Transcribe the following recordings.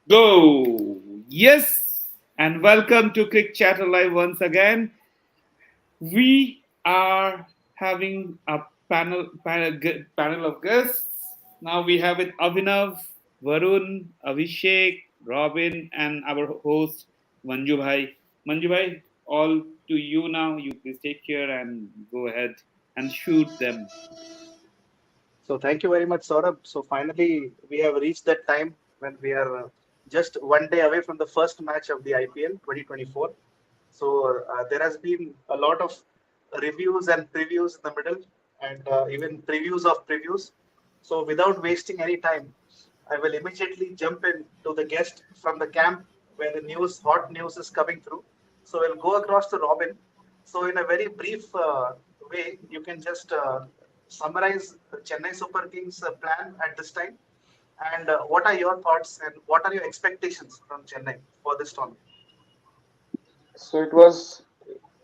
Go! Yes! And welcome to Quick Chat Live once again. We are having a panel of guests. Now we have with Abhinav, Varun, Abhishek, Robin, and our host Manju Bhai. Manju Bhai, all to you now. You please take care and go ahead and shoot them. So thank you very much, Saurabh. So finally, we have reached that time when we are just one day away from the first match of the IPL 2024. So there has been a lot of reviews and previews in the middle, and even previews of previews. So without wasting any time, I will immediately jump in to the guest from the camp where the hot news is coming through. So we'll go across to Robin. So in a very brief way, you can just summarize Chennai Super Kings' plan at this time, and what are your thoughts and what are your expectations from Chennai for this tournament? So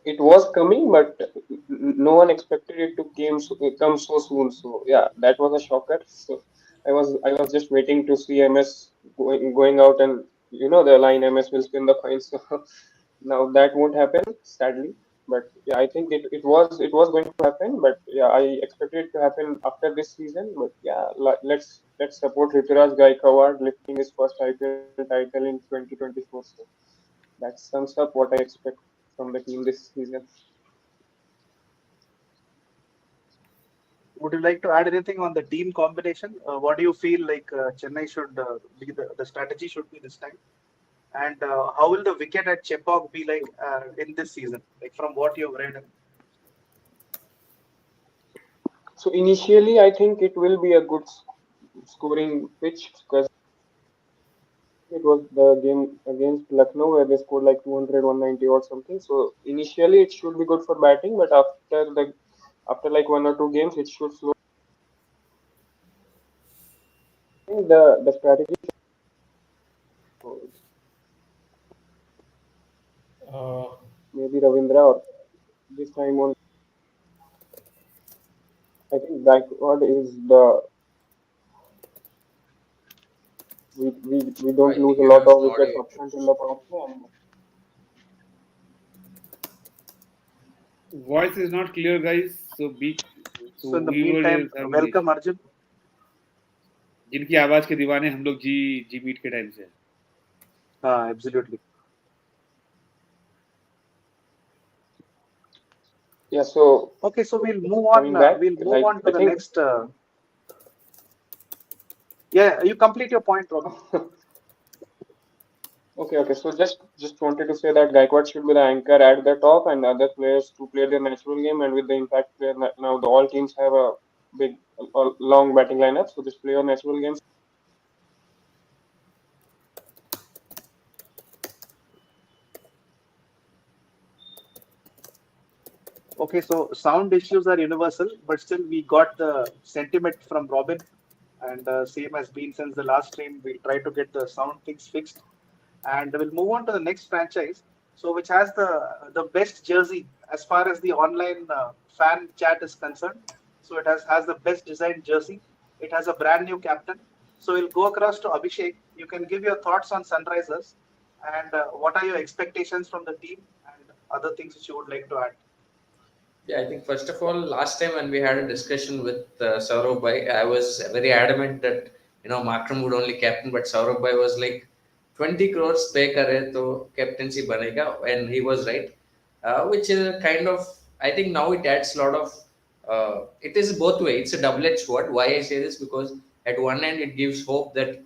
it was coming, but no one expected it to come so soon. So yeah, that was a shocker. So I was just waiting to see MS going out, and the line MS will spin the coin. So now that won't happen, sadly. But yeah, I think it was going to happen. But yeah, I expected it to happen after this season. But yeah, let's support Rituraj Gaikwad lifting his first IPL title in 2024. So that sums up what I expect from the team this season. Would you like to add anything on the team combination? What do you feel like Chennai should be the strategy should be this time? And how will the wicket at Chepauk be like in this season? Like from what you've read. So initially, I think it will be a good scoring pitch because it was the game against Lucknow where they scored like 200, 190 or something. So initially, it should be good for batting, but after like one or two games, it should slow. I think the strategy Uh, maybe Ravindra or this time on. I think Gaikwad is the we don't I lose think a you lot have of some wickets audio up front in issues. the power play. And Voice is not clear, guys. So in the viewer is meantime, having the welcome issue. Arjun. जिनकी आवाज के दीवाने हम लोग जी जी meet के time से हैं। Absolutely. yeah, so Okay, so we'll move on. coming back, We'll move like on to I the think. next. Yeah, you complete your point, Robin. Okay. So just wanted to say that Gaikwad should be the anchor at the top, and other players to play their natural game. And with the impact player now, the all teams have a big, long batting lineup. So just play your natural game. Okay, so sound issues are universal, but still we got the sentiment from Robin, and same has been since the last stream. We'll try to get the sound things fixed, and we'll move on to the next franchise. So, which has the best jersey as far as the online fan chat is concerned. So it has the best designed jersey. It has a brand new captain. So we'll go across to Abhishek. You can give your thoughts on Sunrisers, and what are your expectations from the team and other things which you would like to add. Yeah, I think first of all, last time when we had a discussion with Saurabh Bhai, I was very adamant that Markram would only captain, but Saurabh Bhai was like 20 crores pay kare to captaincy banega, and he was right. Which is a kind of, I think now it adds a lot of. It is both way. It's a double-edged sword. Why I say this, because at one end it gives hope that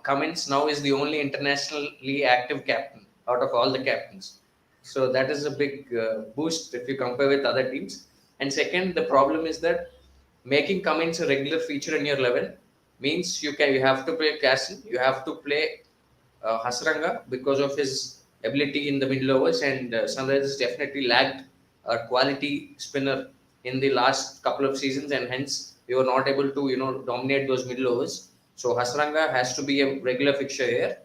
Cummins now is the only internationally active captain out of all the captains, so that is a big boost if you compare with other teams. And second, the problem is that making Cummins a regular feature in your 11 means you have to play Castle, you have to play Hasranga because of his ability in the middle overs, and Sunrisers definitely lacked a quality spinner in the last couple of seasons, and hence we were not able to dominate those middle overs. So Hasranga has to be a regular fixture here,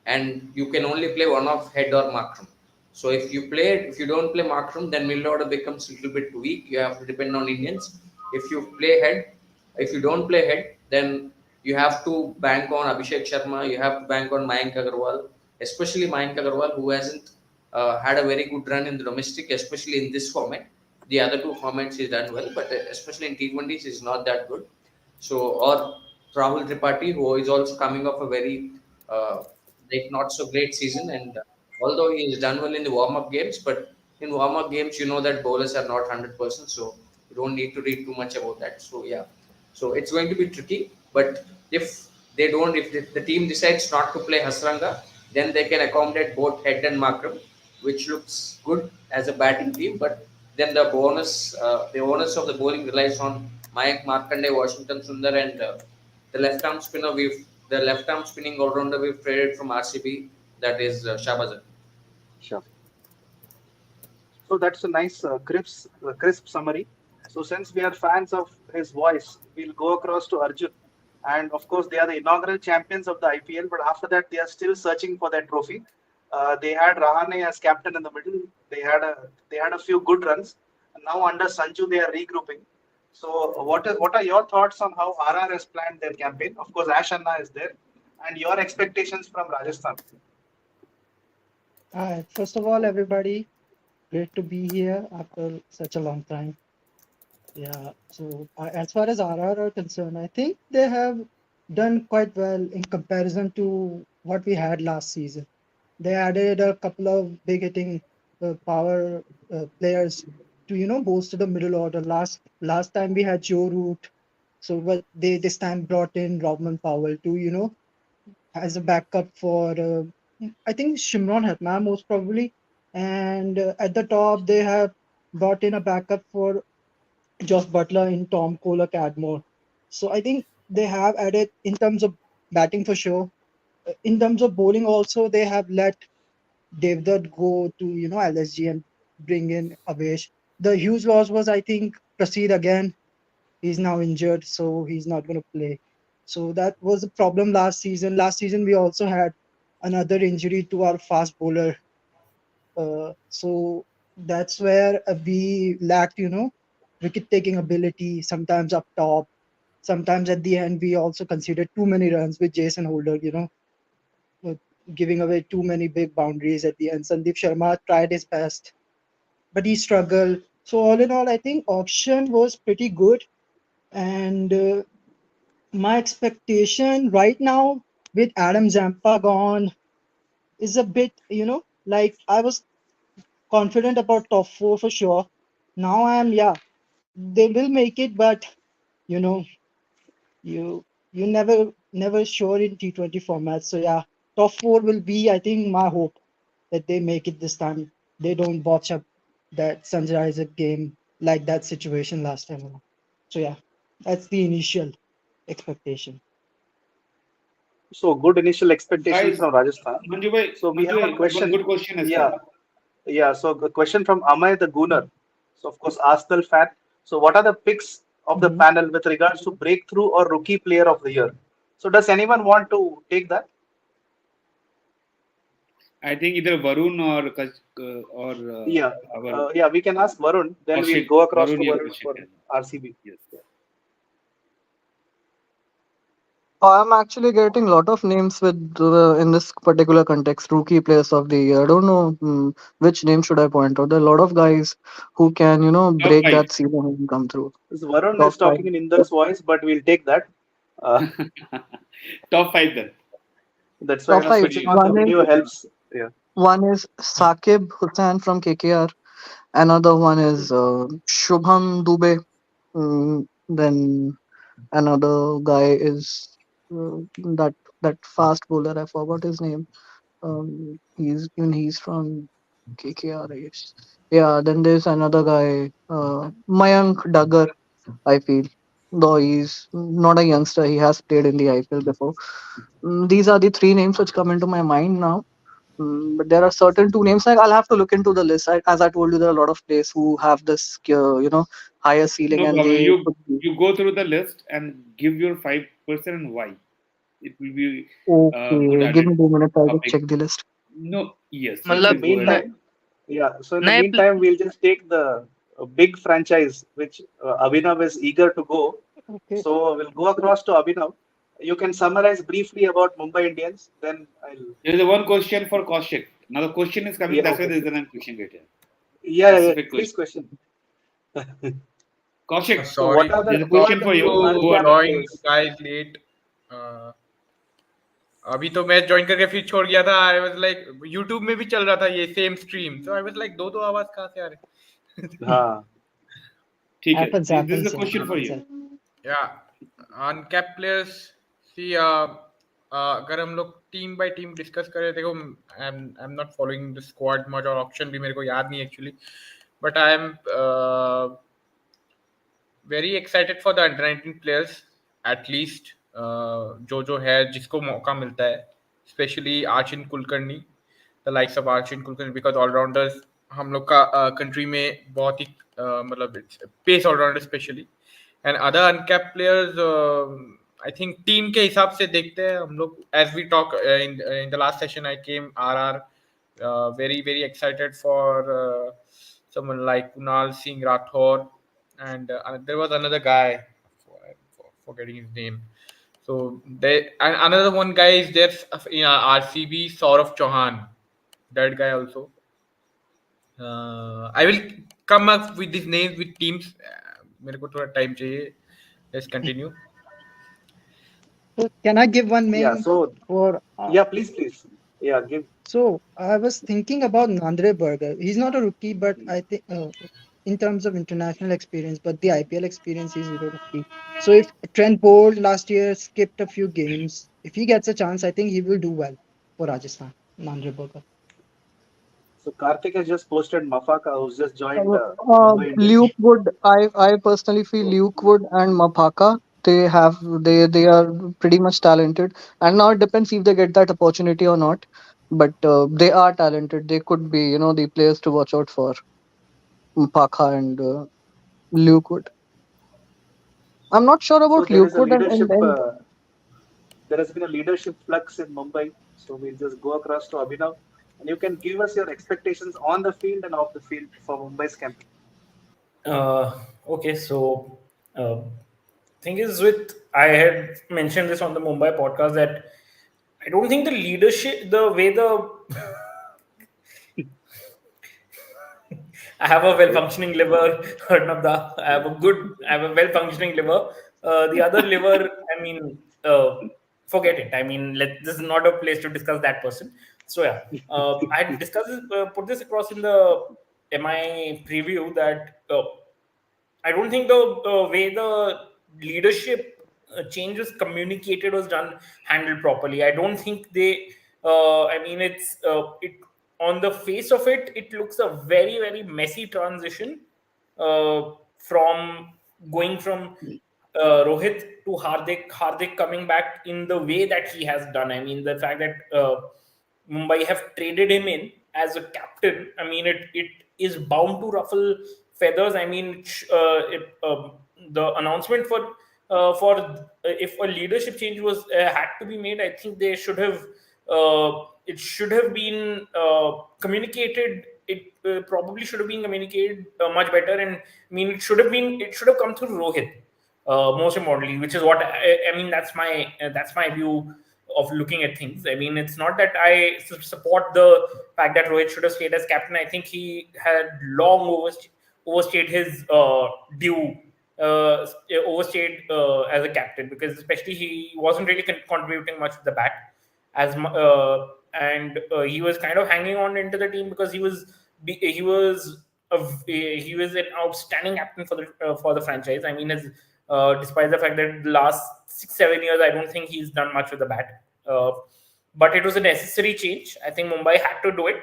and you can only play one of Head or Markram. So if you don't play Markram, then middle order becomes a little bit weak. You have to depend on Indians. If you play Head, if you don't play Head, then you have to bank on Abhishek Sharma, you have to bank on Mayank Agarwal, especially Mayank Agarwal, who hasn't had a very good run in the domestic, especially in this format. The other two formats he's done well, but especially in T20s, he's not that good. So, or Rahul Tripathi, who is also coming off a very uh, like not so great season, and although he has done well in the warm up games, but in warm up games, you know that bowlers are not 100%, so you don't need to read too much about that. So yeah, so it's going to be tricky. But if they don't, if the team decides not to play Hasranga, then they can accommodate both Head and Markram, which looks good as a batting team. But then the onus of the bowling relies on Mayank Markande, Washington Sundar, and the left arm spinner. The left arm spinning all rounder we've traded from RCB. That is Shahbaz. Sure. So that's a nice crisp summary. So since we are fans of his voice, we'll go across to Arjun. And of course, they are the inaugural champions of the IPL. But after that, they are still searching for that trophy. They had Rahane as captain in the middle. They had a few good runs. And now under Sanju, they are regrouping. So what are your thoughts on how RR has planned their campaign? Of course, Ash Anna is there, and your expectations from Rajasthan. Hi, first of all, everybody, great to be here after such a long time. Yeah, so as far as RR are concerned, I think they have done quite well in comparison to what we had last season. They added a couple of big hitting power players to bolster the middle order. Last time we had Joe Root, so what they this time brought in Rodman Powell to as a backup for I think Shimron Hetman most probably, and at the top they have brought in a backup for Josh Butler in Tom Kohler Cadmore. So I think they have added in terms of batting for sure. In terms of bowling also, they have let Devdutt go to LSG and bring in Avesh. The huge loss was I think Prasid again. He's now injured, so he's not going to play. So that was a problem last season. Last season we also had another injury to our fast bowler. So that's where we lacked, wicket taking ability. Sometimes up top, sometimes at the end we also conceded too many runs with Jason Holder. Uh, giving away too many big boundaries at the end. Sandeep Sharma tried his best, but he struggled. So all in all, I think auction was pretty good, and my expectation right now with Adam Zampa gone is a bit, like I was confident about top four for sure. Now I am, yeah, they will make it, but you know, you never sure in T20 formats. So yeah, top four will be, I think, my hope that they make it this time. They don't botch up that Sunrisers game like that situation last time around. So yeah, that's the initial expectation. So good initial expectations Guys, from Rajasthan. So we have a One question. good question as well. Yeah, yeah. So a question from Amay the Gooner. So of course Arsenal fan. So what are the picks of the Mhm. panel with regards to breakthrough or rookie player of the year? So does anyone want to take that? I think either Varun or Yeah, our yeah. We can ask Varun. Then we'll Kaushik. go across to Varun or Varun Kaushik. for RCB. Yes. I'm actually getting a lot of names with in this particular context, rookie players of the year. I don't know which name should I point out. There are a lot of guys who can, Top break five. that ceiling and come through. So Varun Top is five. talking in Inder's voice, but we'll take that. Uh, Top five then. that's why Top you know five. switching on the video helps. Yeah. One is Sakib Hussain from KKR. Another one is Shubham Dubey. Then another guy is that that fast bowler. I forgot his name. He's from KKR, I guess. Yeah. Then there's another guy, Mayank Duggar. I feel, though he's not a youngster, he has played in the IPL before. These are the three names which come into my mind now. But there are certain two names. Like I'll have to look into the list. As I told you, there are a lot of players who have this, higher ceiling, No and problem. they could be You go through the list and give your 5% and why. It will be a good okay. Give added me 2 minutes. I'll just topic. check the list. No, yes, you In the can मतलब go ahead. न, meantime, yeah. So in the नए meantime, we'll just take the big franchise which Abhinav is eager to go. Okay. So we'll go across to Abhinav. You can summarize briefly about Mumbai Indians. Then I'll. There is a one question for Kaushik. Now the question is coming. Yeah. That's why Okay. there is a question right here. Yeah. Yeah. Specific Please question. question. Kaushik, So what Sorry, are the there's a who are question the for new you. Go to ahead. uncapped join you players? guys late. Uh, अभी तो मैं join करके फिर छोड़ गया था. I was like YouTube में भी चल रहा था ये सेम स्ट्रीम, तो आई वाज लाइक दो आवाज कहाँ से आ रहे. हाँ. ठीक है. Happens, This is happens, a yeah, question for happens. you. Yeah, uncapped players. See, अगर हम लोग टीम बाय टीम डिस्कस करें, देखो I am not following the squad much और ऑप्शन भी मेरे को याद नहीं actually, but I am very excited for the under 19 players at least, जो है जिसको मौका मिलता है, specially Archin Kulkarni, the likes of Archin Kulkarni, because allrounders हम लोग का कंट्री में बहुत ही मतलब pace allrounder specially, and other uncapped players I think team के हिसाब से देखते हैं हम लोग. As we talk in the last session I came are very very excited for someone like Kunal Singh Rathore, and there was another guy, forgetting his name. So they, and another one guy is there in RCB, Saurav Chauhan, that guy also. I will come up with these names with teams. मेरे को थोड़ा time चाहिए. Let's continue. So can I give one Yeah. name So for? yeah. Please. Yeah. Give. So I was thinking about Nandre Burger. He's not a rookie, but I think in terms of international experience, but the IPL experience, he's a rookie. So if Trent Bolt last year skipped a few games, if he gets a chance, I think he will do well for Rajasthan. Nandre Burger. So Karthik has just posted Mafaka, who's just joined Mumbai Indians. Luke Wood, I personally feel Luke Wood and Mapaka, they are pretty much talented, and now it depends if they get that opportunity or not. But they are talented. They could be, the players to watch out for. Mapaka and Luke Wood. I'm not sure So about there Luke is a Wood leadership. and There has been a leadership flux in Mumbai. So we'll just go across to Abhinav, and you can give us your expectations on the field and off the field for Mumbai's campaign. Okay, so thing is with I had mentioned this on the Mumbai podcast that I don't think the leadership, the way the I have a well functioning liver, Arnabda. I have a well functioning liver. The other liver, I mean, forget it. I mean, this is not a place to discuss that person. So yeah, I had discussed this, put this across in the MI preview that I don't think the way the leadership change was communicated was done handled properly. I don't think they. I mean, it on the face of it, it looks a very very messy transition from going from Rohit to Hardik. Hardik coming back in the way that he has done. I mean, the fact that Mumbai have traded him in as a captain. I mean, it is bound to ruffle feathers. I mean, the announcement for if a leadership change was had to be made, I think they should have. It should have been communicated. It probably should have been communicated much better. And I mean, it should have been. It should have come through Rohit, most importantly, which is what I mean. That's my view of looking at things. I mean, it's not that I support the fact that Rohit should have stayed as captain. I think he had long overstayed his due, overstayed as a captain, because especially he wasn't really contributing much to the bat and he was kind of hanging on into the team because he was he was an outstanding captain for the franchise. I mean, despite the fact that the last 6-7 years, I don't think he's done much with the bat. But it was a necessary change. I think Mumbai had to do it.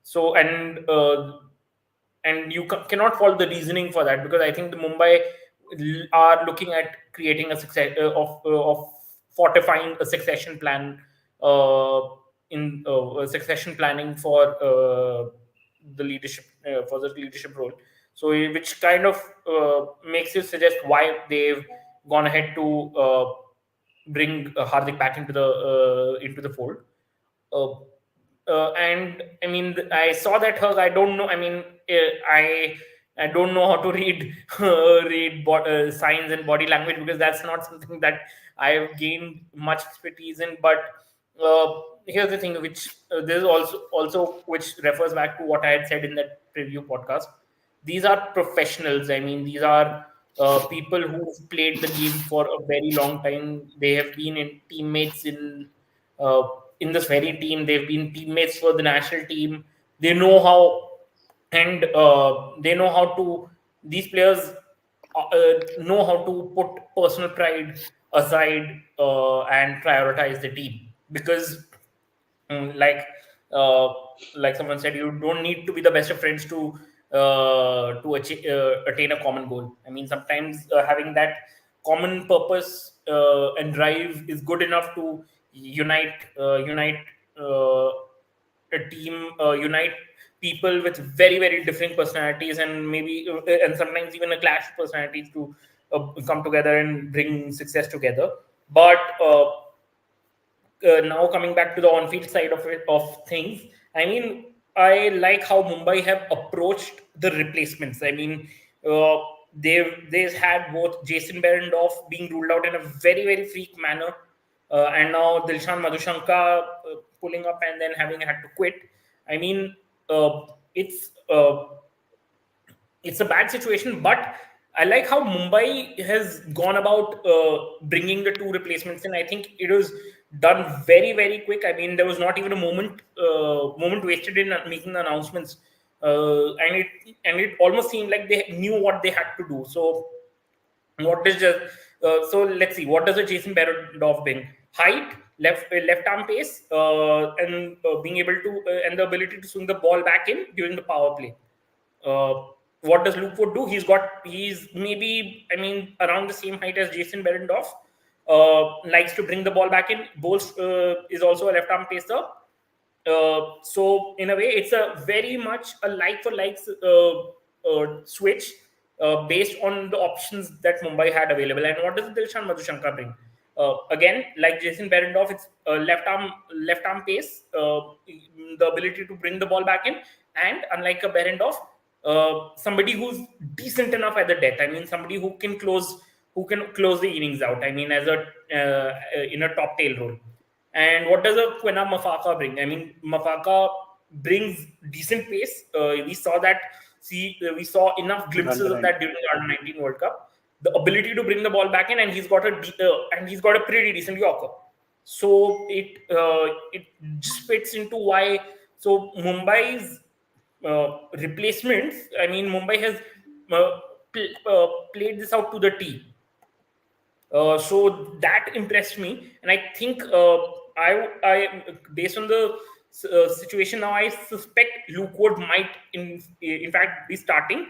So and you cannot fault the reasoning for that, because I think the Mumbai are looking at creating a success of fortifying a succession plan in succession planning for the leadership role. So which kind of makes you suggest why they've gone ahead to bring Hardik back into the fold. And I mean, I saw that hug. I don't know. I mean, I I don't know how to read signs and body language, because that's not something that I have gained much expertise in. But uh, here's the thing, which this is also which refers back to what I had said in that preview podcast. These are professionals. I mean, these are people who've played the game for a very long time. They have been in teammates uh, in this very team. They've been teammates for the national team. They know how, and they know how to. These players know how to put personal pride aside and prioritize the team, because Mm, uh, like someone said, you don't need to be the best of friends to attain a common goal. I mean, sometimes having that common purpose and drive is good enough to unite uh, a team, unite people with very very different personalities, and maybe and sometimes even a clash of personalities to come together and bring success together. But now coming back to the on-field side of things, I mean, I like how Mumbai have approached the replacements. I mean, uh, they've had both Jason Behrendorff being ruled out in a very very freak manner, and now Dilshan Madhushanka pulling up and then having had to quit. I mean, uh, it's uh, it's a bad situation, but I like how Mumbai has gone about bringing the two replacements in. I think it was done very, very quick. I mean, there was not even a moment wasted in making the announcements, and it almost seemed like they knew what they had to do. So what is just so let's see, what does a Jason Behrendorff bring? Height, left arm pace, and being able to and the ability to swing the ball back in during the power play. uh, what does Luke Wood do? He's maybe, I mean, around the same height as Jason Behrendorff. Likes to bring the ball back in. Bowles is also a left arm pacer. So in a way, it's a very much a like for like switch based on the options that Mumbai had available. And what does Dilshan Madhushanka bring? Again, like Jason Behrendorff, it's left arm pace, the ability to bring the ball back in, and unlike a Behrendorff, somebody who's decent enough at the death. I mean, somebody who can close the innings out. I mean, as a in a top tail role. And what does a Quena Mafaka bring? I mean, Mafaka brings decent pace. We saw enough glimpses of that during the under-19 World Cup. The ability to bring the ball back in, and he's got a pretty decent Yorker. So it just fits into why. So Mumbai's replacements. I mean, Mumbai has played this out to the T. So that impressed me, and I think based on the situation now, I suspect Luke Wood might in fact be starting,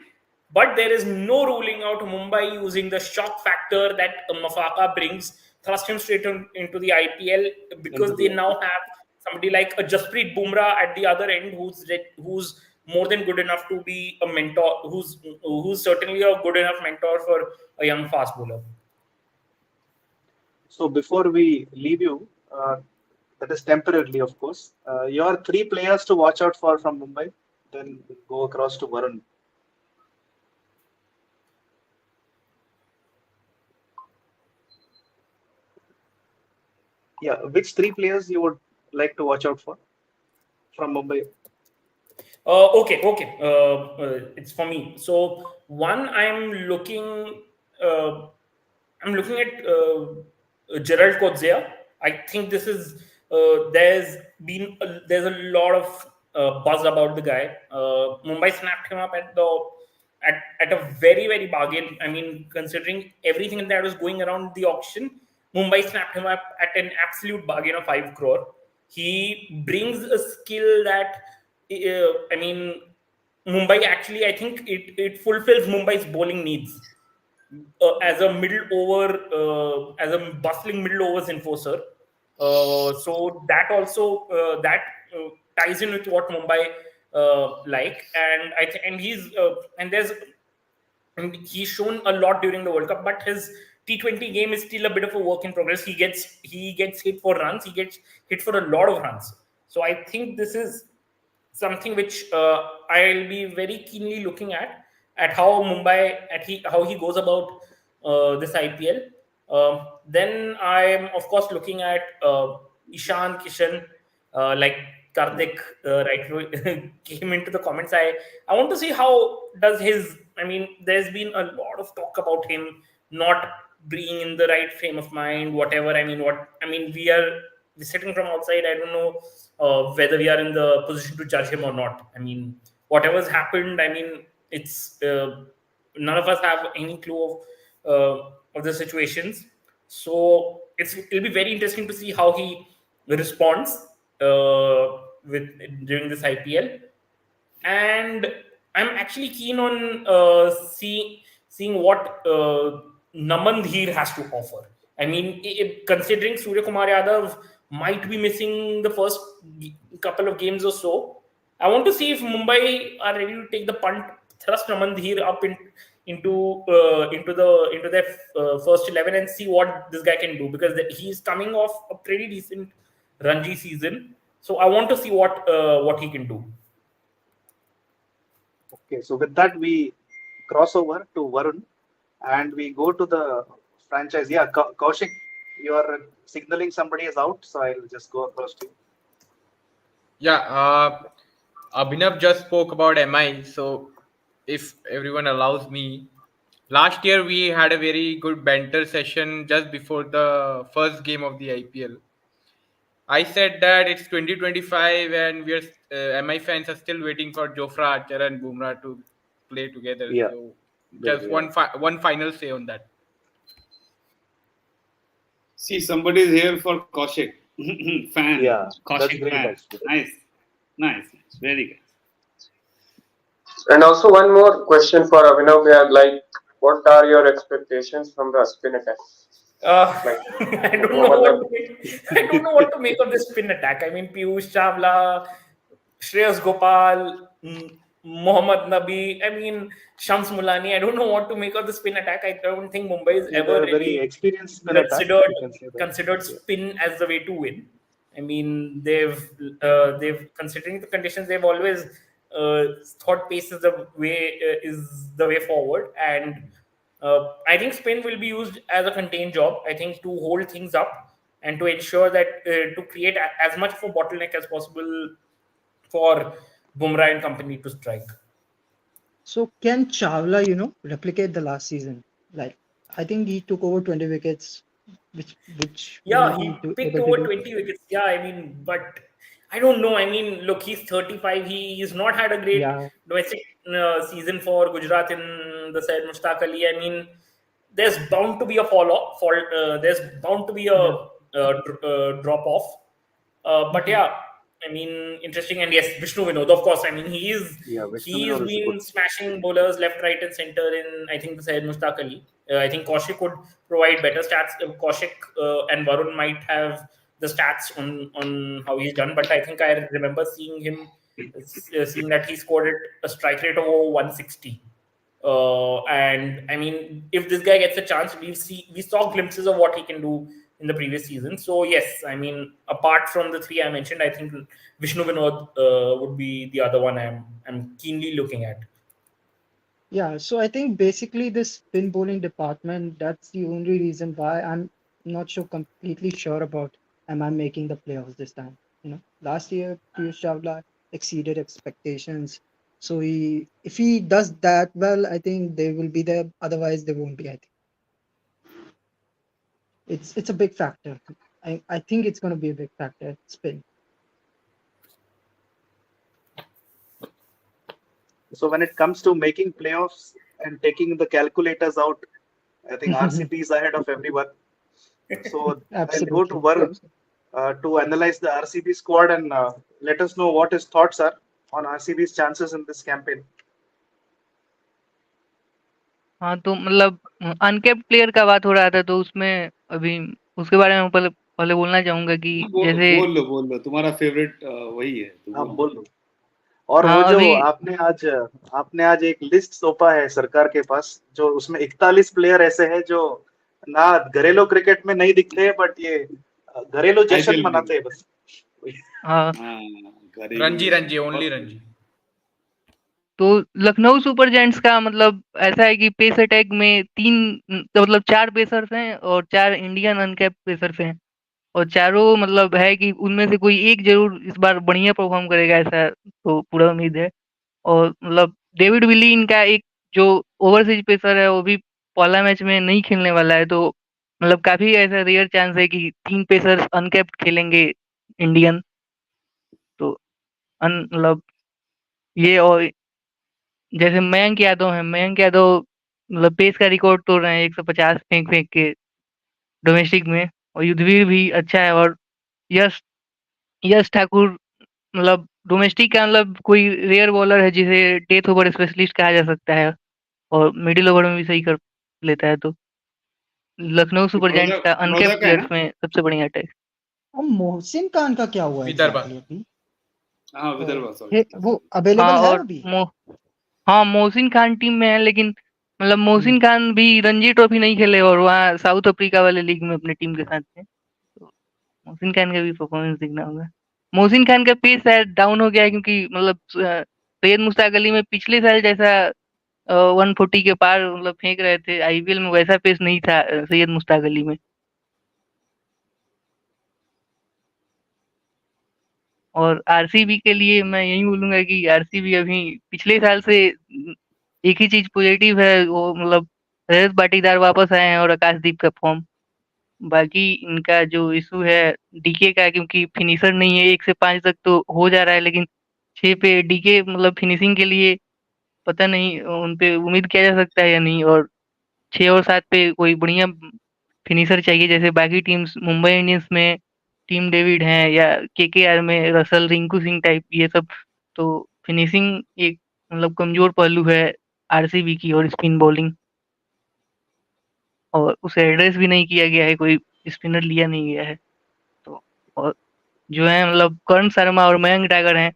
but there is no ruling out Mumbai using the shock factor that Mafaka brings, thrust him straight into the IPL, because they now have somebody like a Jasprit Bumrah at the other end, who's more than good enough to be a mentor, who's certainly a good enough mentor for a young fast bowler. So before we leave you, that is temporarily, of course, your three players to watch out for from Mumbai. Then go across to Varun. Yeah, which three players you would like to watch out for from Mumbai? Okay. It's for me. So one, Uh, I'm looking at Gerald Coetzee. I think this is there's a lot of buzz about the guy. Mumbai snapped him up at a very very bargain. I mean, considering everything that was going around the auction, Mumbai snapped him up at an absolute bargain of 5 crore. He brings a skill that I mean, Mumbai actually, I think it fulfills Mumbai's bowling needs as a as a bustling middle overs enforcer. So that also uh, ties in with what Mumbai like, and and he's shown a lot during the World Cup, but his T20 game is still a bit of a work in progress. He gets hit for runs. He gets hit for a lot of runs. So I think this is something which I'll be very keenly looking at. at how how he goes about this IPL. Then I'm of course looking at Ishan Kishan, like Karthik came into the comments. I want to see how does his. I mean, there's been a lot of talk about him not being in the right frame of mind. Whatever. We're sitting from outside. I don't know whether we are in the position to judge him or not. I mean, whatever's happened. I mean, it's none of us have any clue of the situations. So it'll be very interesting to see how he responds with during this IPL. And I'm actually keen on seeing what Naman Dheer has to offer. I mean, considering Surya Kumar Yadav might be missing the first couple of games or so, I want to see if Mumbai are ready to take the punt, thrust Naman Dheer up into their first 11 and see what this guy can do, because he's coming off a pretty decent Ranji season. So I want to see what he can do. Okay, so with that, we cross over to Varun and we go to the franchise. Yeah, Kaushik, you are signaling somebody is out, so I'll just go across to you. Yeah, Abhinav just spoke about MI. So, if everyone allows me, last year we had a very good banter session just before the first game of the IPL. I said that it's 2025 and MI fans are still waiting for Jofra Archer and Bumrah to play together. Yeah, So, just yeah. one final say on that. See, somebody is here for Kaushik. Fan. Yeah, that's Kaushik great, fan. actually. Nice. Very good. And also one more question for Abhinav. We had like, what are your expectations from the spin attack? Like, I don't know what to make of this spin attack. I mean, Piyush Chawla, Shreyas Gopal, Mohammad Nabi. I mean, Shams Mulani. I don't know what to make of the spin attack. I don't think Mumbai has ever They're very really experienced spin attack. You can say that. considered spin as the way to win. I mean, they've considering the conditions, they've always thought pace is the way forward, and I think spin will be used as a contained job. I think to hold things up and to ensure that to create as much of a bottleneck as possible for Bumrah and company to strike. So can Chawla, replicate the last season? Like, I think he took over 20 wickets, which will He he picked able to over do? 20 wickets. But I don't know. I mean, look, he's 35. He's not had a great Yeah, domestic season for Gujarat in the side Mushtaq Ali. I mean, there's bound to be a there's bound to be a yeah. drop off. But Mhm. yeah, I mean, interesting. And yes, Vishnu Vinod, of course. I mean, Yeah, Vishnu he's Vinod is been good. smashing bowlers left, right, and center in, I think, the Syed Mushtaq Ali. I think Kaushik could provide better stats. Kaushik and Varun might have the stats on how he's done, but I think I remember seeing that he scored a strike rate of over 160. And I mean, if this guy gets a chance, we saw glimpses of what he can do in the previous season. So yes, I mean, apart from the three I mentioned, I think Vishnu Vinod would be the other one I'm keenly looking at. Yeah, so I think basically this spin bowling department, that's the only reason why I'm not completely sure about am I making the playoffs this time. Last year Piyush Chawla exceeded expectations. So if he does that well, I think they will be there. Otherwise, they won't be, I think. It's a big factor. I think it's going to be a big factor, spin. So when it comes to making playoffs and taking the calculators out, I think RCB is ahead of everyone. So I'll go to Absolutely. Varun to analyze the RCB squad and let us know what his thoughts are on RCB's chances in this campaign. हाँ तो मतलब अनकेप्ड player का बात हो रहा था तो उसमें अभी उसके बारे में पहले बोलना चाहूंगा कि जैसे बोल लो तुम्हारा फेवरेट वही है तो आप बोल लो। और हाँ वो जो अभी आपने आज एक लिस्ट सौंपा है सरकार के पास, जो उसमें 41 प्लेयर ऐसे हैं जो ना घरेलू क्रिकेट में नहीं दिखते हैं, बट ये घरेलू जश्न मनाते हैं बस। हाँ रणजी ओनली रणजी तो लखनऊ सुपर जायंट्स का मतलब ऐसा है कि पेस अटैक में 3 तो मतलब 4 पेसर्स हैं और 4 इंडियन अनकैप्ड पेसर्स हैं और चारों मतलब है कि उनमें से कोई एक ज़रूर इस बार बढ़िया परफ़ॉर्म करेगा ऐसा तो पूरा उम्मीद है। और मतलब डेविड विली इनका एक जो ओवरसीज़ पेसर है वो भी पहला मैच में नहीं खेलने वाला है तो मतलब काफ़ी ऐसा रेयर चांस है कि 3 पेसर्स अनकैप्ड खेलेंगे इंडियन। तो मतलब ये और जैसे मयंक यादव मतलब पेस का रिकॉर्ड तोड़ रहे हैं 150 फेंक-फेंक के डोमेस्टिक में और युद्धवीर भी अच्छा है और यश यश ठाकुर मतलब डोमेस्टिक का मतलब कोई रेयर बॉलर है जिसे डेथ ओवर स्पेशलिस्ट कहा जा सकता है और मिडिल ओवर में भी सही कर लेता है तो लखनऊ सुपर जायंट्स का बड़ौदा अनकेप्ड का है ना? प्लेयर्स में सबसे बढ़िया अटैक। और मोहसिन खान का क्या हुआ विदर्भ। एग्जैक्टली अभी? हाँ, अ, विदर्भ, सॉरी। वो अवेलेबल हाँ है और अभी? हाँ मोहसिन खान टीम में है लेकिन मतलब हम्म, मोहसिन खान भी रणजी ट्रॉफी नहीं खेले और वहाँ साउथ अफ्रीका वाले लीग में अपनी टीम के साथ थे। तो मोहसिन खान का भी परफॉर्मेंस देखना होगा। मोहसिन खान का पेस शायद डाउन हो गया है क्योंकि मतलब सैयद मुश्ताक अली में पिछले साल जैसा 140 के पार मतलब फेंक रहे थे आईपीएल में वैसा पेस नहीं था सैयद मुश्ताक अली में। और आरसीबी के लिए मैं यही बोलूँगा कि आरसीबी अभी पिछले साल से एक ही चीज़ पॉजिटिव है वो मतलब रजत पाटीदार वापस आए हैं और आकाशदीप का फॉर्म। बाकी इनका जो इशू है डीके का क्योंकि फिनिशर नहीं है 1 से 5 तक तो हो जा रहा है लेकिन 6 पे डीके मतलब फिनिशिंग के लिए पता नहीं उन पे उम्मीद किया जा सकता है या नहीं और 6 और 7 पे कोई बढ़िया फिनिशर चाहिए जैसे बाकी टीम्स मुंबई इंडियंस में टीम डेविड हैं या केकेआर में रसल रिंकू सिंह टाइप ये सब तो फिनिशिंग एक मतलब कमजोर पहलू है आरसीबी की और स्पिन बॉलिंग और उसे एड्रेस भी नहीं किया गया है कोई स्पिनर लिया नहीं गया है तो और जो है मतलब कर्ण शर्मा और मयंक टागर हैं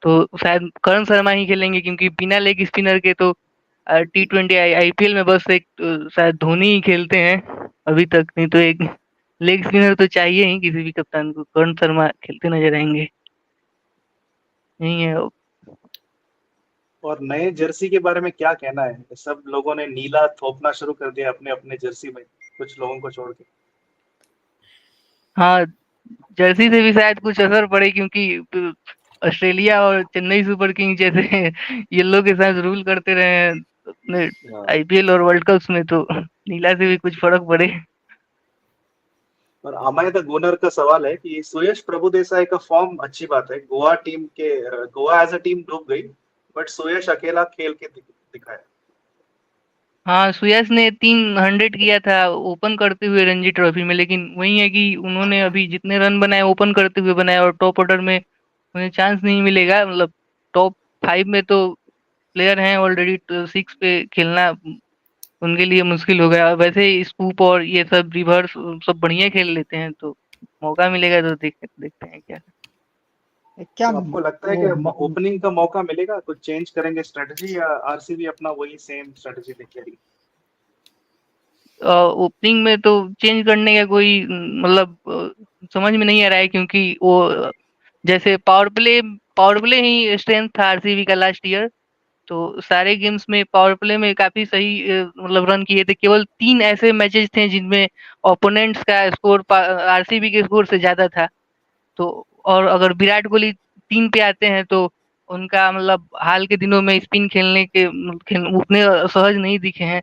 तो शायद कर्ण शर्मा ही खेलेंगे क्योंकि बिना लेग स्पिनर के तो टी20 आईपीएल में बस एक शायद धोनी ही खेलते हैं अभी तक नहीं तो एक लेग स्पिनर तो चाहिए ही किसी भी कप्तान को कर्ण शर्मा खेलते नजर आएंगे यही है और नए जर्सी के बारे में क्या कहना है? सब लोगों ने नीला थोपना शुरू कर दिया अपने अपने जर्सी में, कुछ लोगों को छोड़ के। हाँ जर्सी से भी शायद कुछ असर पड़े क्योंकि ऑस्ट्रेलिया और चेन्नई सुपर किंग जैसे येलो के साथ रूल करते रहे हैं अपने हाँ। आईपीएल और वर्ल्ड कप्स में तो नीला से भी कुछ फर्क पड़े। और अमय द गुनर का सवाल है कि सुयश प्रभुदेसाई का फॉर्म अच्छी बात है, गोवा टीम के गोवा एज अ टीम डूब गई, बट सुयश अकेला खेल के दिखाया। हाँ सुयश ने 300 किया था ओपन करते हुए रणजी ट्रॉफी में लेकिन वही है कि उन्होंने अभी जितने रन बनाए ओपन करते हुए बनाए और टॉप ऑर्डर में उन्हें चांस नहीं मिलेगा मतलब टॉप 5 में तो प्लेयर हैं ऑलरेडी तो 6 पे खेलना उनके लिए मुश्किल हो गया वैसे स्कूप और ये सब रिवर्स सब बढ़िया खेल लेते हैं तो मौका मिलेगा तो देखते हैं क्या। क्या तो आपको लगता है वो कि ओपनिंग का मौका मिलेगा, कुछ चेंज करेंगे स्ट्रेटजी, या आरसीबी अपना वही सेम स्ट्रेटजी लेके आएगी? ओपनिंग में तो चेंज करने का कोई मतलब समझ में नहीं आ रहा है क्योंकि वो जैसे पावर प्ले ही स्ट्रेंथ था आरसीबी का लास्ट ईयर तो सारे गेम्स में पावर प्ले में काफी सही मतलब रन किए थे केवल 3 ऐसे मैचेस थे जिनमें ओपोनेंट्स का स्कोर आरसीबी के स्कोर से ज्यादा था तो और अगर विराट कोहली 3 पे आते हैं तो उनका मतलब हाल के दिनों में स्पिन खेलने के उतने सहज नहीं दिखे हैं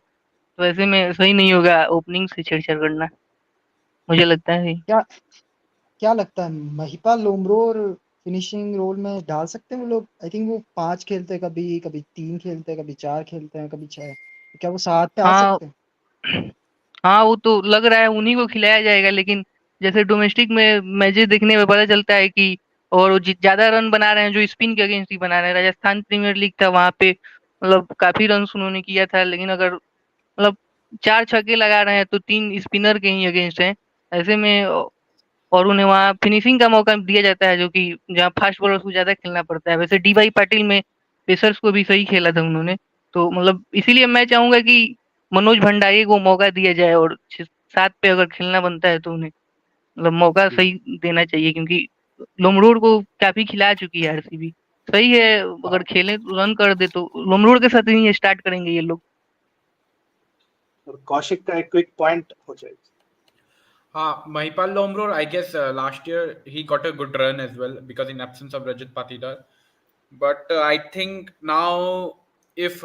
तो ऐसे में सही नहीं होगा ओपनिंग से छेड़छाड़ करना मुझे लगता है। क्या क्या लगता है महिपाल लोमरोर फिनिशिंग रोल में डाल सकते हैं वो लोग? आई थिंक वो 5 खेलते हैं, कभी कभी 3 खेलते हैं, कभी 4 खेलते हैं, कभी 6। क्या वो 7 पे आ हाँ सकते हैं? हाँ वो तो लग रहा है उन्हीं को खिलाया जाएगा लेकिन जैसे डोमेस्टिक में मैचेस देखने में पता चलता है कि और वो ज्यादा रन बना रहे हैं जो स्पिन के अगेंस्ट ही बना रहे हैं राजस्थान प्रीमियर लीग था वहां पे मतलब काफी रन उन्होंने किया था लेकिन अगर मतलब 4 छक्के लगा रहे हैं तो 3 स्पिनर के ही अगेंस्ट हैं ऐसे में और उन्हें वहाँ फिनिशिंग का मौका दिया जाता है जो कि जहाँ फास्ट बॉलर्स को ज्यादा खेलना पड़ता है वैसे डी वाई पाटिल में पेसर्स को भी सही खेला था उन्होंने तो मतलब इसीलिए मैं चाहूंगा कि मनोज भंडारी को मौका दिया जाए और 7 पे अगर खेलना बनता है तो उन्हें मतलब मौका सही देना चाहिए क्योंकि लोमरोर को काफी खिला चुकी है आरसीबी सही है, अगर खेलें तो रन कर दे तो लोमरोड के साथ ही स्टार्ट करेंगे ये लोग। और कौशिक का एक क्विक पॉइंट हो जाएगा। Mahipal Lomror, I guess last year he got a good run as well because in absence of Rajat Patidar. But I think now if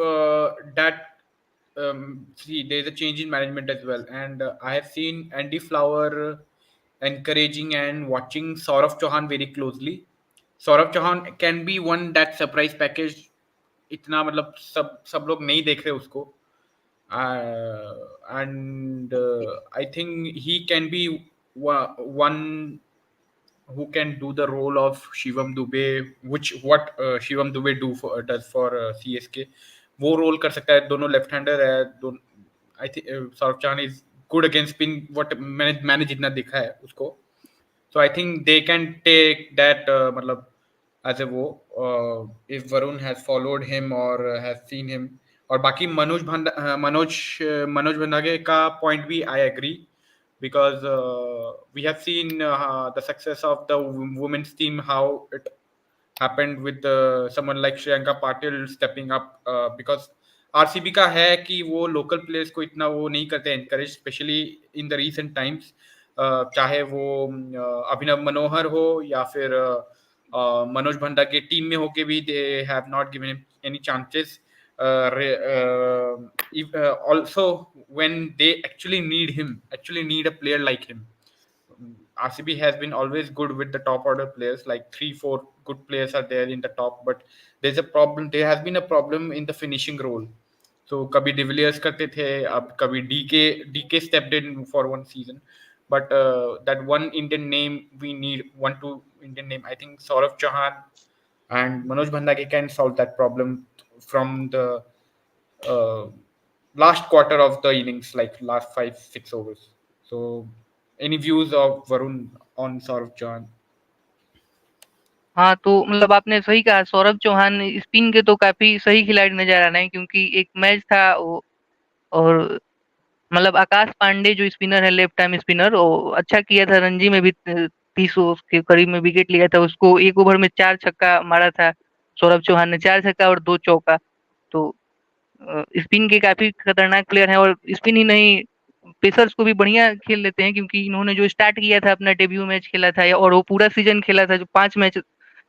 see, there's a change in management as well, and I have seen Andy Flower encouraging and watching Saurav Chauhan very closely. Saurav Chauhan can be one that surprise package. इतना मतलब सब लोग नहीं देख रहे उसको, and I think he can be one who can do the role of Shivam Dubey, which what Shivam Dubey does for CSK. वो role कर सकता है, दोनों लेफ्ट हैंडर है, दोनों आई थिंक सौरभ चाहन is good against spin, what मैंने जितना देखा है उसको, so I think they can take that मतलब as a वो if Varun has followed him or has seen him. और बाकी मनोज भंडागे का पॉइंट भी I agree because we have seen the success of the women's team, how it happened with someone like Shriyanka Patil stepping up because RCB का है कि वो local players को इतना वो नहीं करते encourage, specially in the recent times, चाहे वो अभिनव मनोहर हो या फिर मनोज भंडा के टीम में होके भी they have not given any chances. Also when they actually need a player like him. RCB has been always good with the top order players, like 3-4 good players are there in the top, but there has been a problem in the finishing role. So kabhi De Villiers karte the, ab kabhi DK stepped in for one season, but that one Indian name, we need 1-2 Indian name. I think Saurav Chauhan and Manoj Bhandage can solve that problem from the last quarter of the innings, like last 5-6 overs. So any views of Varun on Saurav Chauhan? हाँ, तो मतलब आपने सही कहा, Saurabh Chauhan spin के तो काफ़ी सही खिलाड़ी नज़र आ रहे हैं, क्योंकि एक मैच था और मतलब आकाश पांडे जो स्पिनर है, लेफ्ट आर्म स्पिनर, वो अच्छा किया था, रणजी में भी 30 के करीब में विकेट लिया था, उसको 1 ओवर में 4 छक्का मारा था सौरभ चौहान ने, 4 छक्का और 2 चौका। तो स्पिन के काफ़ी खतरनाक प्लेयर हैं, और स्पिन ही नहीं, पेसर्स को भी बढ़िया खेल लेते हैं, क्योंकि इन्होंने जो स्टार्ट किया था, अपना डेब्यू मैच खेला था, और वो पूरा सीजन खेला था, जो 5 मैच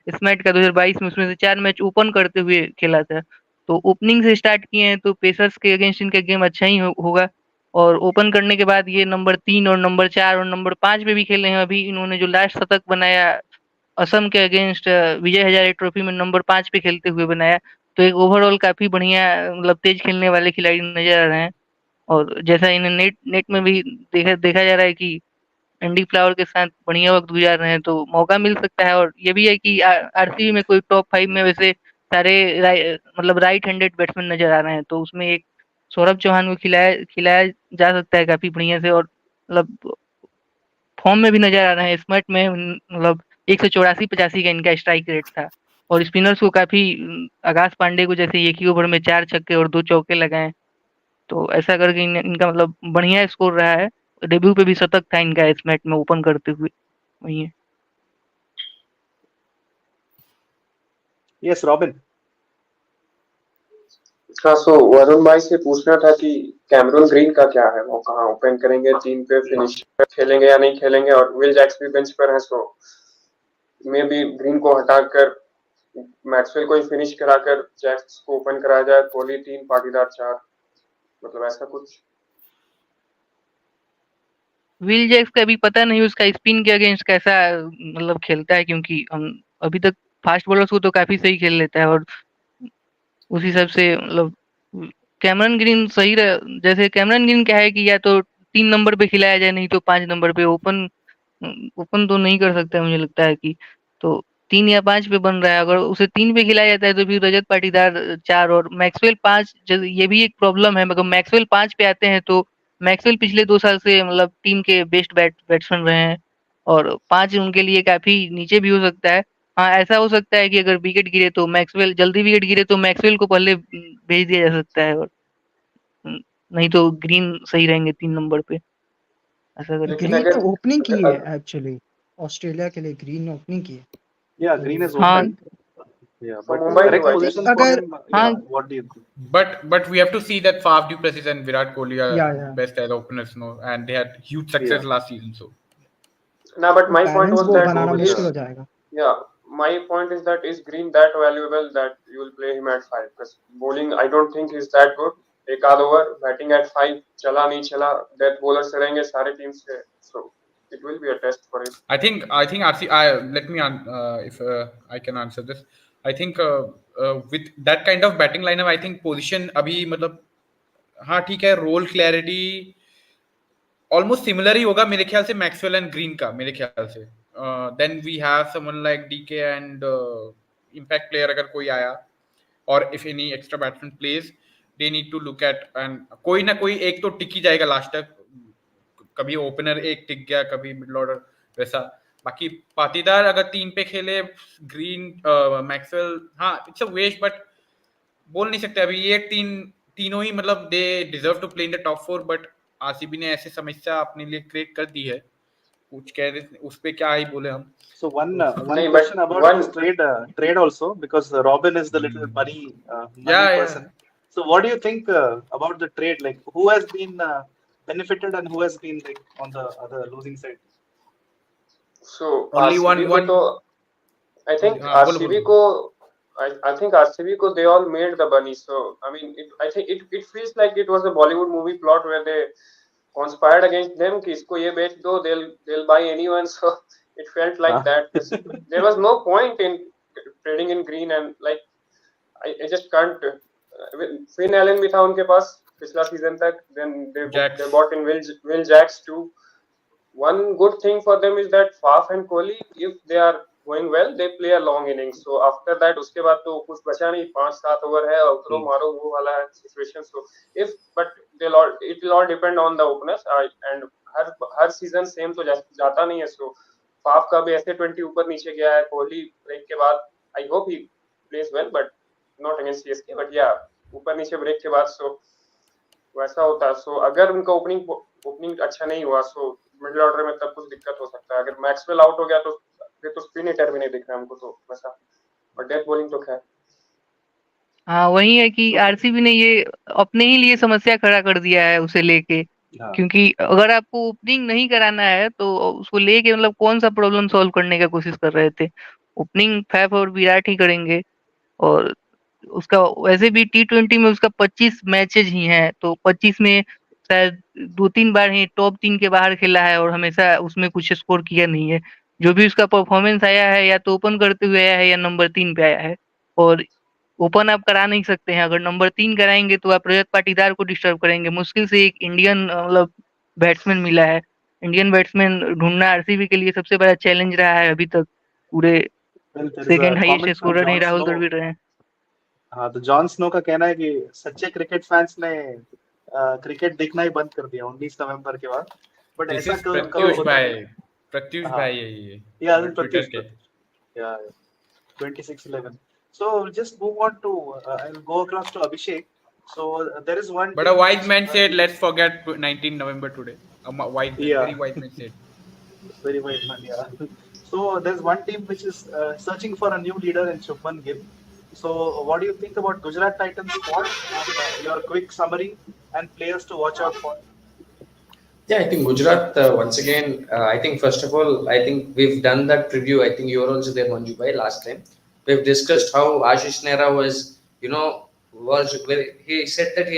स्मैट का 2022 में, उसमें से 4 मैच ओपन करते हुए खेला था। तो ओपनिंग से स्टार्ट किए हैं, तो पेसर्स के अगेंस्ट इनका गेम अच्छा ही होगा। और ओपन करने के बाद ये नंबर 3 और नंबर 4 और नंबर 5 पे भी खेले हैं। अभी इन्होंने जो लास्ट शतक बनाया असम के अगेंस्ट विजय हजारे ट्रॉफी में, नंबर 5 पे खेलते हुए बनाया। तो एक ओवरऑल काफ़ी बढ़िया, मतलब तेज खेलने वाले खिलाड़ी नज़र आ रहे हैं। और जैसा इन्हें नेट में भी देखा जा रहा है कि एंडी फ्लावर के साथ बढ़िया वक्त गुजार रहे हैं, तो मौका मिल सकता है। और ये भी है कि आरसीबी में कोई टॉप 5 में वैसे सारे मतलब राइट हैंडेड बैट्समैन नजर आ रहे हैं, तो उसमें एक सौरभ चौहान को खिलाया जा सकता है काफी बढ़िया से। और मतलब फॉर्म में भी नजर आ रहे हैं, स्मर्ट में मतलब 184-85 का इनका स्ट्राइक रेट था। और स्पिनर्स को काफी, आकाश पांडे को जैसे एक ही ओवर में 4 छक्के और 2 चौके लगाए, तो ऐसा करके इनका मतलब बढ़िया स्कोर रहा है। डेब्यू पे भी शतक था इनका इस मैच में ओपन करते हुए। वही है। Yes robin. हाँ, सो वरुण भाई से पूछना था कि कैमरून ग्रीन का क्या है, वो कहाँ ओपन करेंगे, 3 पे फिनिश खेलेंगे या नहीं खेलेंगे, और विल जैक्स भी बेंच पर है, सो मे बी ग्रीन को हटाकर मैक्सवेल को ही फिनिश कराकर जैक्स को ओपन कराया जाए, कोहली 3, पाटीदार 4, मतलब ऐसा कुछ। विल जैक्स का अभी पता नहीं उसका स्पिन के अगेंस्ट कैसा मतलब खेलता है, क्योंकि हम अभी तक फास्ट बॉलर्स को तो काफी सही खेल लेता है, और उस हिसाब से मतलब कैमरन ग्रीन सही जैसे कैमरन ग्रीन क्या है कि या तो 3 नंबर पे खिलाया जाए, नहीं तो 5 नंबर पे। ओपन तो नहीं कर सकता है, मुझे लगता है कि तो 3 या 5 पे बन रहा है। अगर उसे 3 पे खिलाया जाता है तो फिर रजत पाटीदार 4 और मैक्सवेल 5, ये भी एक प्रॉब्लम है। मगर मैक्सवेल 5 पे आते हैं तो मैक्सवेल पिछले 2 साल से मतलब टीम के बेस्ट बैट्समैन रहे हैं, और 5 उनके लिए काफ़ी नीचे भी हो सकता है। हाँ, ऐसा हो सकता है कि अगर विकेट गिरे तो जल्दी विकेट गिरे तो मैक्सवेल को पहले भेज दिया जा सकता है, और नहीं तो ग्रीन सही रहेंगे 3 नंबर पे, ऐसा करके। लेकिन ग्रीन ने अगर ओपनिंग की है अगर एक्चुअली, ऑस्ट्रेलिया के लिए ग्रीन ने ओपनिंग की है। या तो ग्रीन इज हाँ, open. Yeah, For but Mumbai too, correct I think. position for अगर him. हाँ Yeah, what do you think? But we have to see that Faf du Plessis and Virat Kohli are या best as openers, no, and they had huge Yeah, success last season. So Now, but तो my point balance was वो that go banana with मुश्किल is हो जाएगा. yeah. My point is that is Green that valuable that you will play him at five? Because bowling, I don't think he's that good. एक आध over batting at five चला नहीं चला death bowler चलेंगे सारे team से so it will be a test for him. I think RC, let me if I can answer this. I think with that kind of batting lineup, I think position अभी मतलब हाँ ठीक है, role clarity almost similar ही होगा मेरे ख्याल से Maxwell and green का, मेरे ख्याल से. Then we have someone like DK and impact player अगर कोई आया, और if any extra batsman plays, they need to look at, and कोई ना कोई एक तो टिक ही जाएगा लास्ट तक. कभी ओपनर एक टिक गया, कभी मिडल ऑर्डर, वैसा. बाकी पाटीदार अगर तीन पे खेले, ग्रीन, मैक्सवेल, हाँ इट्स अ वेस्ट, बट बोल नहीं सकते अभी ये तीनों ही मतलब they deserve to play in the top four. But RCB ने ऐसी समस्या अपने लिए क्रिएट कर दी है, कुछ कह रहे उस पे क्या ही बोले हम. so one नहीं question but about one this trade also, because Robin is the little money या person. So what do you think about the trade? Like, who has been benefited and who has been like on the other losing side? so only one RCB को one तो I think हाँ बोलो RCB बोलो. को I think RCB ko they all made the bunny. So I mean, I think it feels like it was a Bollywood movie plot where they conspired against them. कि इसको ये बेच दो, they'll buy anyone. So it felt like that. There was no point in trading in green and like I just can't. Finn Allen भी था उनके पास पिछला season तक. Then they Jacks bought in Will Jacks too. One good thing for them is that Faf and Kohli, if they are going well, they play a long innings. So after that, उसके बाद तो कुछ बचा नहीं, 5-7 over है, उतरो मारो वो वाला situation. So if but it will all depend on the openers. And her season same तो जाता नहीं है. So Faf का भी ऐसे 20 ऊपर नीचे गया है. कोहली ब्रेक के बाद I hope he plays well, but not against CSK. But yeah, ऊपर नीचे ब्रेक के बाद so वैसा होता है. सो अगर उनका ओपनिंग अच्छा नहीं हुआ सो मिडिल ऑर्डर में तब कुछ दिक्कत हो सकता है. अगर मैक्सवेल आउट हो गया तो फिर तो स्पिन हिटर भी नहीं दिख रहा हमको तो वैसा. और डेथ बॉलिंग तो खैर हाँ, वही है कि So, आरसीबी ने ये अपने ही लिए समस्या खड़ा कर दिया है उसे लेके, yeah. क्योंकि अगर आपको ओपनिंग नहीं कराना है तो उसको लेके मतलब कौन सा प्रॉब्लम सॉल्व करने का कोशिश कर रहे थे. ओपनिंग फैफ और विराट ही करेंगे, और उसका वैसे भी टी20 में उसका 25 मैचेज ही हैं, तो 25 में शायद 2-3 बार ही टॉप 3 के बाहर खेला है और हमेशा उसमें कुछ स्कोर किया नहीं है. जो भी उसका परफॉर्मेंस आया है या तो ओपन करते हुए आया है या नंबर 3 पे आया है, और ओपन आप करा नहीं सकते हैं. अगर नंबर 3 कराएंगे तो आप रजत पाटीदार को डिस्टर्ब करेंगे. मुश्किल से एक इंडियन मतलब बैट्समैन मिला है. इंडियन बैट्समैन ढूंढना आरसीबी के लिए सबसे बड़ा चैलेंज रहा है अभी तक. पूरे Well, there is second a highest comment from scorer ही Jon राहुल Snow. द्रविड़ रहे हैं. हाँ, तो जॉन स्नो का कहना है कि सच्चे क्रिकेट फैंस ने क्रिकेट देखना ही बंद कर दिया 19 नवंबर के बाद. बट दिस ऐसा इज कब प्रत्युष होता भाई, है? प्रत्युष हाँ, भाई है ये yeah, ट्विटर के. yeah, 2611. So just move on to I'll go across to Abhishek. So there is one But a team wise which man said, let's forget 19 November today. A wise man, yeah, very wise man said. very wide man, yeah. So there's one team which is searching for a new leader in Shubman Gill. So what do you think about Gujarat Titans squad, and your quick summary and players to watch out for? Yeah, I think Gujarat once again. I think first of all, I think we've done that preview. I think you were also there, Manju bhai, last time. We've discussed how Ashish Nehra was, was very, he said that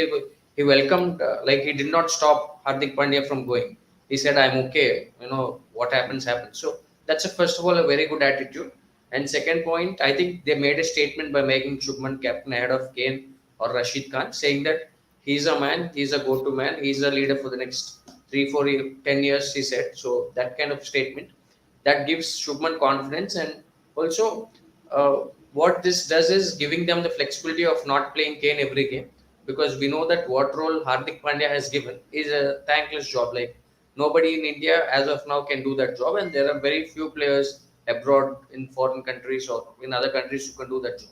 he welcomed, like he did not stop Hardik Pandya from going. He said, "I'm okay. What happens happens." So that's first of all a very good attitude. And second point, I think they made a statement by making Shubman captain ahead of Kane or Rashid Khan, saying that he's a man, he's a go-to man, he's a leader for the next 3, 4, 10 years, he said. So that kind of statement that gives Shubman confidence, and also what this does is giving them the flexibility of not playing Kane every game, because we know that what role Hardik Pandya has given is a thankless job. Like nobody in India as of now can do that job, and there are very few players abroad in foreign countries or in other countries who can do that job.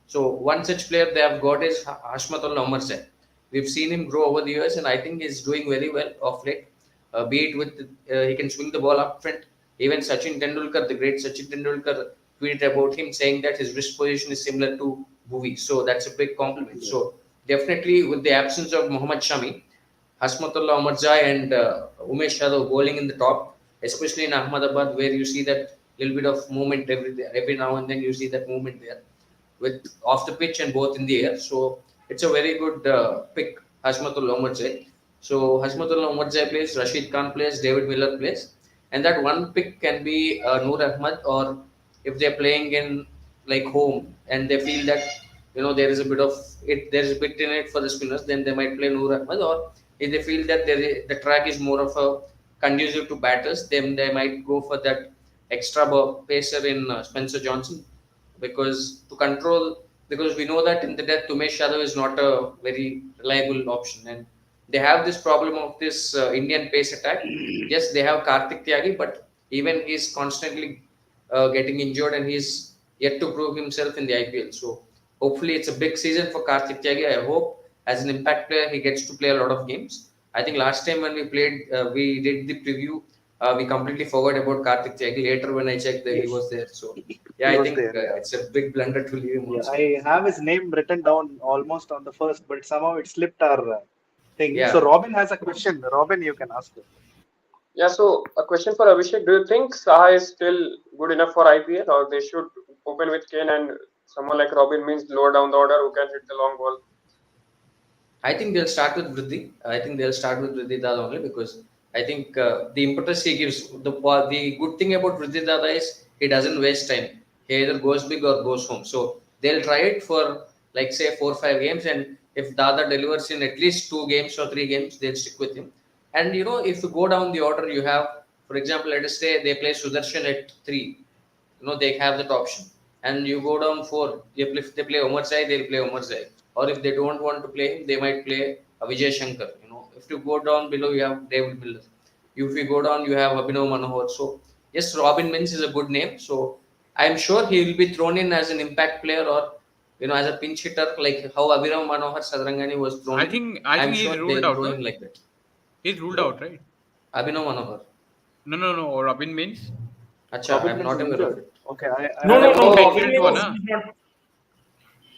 So one such player they have got is Hashmatullah Umar Sen. We've seen him grow over the years, and I think he's doing very well of late. Be it with he can swing the ball up front. Even Sachin Tendulkar, the great Sachin Tendulkar, tweeted about him saying that his wrist position is similar to Bhuvi. So that's a big compliment. So definitely with the absence of Mohammad Shami, Hasmatullah Omarzai and Umesh Yadav bowling in the top, especially in Ahmedabad, where you see that little bit of movement every now and then you see that movement there with off the pitch and both in the air. So it's a very good pick, Hashmatul Omarzai. So Hashmatul Omarzai plays, Rashid Khan plays, David Miller plays, and that one pick can be Noor Ahmad, or if they're playing in like home and they feel that there is a bit of it, there is a bit in it for the spinners, then they might play Noor Ahmad, or if they feel that the track is more of a conducive to batters, then they might go for that extra pacer in Spencer Johnson, because to control, because we know that in the death Umesh Yadav is not a very reliable option, and they have this problem of this Indian pace attack. Yes, they have Karthik Tyagi, but even he's constantly getting injured and he's yet to prove himself in the IPL. So hopefully it's a big season for Karthik Tyagi. I hope as an impact player he gets to play a lot of games. I think last time when we played, we did the preview. We completely forgot about Karthik Tyagi. Later when I checked, that he was there. So yeah, He I was think there. Yeah. it's a big blunder to leave him Yeah, also. I have his name written down almost on the first, but somehow it slipped our thing. So Yeah, Robin has a question. Robin, you can ask him. Yeah, so a question for Abhishek. Do you think Saha is still good enough for IPL, or they should open with Kane and someone like Robin means lower down the order who can hit the long ball? I think they'll start with Vriddhi. I think they'll start with Vriddhi Dada only, because I think the impetus he gives, the good thing about Vriddhi Dada is he doesn't waste time. He either goes big or goes home. So they'll try it for like say 4 or 5 games, and if Dada delivers in at least 2 games or 3 games, they'll stick with him. And if you go down the order, you have, for example, let us say they play Sudarshan at 3. They have that option, and you go down 4, if they play Omarzai, they'll play Omarzai, or if they don't want to play him, they might play Vijay Shankar. If you go down below, you have David Miller. If you go down, you have Abhinav Manohar. So yes, Robin Mins is a good name, so I'm sure he will be thrown in as an impact player, or as a pinch hitter, like how Abhinav Manohar Sadrangani was thrown I in. think I I'm think he's sure ruled they'll out, throw no? him like that. He's ruled Bro, out, right? Abhinav Manohar. No, no, no. Robin means Acha, Robin I'm Mills not is aware of injured. it. Okay, No, I no, don't no. know उसका about Robin it. Accident हुआ Mills ना. is not.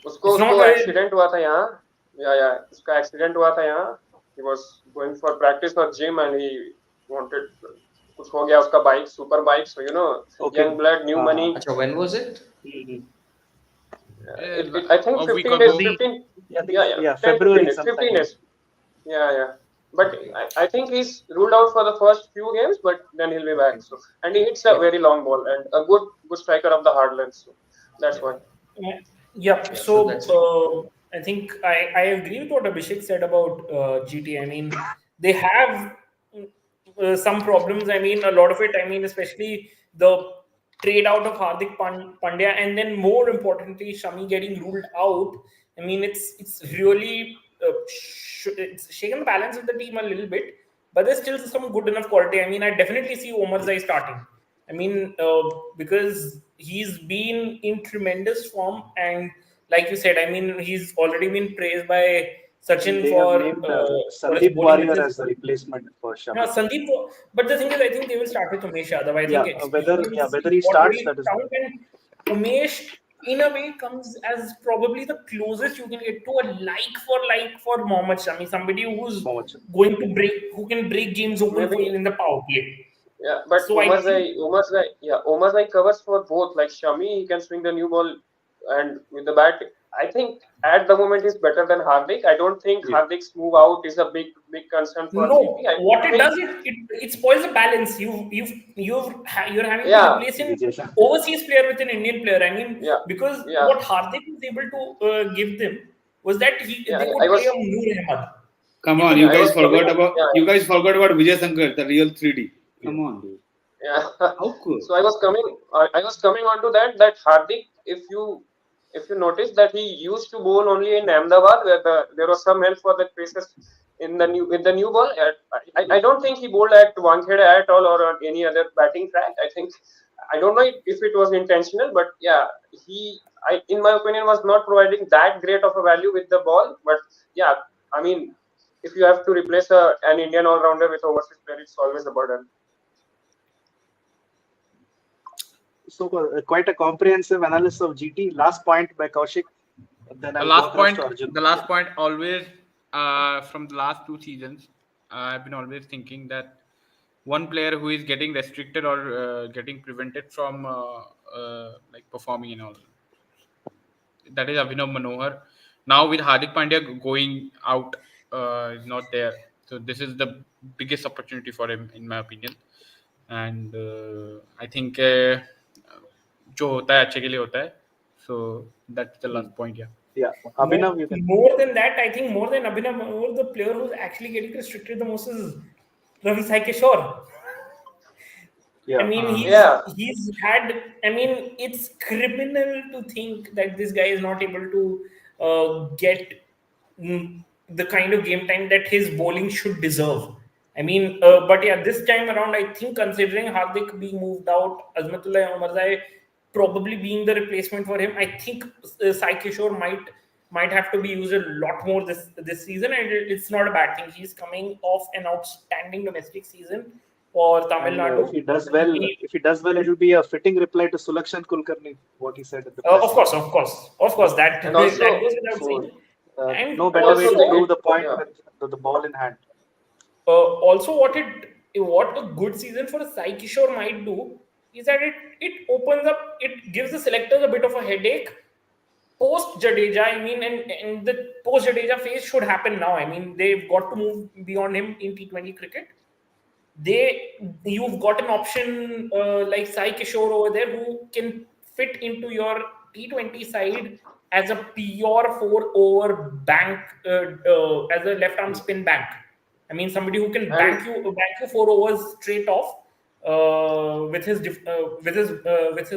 उसको It's not. उसको accident हुआ था यहाँ. या उसका एक्सीडेंट हुआ था यहाँ. He was going for practice or gym and he wanted कुछ हो गया उसका bike super bike, so Okay. young blood, new money. Acha, when was it? Mhm. I think A week 15 days, ago. 15. I think Yeah, yeah, 10 15 February days, 15 sometime. days. Yeah. But I think he's ruled out for the first few games, but then he'll be back. So, and he hits a Yeah. very long ball and a good striker of the hard length. So that's why. Yeah. Yeah, So so that's I think I agree with what Abhishek said about GT. I mean, they have some problems. I mean, a lot of it. I mean, especially the trade out of Hardik Pandya, and then more importantly, Shami getting ruled out. I mean, it's really it's shaken the balance of the team a little bit, but there's still some good enough quality. I mean, I definitely see Omarzai starting. I mean, because he's been in tremendous form, and like you said, I mean, he's already been praised by Sachin They have for named his Sandeep bowling, which Warrior is as the replacement for no, Shami. Sandeep. But the thing is, I think they will start with Umesh Yadav. I think experience Whether is he what starts, really that is counts, and Umesh, in a way, comes as probably the closest you can get to a like for Mohammad Shami, somebody who's Mohammad. going to who can break games open for you Maybe in the power play. yeah, but So I think Omarzai covers for both. Like Shami, he can swing the new ball, and with the bat, I think at the moment he's better than Hardik. I don't think Yeah. Hardik's move out is a big concern for GP. no, I what it think does it spoils the balance. You're having to yeah, replace an Vijay Shankar. overseas player with an Indian player. I mean, yeah, because yeah, what Hardik was able to give them was that yeah. they I could play a was Noor Ahmad Come in the on, I bowling. was coming. Yeah, you guys forgot about Vijay Shankar, the real 3D. Yeah. Come on, dude. yeah. How cool? So I was coming on to that Hardik, if you notice that he used to bowl only in Ahmedabad, where there was some help for the paces in the new with the new ball. I don't think he bowled at Wankhede at all or on any other batting track. I think I don't know if it was intentional, but yeah, in my opinion was not providing that great of a value with the ball. But yeah, I mean, if you have to replace an Indian all rounder with overseas player, it's always a burden. So quite a comprehensive analysis of GT. Last point by Kaushik. Then The I'll go last across point, to Arjun. the last point always from the last two seasons, I've been always thinking that one player who is getting restricted or getting prevented from like performing and all, that is Abhinav Manohar. Now with Hardik Pandya going out, is not there. So this is the biggest opportunity for him, in my opinion. And I think जो होता है अच्छे के लिए होता है. So that's the Hmm. last point. Yeah. Yeah, More, Abhinav, you can. more than that, I think more than Abhinav, more the player who's actually getting restricted the most is Ravi Sai Kishore. I Yeah. mean, Yeah, he's had. I mean, it's criminal to think that this guy is not able to get the kind of game time that his bowling should deserve. I mean, but yeah, this time around, I think considering Hardik being moved out, Azmatullah Omarzai probably being the replacement for him, I think Sai Kishore might have to be used a lot more this season, and it's not a bad thing. He's coming off an outstanding domestic season for Tamil And Nadu. if he does well, it'll be a fitting reply to Sulakshan Kulkarni, what he said at the press Of course, conference. that and that also goes without So saying. And no better way also to also, prove the the point yeah. with the ball in hand. also what a good season for Sai Kishore might do is that it opens up, it gives the selectors a bit of a headache post Jadeja. I mean, and the post Jadeja phase should happen now. I mean, they've got to move beyond him in T20 cricket. You've got an option like Sai Kishore over there who can fit into your T20 side as a pure 4 over bank, as a left arm spin bank. I mean, somebody who can And bank you 4 overs straight off with his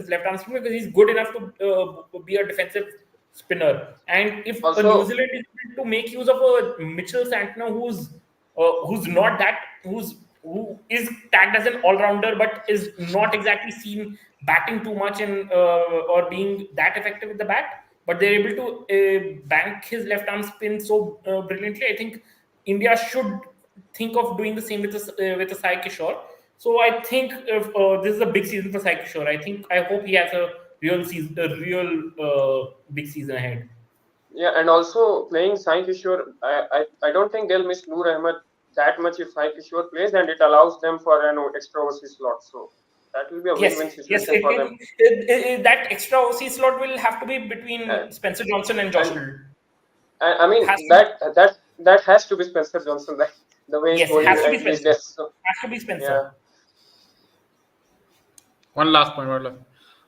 left arm spin, because he's good enough to be a defensive spinner. And if a New also Zealand is able to make use of a Mitchell Santner who's not that who is tagged as an all-rounder but is not exactly seen batting too much and or being that effective with the bat, but they're able to bank his left arm spin so brilliantly. I think India should think of doing the same with a Sai Kishore. So I think if, this is a big season for Sai Kishore. I hope he has a real season, a real big season ahead. yeah, and also playing Sai Kishore, I don't think they'll miss Noor Ahmed that much if Sai Kishore plays, and it allows them for an extra overseas slot. So that will be a Yes, win-win yes. situation for them. That extra OC slot will have to be And between Spencer Johnson and Josh and Little. I mean Has to be, that has to be Spencer Johnson, like the way he's yes, bowling has to be these Spencer. days. So Has to be Spencer. yeah, One last point. One last.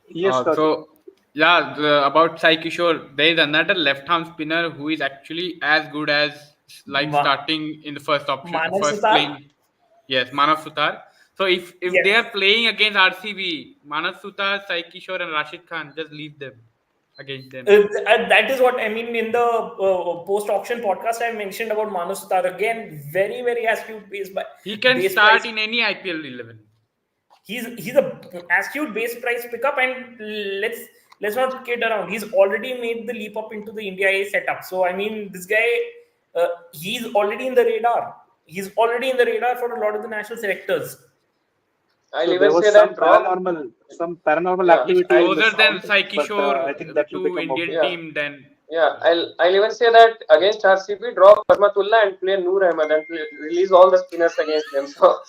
Yes, Kaushik. So yeah, about Sai Kishore, there is another left-arm spinner who is actually as good as like Ma- starting in the first option, Manav first Sutar. playing. Yes, Manav Sutar. So if they Yes. are playing against RCB, Manav Sutar, Sai Kishore, and Rashid Khan, just leave them against them. That is what I mean in the post-auction podcast. I mentioned about Manav Sutar again. Very, very astute He can base start price. in any IPL 11. He's a astute base price pickup, and let's not kid around. He's already made the leap up into the India A setup. So I mean, this guy, he's already in the radar. He's already in the radar for a lot of the national selectors. I'll So there even was say that drop. some paranormal Yeah, He's activity I'll in the closer than south, Sai but I think Kishore that will to become okay. Indian yeah. team than. Yeah, I'll even say that against RCB, drop Azmatullah and play Noor Ahmed and release all the spinners against them. So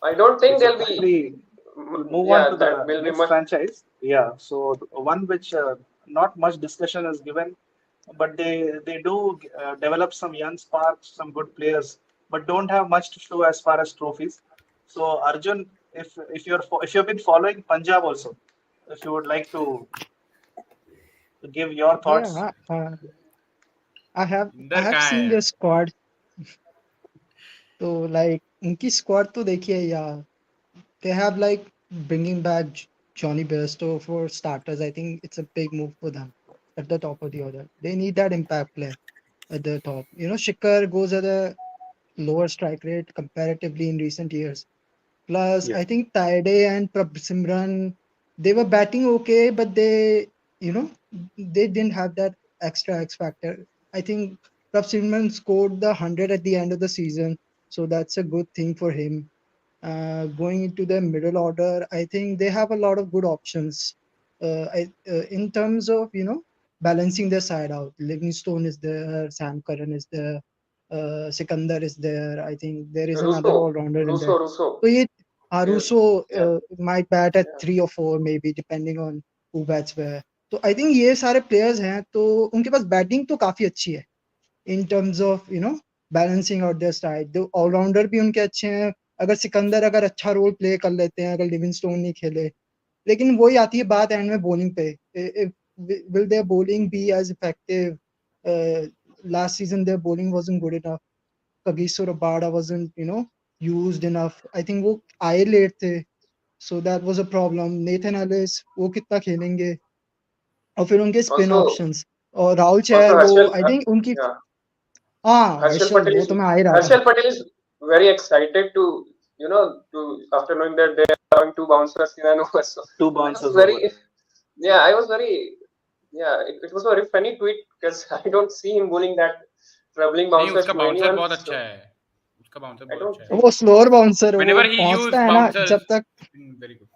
I don't think So they'll be. finally, we'll move on Yeah, to that the will be next much. franchise. Yeah, so one which not much discussion is given, but they do develop some young sparks, some good players, but don't have much to show as far as trophies. So Arjun, if you've been following Punjab also, if you would like to give your thoughts. Yeah, I इधर have कहाँ seen है? their squad. So like उनकी squad तो देखिए यार, they have like bringing back Johnny Bairstow for starters. I think it's a big move for them at the top of the order. They need that impact player at the top. You know, Shikhar goes at a lower strike rate comparatively in recent years. Plus, Yeah. I think Taide and Simran, they were batting okay, but you know, they didn't have that extra X factor. I think Simran scored the 100 at the end of the season, so that's a good thing for him. Going into their middle order, I think they have a lot of good options. In terms of balancing their side out. Livingstone is there, Sam Curran is there, Sikandar is there. I think there is another Russo, all-rounder in there. Russo. So it Yeah, Aruso yeah, might bat at yeah. 3 or 4 maybe depending on who bats where. तो I think ये सारे players हैं तो उनके पास batting तो काफी अच्छी है in terms of balancing out their side. तो ऑलराउंडर भी उनके अच्छे हैं. अगर सिकंदर अगर अच्छा रोल प्ले कर लेते हैं, अगर लिविंगस्टोन नहीं खेले, लेकिन वही आती है बात एंड में बॉलिंग पे. Will their bowling be as effective? Last season their bowling wasn't good enough. Kagiso Rabada wasn't used enough. I think वो आए लेट थे, so that was a problem. Nathan Ellis वो कितना खेलेंगे? और फिर उनके स्पिन Also, ऑप्शंस और राहुल also चहर वो Harshal, आई थिंक उनकी. yeah, हाँ Harshal हर्षल, Patel वो is तो मैं आ ही रहा था. Harshal Patel is very excited to to after knowing that they are having two bouncers in an over. So Two I was bouncers over. very, yeah, I was very, yeah. It was a very funny tweet because I don't see him bowling that troubling नहीं bouncers उसका to bouncer anyone. बहुत So अच्छा है. उसका bouncer I बहुत don't अच्छा है. think, वो स्लोअर बाउंसर वो Whenever he पहुंचता used है ना bouncers, जब तक very good.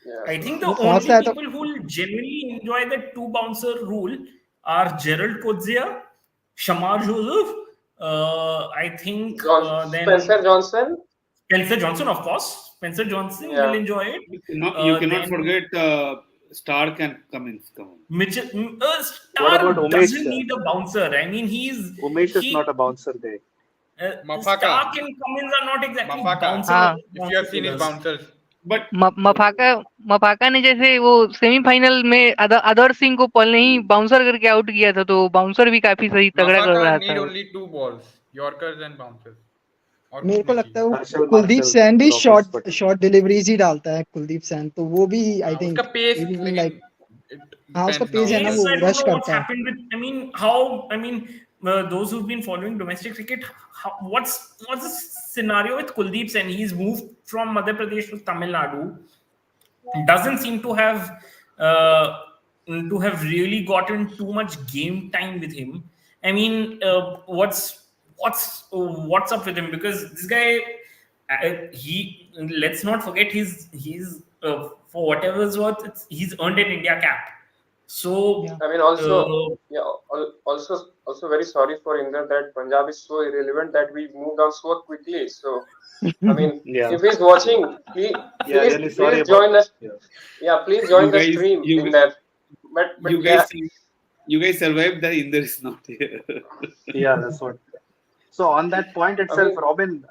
yeah. I think the वो only पहुंचता है तो people who will genuinely enjoy the two bouncer rule are Gerald Coetzee, Shamar Joseph, I think then Spencer Johnson, Spencer Johnson, of course. Spencer Johnson will yeah. enjoy it. You cannot Then forget Stark and Cummins. Come on. Mitchell What about Star Umesh, doesn't sir? need a bouncer. I mean, Umesh is not he a bouncer guy. Mafaka, Stark and Cummins are not exactly Mafaka. हाँ. If you have bouncer seen his killers. bouncers, But Maphaka Maphaka ने जैसे वो semifinal में other Singh को पल नहीं bouncer करके out किया था, तो बाउंसर भी काफी सही तगड़ा कर Mafaka रहा need था. only two balls, Yorkers and bouncers. और मेरे कुछ को नहीं लगता चाहिए. है वो Harshal कुलदीप Marshall, सैन भी Rockers Patel. शॉर्ट डिलीवरीज ही डालता है. कुलदीप सैन तो वो भी आई उसका थिंक पेस लाइक. लेकिन it हाँ उसका depends पेस है ना, now. Pace, वो I don't rush know what's करता है. happened with. Those who've been following domestic cricket, what's the scenario with Kuldeep Sen? He's moved from Madhya Pradesh to Tamil Nadu. Doesn't seem to have really gotten too much game time with him. I mean, what's up with him? Because this guy, he let's not forget he's for whatever's worth, he's earned an India cap. So Yeah. I mean, also, yeah, also very sorry for Inder that Punjab is so irrelevant that we moved on so quickly. So, I mean, Yeah. if he's watching, please, Yeah, please, really sorry please about join us. yeah. Yeah, please join you the guys, stream you in that. But you yeah, guys, you guys survived that Inder is not here. Yeah, that's what. So on that point I itself, mean, Robin,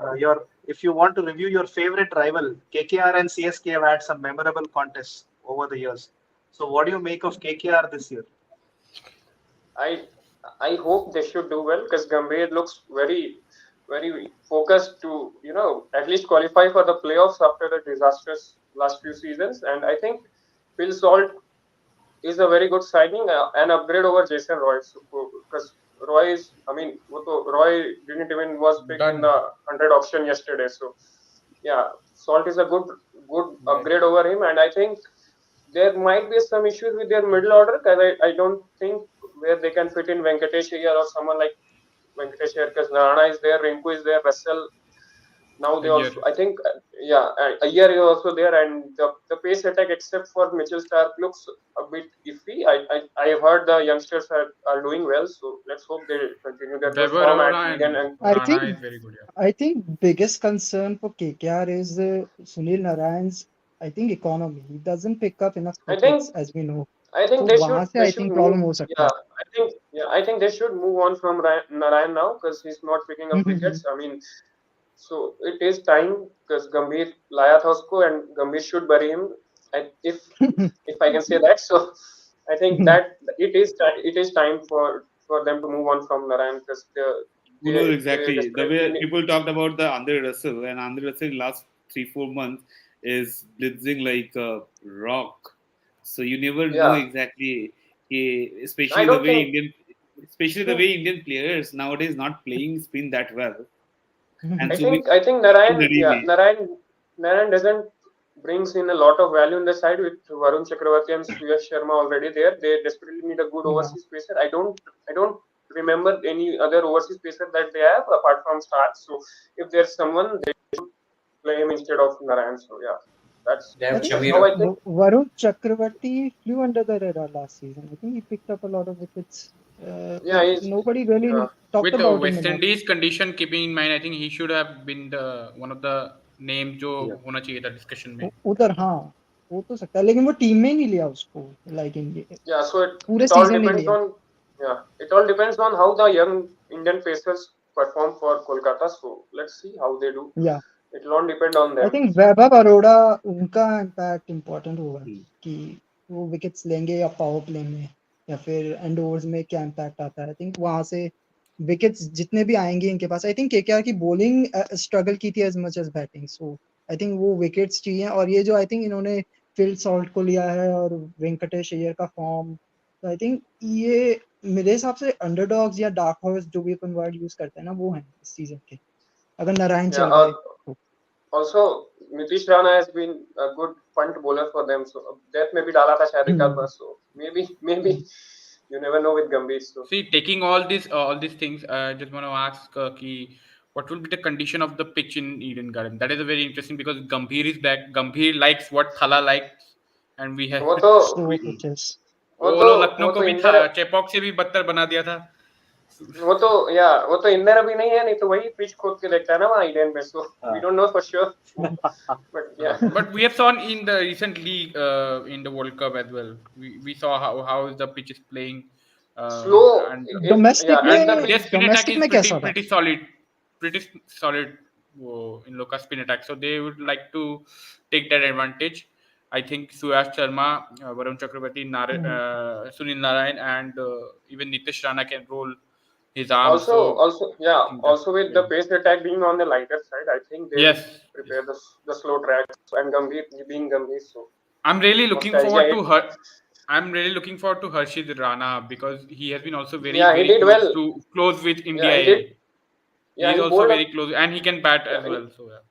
if you want to review your favorite rival, KKR and CSK have had some memorable contests over the years. So what do you make of KKR this year? I I hope they should do well because Gambhir looks very focused to at least qualify for the playoffs after the disastrous last few seasons, and I think Phil Salt is a very good signing, an upgrade over Jason Roy. Because Roy is, I mean, Roy didn't even was picked in Done. the 100 auction yesterday. So yeah, Salt is a good Right. upgrade over him, and I think there might be some issues with their middle order because I don't think where they can fit in Venkatesh Iyer or someone like Venkatesh Iyer because Narana is there, Rinku is there, Russell. Now they A year. also, I think, yeah, Iyer is also there, and the pace attack except for Mitchell Stark looks a bit iffy. I heard the youngsters are doing well, so let's hope they continue their good Trevor form at Arora Indian. and And I Rana think is very good. Yeah. I think biggest concern for KKR is Sunil Narayan's I think economy. He doesn't pick up enough I think wickets as we know. I तो think they वहां should से they I should think move. problem हो सकता Yeah, है. I think they should move on from Narayan now because he's not picking up wickets. I mean, so it is time because Gambhir laya tha usko and Gambhir should bury him. If I can say that. So I think that it is time for them to move on from Narayan because Who knows they exactly? The desperately way need. people talked about the Andre Russell, and Andre Russell in last 3-4 months is blitzing like a rock. So you never know Yeah, exactly, I especially the don't way think. Indian players nowadays not playing spin that well, and I Sumi think I think very way. Narayan doesn't brings in a lot of value in the side with Varun Chakravarti and Suyash Sharma already there. They desperately need a good Yeah. overseas pacer. I don't remember any other overseas pacer that they have apart from Stark. So if there's someone, play him instead of Narayan. So yeah, that's They I have think that's how I Shamira. think. Varun Chakravarti flew under the radar last season. I think he picked up a lot of wickets, Yeah, but he's nobody really talked With about him West enough. Indies condition keeping in mind, I think he should have been the one of the names जो Yeah. होना चाहिए था discussion में. उधर हाँ हो तो सकता है लेकिन वो टीम में ही नहीं लिया उसको लाइक yeah. So पूरे it all सीजन नहीं depends लिया. on it all depends on how the young Indian pacers perform for Kolkata. So let's see how they do. या It will all depend on I them. Think Vaibhav Arora उनका impact important होगा Hmm. कि वो wickets लेंगे या power play में या फिर एंड ओवर्स में क्या इम्पैक्ट आता है. आई थिंक वहां से विकेट्स जितने भी आएंगे इनके पास. आई थिंक केकेआर की बॉलिंग स्ट्रगल की थी as much as batting. So I think वो विकेट्स चाहिए. और ये जो आई थिंक इन्होंने फिल सॉल्ट को लिया है और वेंकटेश अय्यर का फॉर्म, तो आई थिंक ये मेरे हिसाब से अंडरडॉग्स या डार्क हॉर्स जो भी अपन वर्ड यूज करते हैं ना वो हैं इस सीजन के अगर नारायण Yeah. चल गए तो. Also, Nitish Rana has been a good punt bowler for them. So that maybe डाला था शायद एक आध बार. So maybe you never know with Gambhir. So See, taking all these things, I just want to ask what will be the condition of the pitch in Eden Garden? That is a very interesting because Gambhir is back. Gambhir likes what Thala likes, and we have वो तो slow we, pitches. वो लोग लखनऊ को भी इंदर चेपॉक से भी बदतर बना दिया था. वो तो इंदर अभी नहीं है, नहीं तो वही पिच खोद के देखता है ना वहाँ ईडन में. So we don't know for sure. But yeah. But we have seen in the recent league in the World Cup as well. We saw how the pitch is playing, Slow. and domestic Yeah, in the their में spin attack domestic is में कैसा था? pretty solid in local spin attack. So they would like to take that advantage. I think Suyash Sharma, Varun Chakravarti, Sunil Narayan, and even Nitish Rana can roll his arm. So I think that's Also with the pace attack being on the lighter side, I think they will yes, prepare the slow tracks and Gambhir being Gambhir. So I'm really looking nostalgia forward hit. to her. I'm really looking forward to Harshit Rana because he has been also very Yeah, he very did close well. to close with India Yeah, he A. did. He Yeah, is he also bowled very close and he can bat as well. So yeah.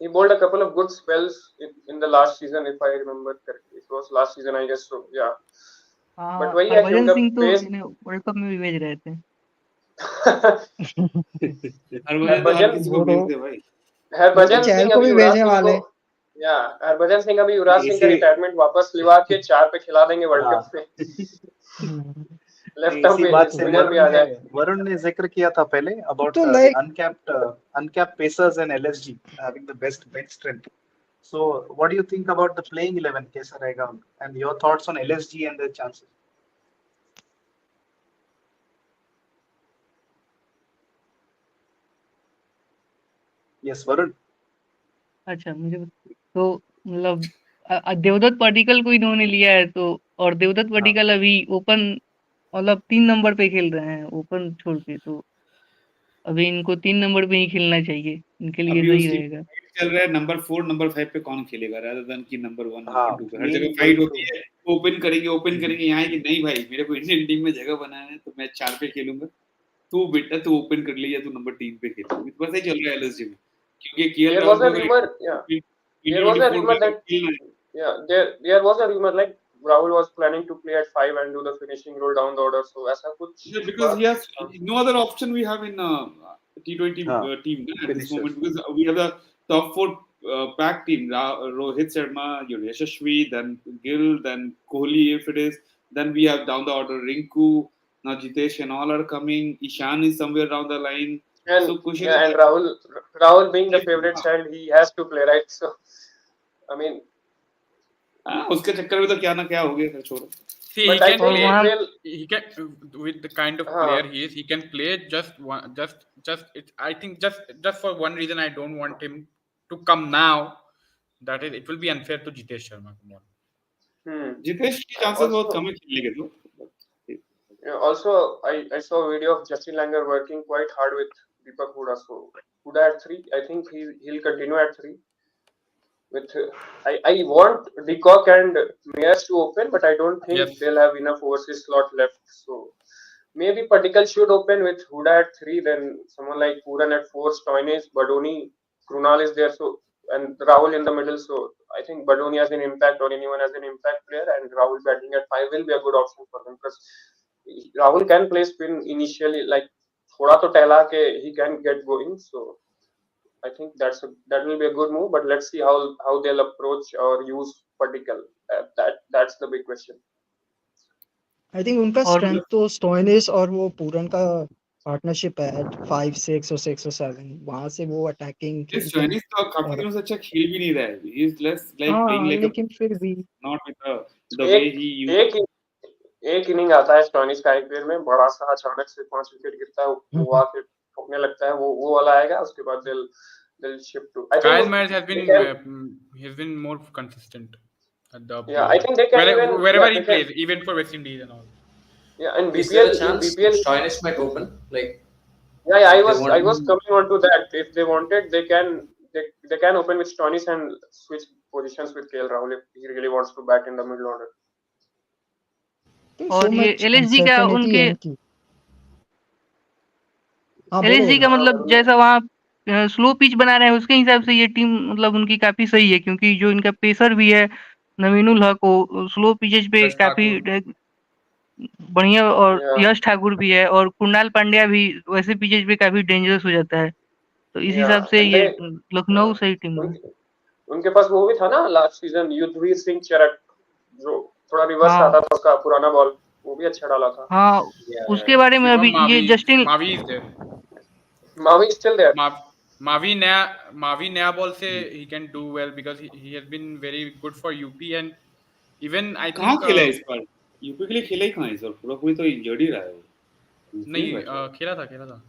he bowled a couple of good spells in the last season, if I remember correctly. It was last season, I guess. So yeah. But हाँ, वही है कि हरभजन उनका सिंह तो pace इन्हें world cup में भी भेज रहे थे. हरभजन तो हर हरभजन किसी को वो तो भेजते भाई. वो तो हरभजन चहल सिंह को अभी भी युवराज भेजने सिंह को वाले. या हरभजन सिंह अभी युवराज सिंह का इसी रिटायरमेंट वापस लिवा के 4 पे खिला देंगे वर्ल्ड हाँ कप में. हम्म, लेफ्ट आर्म इसी पे बात से स्पिनर भी आ जाए. वरुण ने जिक्र किया था पहले अबाउट तो the like uncapped pacers and LSG having the best bench strength. So what do you think about the playing 11 कैसा रहेगा and your thoughts on LSG and their chances? Yes, Varun. अच्छा मुझे तो मतलब देवदत्त पडिक्कल को इन्होंने लिया है तो और देवदत्त हाँ पडिक्कल अभी ओपन मतलब 3 नंबर पे खेल रहे हैं ओपन छोड़ के. तो अभी इनको 3 नंबर पे ही खेलना चाहिए. इनके लिए अभी सही उस टीम रहेगा. चल रहा है नंबर 4 नंबर 5 पे कौन खेलेगा रादर देन कि नंबर 1 हाँ नंबर 2 पे. हर मेन जगह वही फाइट तो होती है. ओपन करेंगे यहाँ है कि नहीं भाई मेरे को इंडियन टीम में जगह बनाना है तो मैं 4 पे खेलूंगा. तू बेटा तू ओपन कर ले या तू नंबर 3 पे खेल. बस ऐसे चल रहा है एलएसजी में क्योंकि KL There Rahul was a को rumor, yeah. There was a 2024 rumor में that खेलना है. there was a rumor like Rahul was planning to play at 5 and do the finishing role down the order. So ऐसा कुछ Yeah, हुआ. because he has no other option we have in T20 हाँ team at this finishers. moment because we have the top 4 pack team. Rohit Sharma, Yashasvi, then Gill, then Kohli if it is. Then we have down the order Rinku, now Jitesh and all are coming. Ishan is somewhere down the line. And So question yeah, is and Rahul being the favorite child, he has to play, right? So I mean, उसके चक्कर में तो क्या ना क्या हो गया. छोड़ो. See, but he I can think play. it will. He can with the kind of player he is. He can play just one. Just it. I think just for one reason, I don't want him to come now. That is, it will be unfair to Jitesh Sharma. Come on. Jitesh की chances बहुत Also, कम है खेलने के. तो also I saw a video of Justin Langer working quite hard with Deepak Huda. So Huda at 3, I think he'll continue at 3. With I want Deacock and Mayers to open, but I don't think Yes. they'll have enough overseas slot left. So maybe Padikkal should open with Huda at 3, then someone like Puran at 4, Stoinis, Badoni, Krunal is there, so and Rahul in the middle. So I think Badoni has an impact or anyone has an impact player, and Rahul batting at 5 will be a good option for them because Rahul can play spin initially, like thoda to tehla ke he can get going. So I think that will be a good move. But let's see how they'll approach or use Particle. That's the big question. I think उनका और strength तो Stoinis और वो पूरन का partnership है eight 5 6 और 6 और 7 वहां से वो अटैकिंग This खेलते हैं Chinese तो काफी और दिनों से अच्छा खेल भी नहीं रहा है. He is less like playing हाँ like a लेकिन फिर भी not with the way एक he used. एक इनिंग आता है स्टोइनिस का आईपीएल में, बड़ा सा अचानक से 5 विकेट गिरता है, वो आके ठोकने लगता है, वो वाला आएगा. उसके बाद they'll shift to. I Kyle think Myers has been more consistent at the yeah, I think they can even wherever they he can, plays, even for West Indies and all. yeah, in Is there a BPL chance Stoinis might open? Like, yeah, if they I want, was coming on to that. If they wanted, they can open with Stoinis and switch positions with KL Rahul if he really wants to bat in the middle order. so और ये much LSG का uncertainty उनके है इनकी हाँ बोलो LSG का बोलो मतलब जैसा वहाँ स्लो पिच बना रहे हैं उसके हिसाब से ये टीम मतलब उनकी काफी सही है क्योंकि जो इनका पेसर भी है नवीनुल हक वो स्लो पिचेज पे यश काफी ठाकुर बढ़िया और Yeah, यश ठाकुर भी है और कुणाल पांड्या भी वैसे पिचेज पे काफी डेंजरस हो जाता है तो इस हिसाब yeah, से and ये they लखनऊ सही टीम है उनके पास वो भी था ना लास्ट सीजन, युद्धवीर सिंह चरक, जो थोड़ा रिवर्स हाँ आता था उसका पुराना बॉल, वो भी अच्छा डाला था. हाँ उसके बारे में शिवम अभी ये Justin Mavi is there. Mavi is still there. Mavi नया बॉल से he can do well because he has been very good for UP and even I कहाँ think खेला है इस बार? यूपी के लिए खेला ही कहाँ इस बार? पूरा कोई तो इंजर्ड ही रहा है वो. नहीं खेला था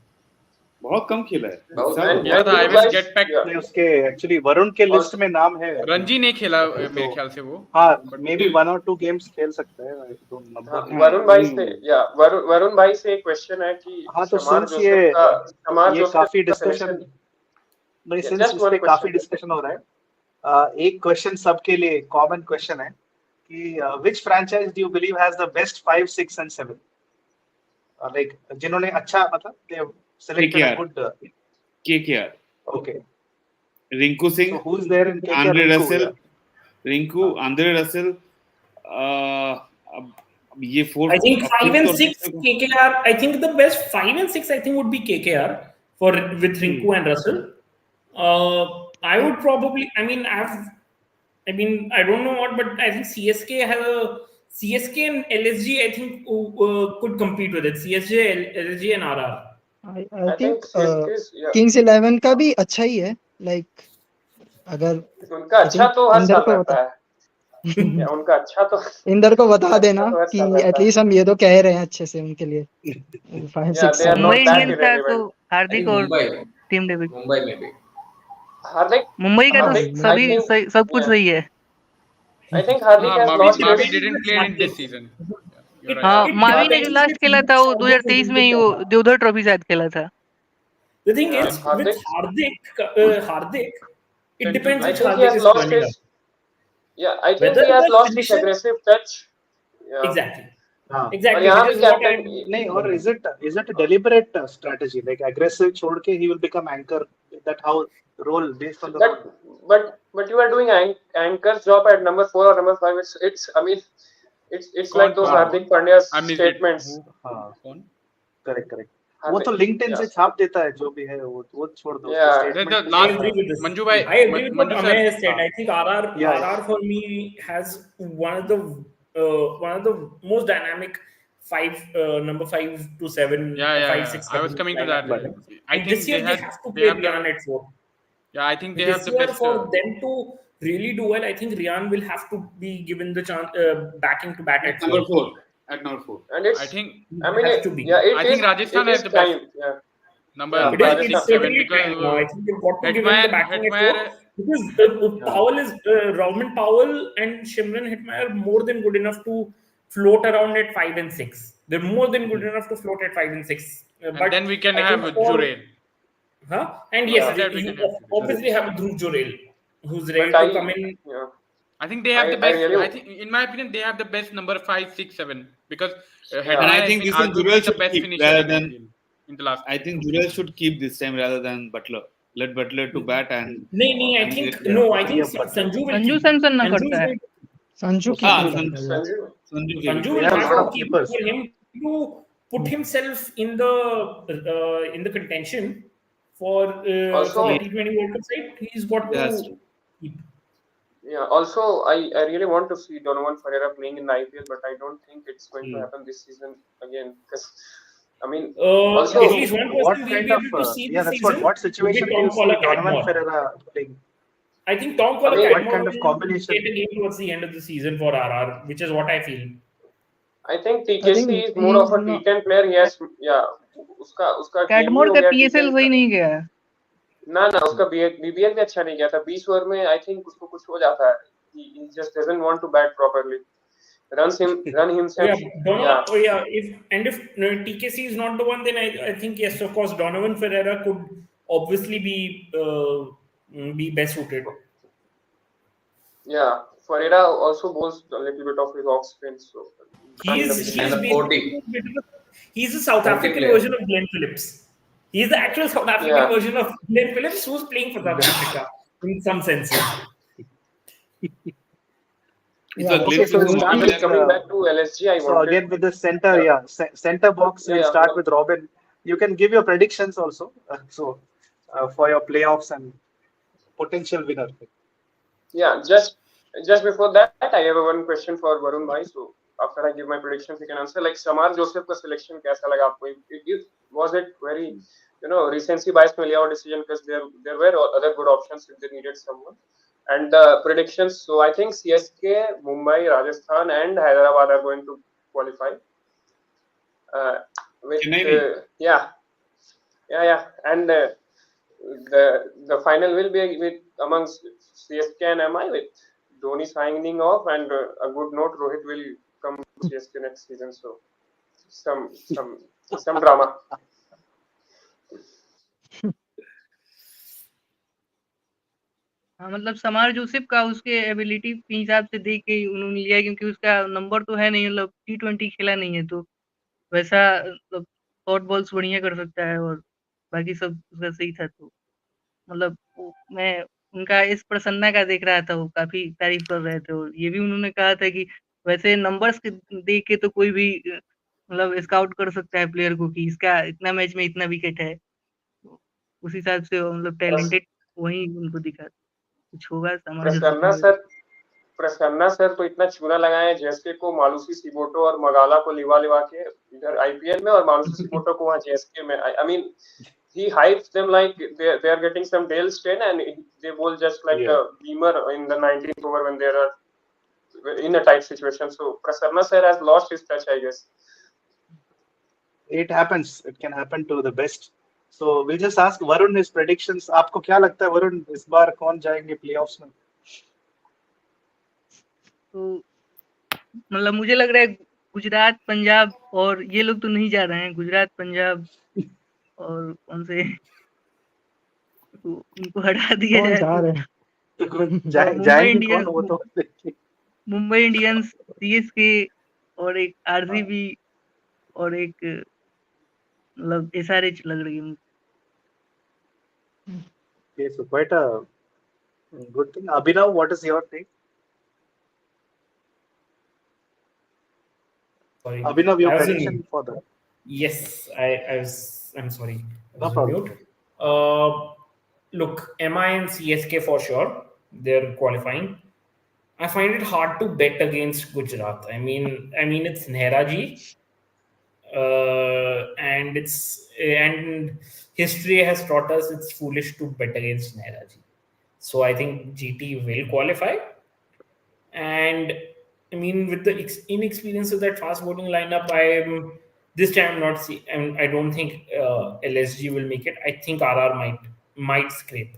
बहुत कम खेला है. बहुत साल And खेला था. I you will guys, get back. yeah, नहीं, उसके एक्चुअली वरुण के लिस्ट also में नाम है. रणजी नहीं खेला तो मेरे ख्याल से वो. हाँ But मे बी 1 और 2 गेम्स खेल सकते हैं. I don't हाँ, remember. वरुण भाई से या वरुण भाई से एक क्वेश्चन है कि हाँ तो शमार सिंस जोसेफ काफी का डिस्कशन सिलेक्शन. नहीं सिंस जस्ट इस वन पे काफी क्वेश्चन. डिस्कशन हो रहा है एक क्वेश्चन सबके लिए कॉमन क्वेश्चन है कि which franchise do you believe has the best 5 6 and 7 like जिन्होंने अच्छा मतलब they selected a good KKR. Okay Rinku Singh. So who is there in KKR? Andre Russell. Rinku, Andre Russell. अब ये 4 I think 5 and 6 KKR. I think the best 5 and 6 I think would be KKR for with Rinku and Russell. I would probably. I mean, I don't know what, but I think CSK and LSG. I think could compete with it. CSJ, LSG, and RR. I I think think CSK is, yeah, Kings 11 का भी अच्छा ही है like अगर उनका आई अच्छा think तो हर इंदर साल को रहता है. या उनका अच्छा तो इंदर को बता देना अच्छा तो हर कि साल रहता है. एटलीस्ट हम ये तो कह रहे हैं अच्छे से उनके लिए 5 Yeah, 6 they are 7 Mumbai not that Indians का तो irrelevant. I हार्दिक think और Mumbai टीम डेविड में भी. मुंबई का तो Hardik, I सभी think, सब कुछ yeah, सही है I think Hardik has lost Mavi his. didn't play in this season. You're right. हाँ It मावी ने जो depends लास्ट with खेला which था वो Hardik 2023 is में ही in वो the देवधर ट्रॉफी शायद खेला था The thing Yeah, is with Hardik, it depends I which think he Hardik has is lost turning up. his. Yeah, I think Whether he has the lost his finisher aggressive touch. Yeah, exactly, हाँ और exactly, यहाँ which भी is what captain. I'm नहीं और is it a deliberate strategy like aggressive छोड़ के he will become anchor that how role based on the role. But you are doing anchor's job at number 4 or number 5. It's I mean it's like those हाँ Hardik Pandya's I missed it. statements. हाँ Kौन? Correct वो तो LinkedIn से छाप देता है जो भी है वो छोड़ दो Yeah. उसके The statement last I agree with this. Manju bhai, I agree with what Manju sir. Amay has said. I think Yeah. RR for me has one of the most dynamic number 5 to 7, Yeah. 5 6 I was 7 coming to lineup that. lineups. I And think this year they have to they play have the, Rian at 4. yeah, I think they This have the year best. for them to really do well, I think Rian will have to be given the chance backing to bat at 4. number 4. At number 4. And it's I think I mean has it, to be. yeah it I is think Rajasthan it has is the best time. Yeah. number Yeah, It is 5, it's 6, 7 certainly because time now. I think they've got to give him the backing at 4 because Powell is Roman Powell and Shimron Hetmeyer more than good enough to float around at 5 and 6. They're more than good enough to float at 5 and 6. and But then we can I have think for- Jurel. And Yeah. yes, That we can have Jurel. obviously have Dhruv Jurel, who's ready But to come in. Yeah. I think they have the I best. really- I think, in my opinion, they have the best number 5, 6, 7 because And Hetmeyer I has think been this one arguably Jurel the should best keep finisher rather in than- IPL in the last. I think Jurel should keep this time rather than Butler. Let Butler to bat and No, I think Yeah. no. I think Yeah, but Sanju will Sanju keep. Samson ना Sanju करता है will- Sanju की हाँ, करता संजू- है Sanju. Sanju Sanju Giri. will Yeah, have lot to of keep keepers. for him to put himself in the contention. for the Also, T20 World Cup side. He's got Yes. to keep. yeah. Also, I really want to see Donovan Ferreira playing in the IPL, but I don't think it's going to happen this season again. Because I mean, At also, least one What person we'll kind be of able to see yeah, this that's what season will be situation do you Tom see Collar Donovan Catmore. Ferreira playing? I think Tom I Collar mean, What Catmore kind of will combination? get a game towards the end of the season for RR, which is what I feel. I think I TKC think is more of he's a not. T10 player. He has, yeah, उसका game ही कैटमोर हो का गया PSL T10 सही का. नहीं गया है। ना उसका बीबीएल भी अच्छा नहीं गया था. 20 ओवर में आई थिंक उसको कुछ हो जाता है. He just doesn't want to bat properly. Run Oh, himself. yeah, Donovan. Yeah, Oh, yeah. If TKC is not the one, then I think yes, of course, Donovan Ferreira could obviously be best suited. yeah. Ferreira also bowls a little bit of his off spin, so kind of He's And the similar. basically 40, he's a South 40 African player. version of Glenn Phillips. He's the actual South African Yeah, version of Glenn Phillips who's playing for South Africa in some senses. Yeah. So Okay, Glenn so Phillips we'll is start Malay coming with player. coming back to LSG, I so wanted. again with the center, Yeah, center box. We'll yeah, start with Robin. You can give your predictions also. For your playoffs and potential winner. yeah. Just before that, I have one question for Varun Bhai. So after I give my predictions, you can answer. Like Samar Joseph का selection कैसा लगा आपको? Was it very, recency bias में लिया हुआ decision because there were other good options if they needed someone. And the predictions. So I think CSK, Mumbai, Rajasthan, and Hyderabad are going to qualify. With Chennai. yeah, and the final will be with amongst CSK and MI with Dhoni signing off, and a good note, Rohit will come to CSK next season. So some drama. हाँ, मतलब समार Joseph का उसके ability के हिसाब से देख के ही उन्होंने लिया है, क्योंकि उसका नंबर तो है नहीं, मतलब T20 खेला नहीं है, तो वैसा मतलब शॉर्ट बॉल्स बढ़िया कर सकता है और बाकी सब उसका सही था, तो मतलब मैं उनका इस प्रसन्ना का देख रहा था, वो काफी तारीफ कर रहे थे और ये भी उन्होंने कहा था कि वैसे नंबर्स के देख के तो कोई भी मतलब स्काउट कर सकता है प्लेयर को कि इसका इतना मैच में इतना विकेट है, तो उस हिसाब से मतलब Pras- टैलेंटेड वही उनको दिखा, कुछ होगा समार जोसेफ प्रसन्ना में। सर प्रसन्ना सर तो इतना चूना लगाए जेएसके को मालूसी सिबोटो और मगाला को लिवा के इधर आईपीएल में, और मालूसी सिबोटो को वहां जेएसके में. I mean he hypes them like they are getting some Dale Steyn, and they bowl just like a beamer in the 19th over when they are in a tight situation. So Prasanna sir has lost his touch, I guess. It happens. It can happen to the best. So we'll just ask Varun his predictions. आपको क्या लगता है वरुण इस बार कौन जाएंगे playoffs में? तो मतलब मुझे लग रहा है गुजरात, पंजाब और ये लोग तो नहीं जा रहे हैं, गुजरात, पंजाब और कौन से तो उनको हटा दिया कौन जाए जा तो रहे हैं? और मुंबई जाएंगे कौन इंडियंस, वो तो मुंबई इंडियंस, सीएसके और एक आरसीबी और एक मतलब एसआरएच लग रही है मुझे। Okay, so quite a good thing. Abhinav, what is your take? Sorry, Abhinav, your I was prediction in. for the Yes, I was. I'm sorry, I no was on problem. mute. Look, MI and CSK for sure. They're qualifying. I find it hard to bet against Gujarat. I mean, it's Nehraji, and history has taught us it's foolish to bet against Nehraji. So I think GT will qualify, and I mean with the inexperience of that fast bowling lineup, I'm this time not see. I don't think LSG will make it. I think RR might scrape.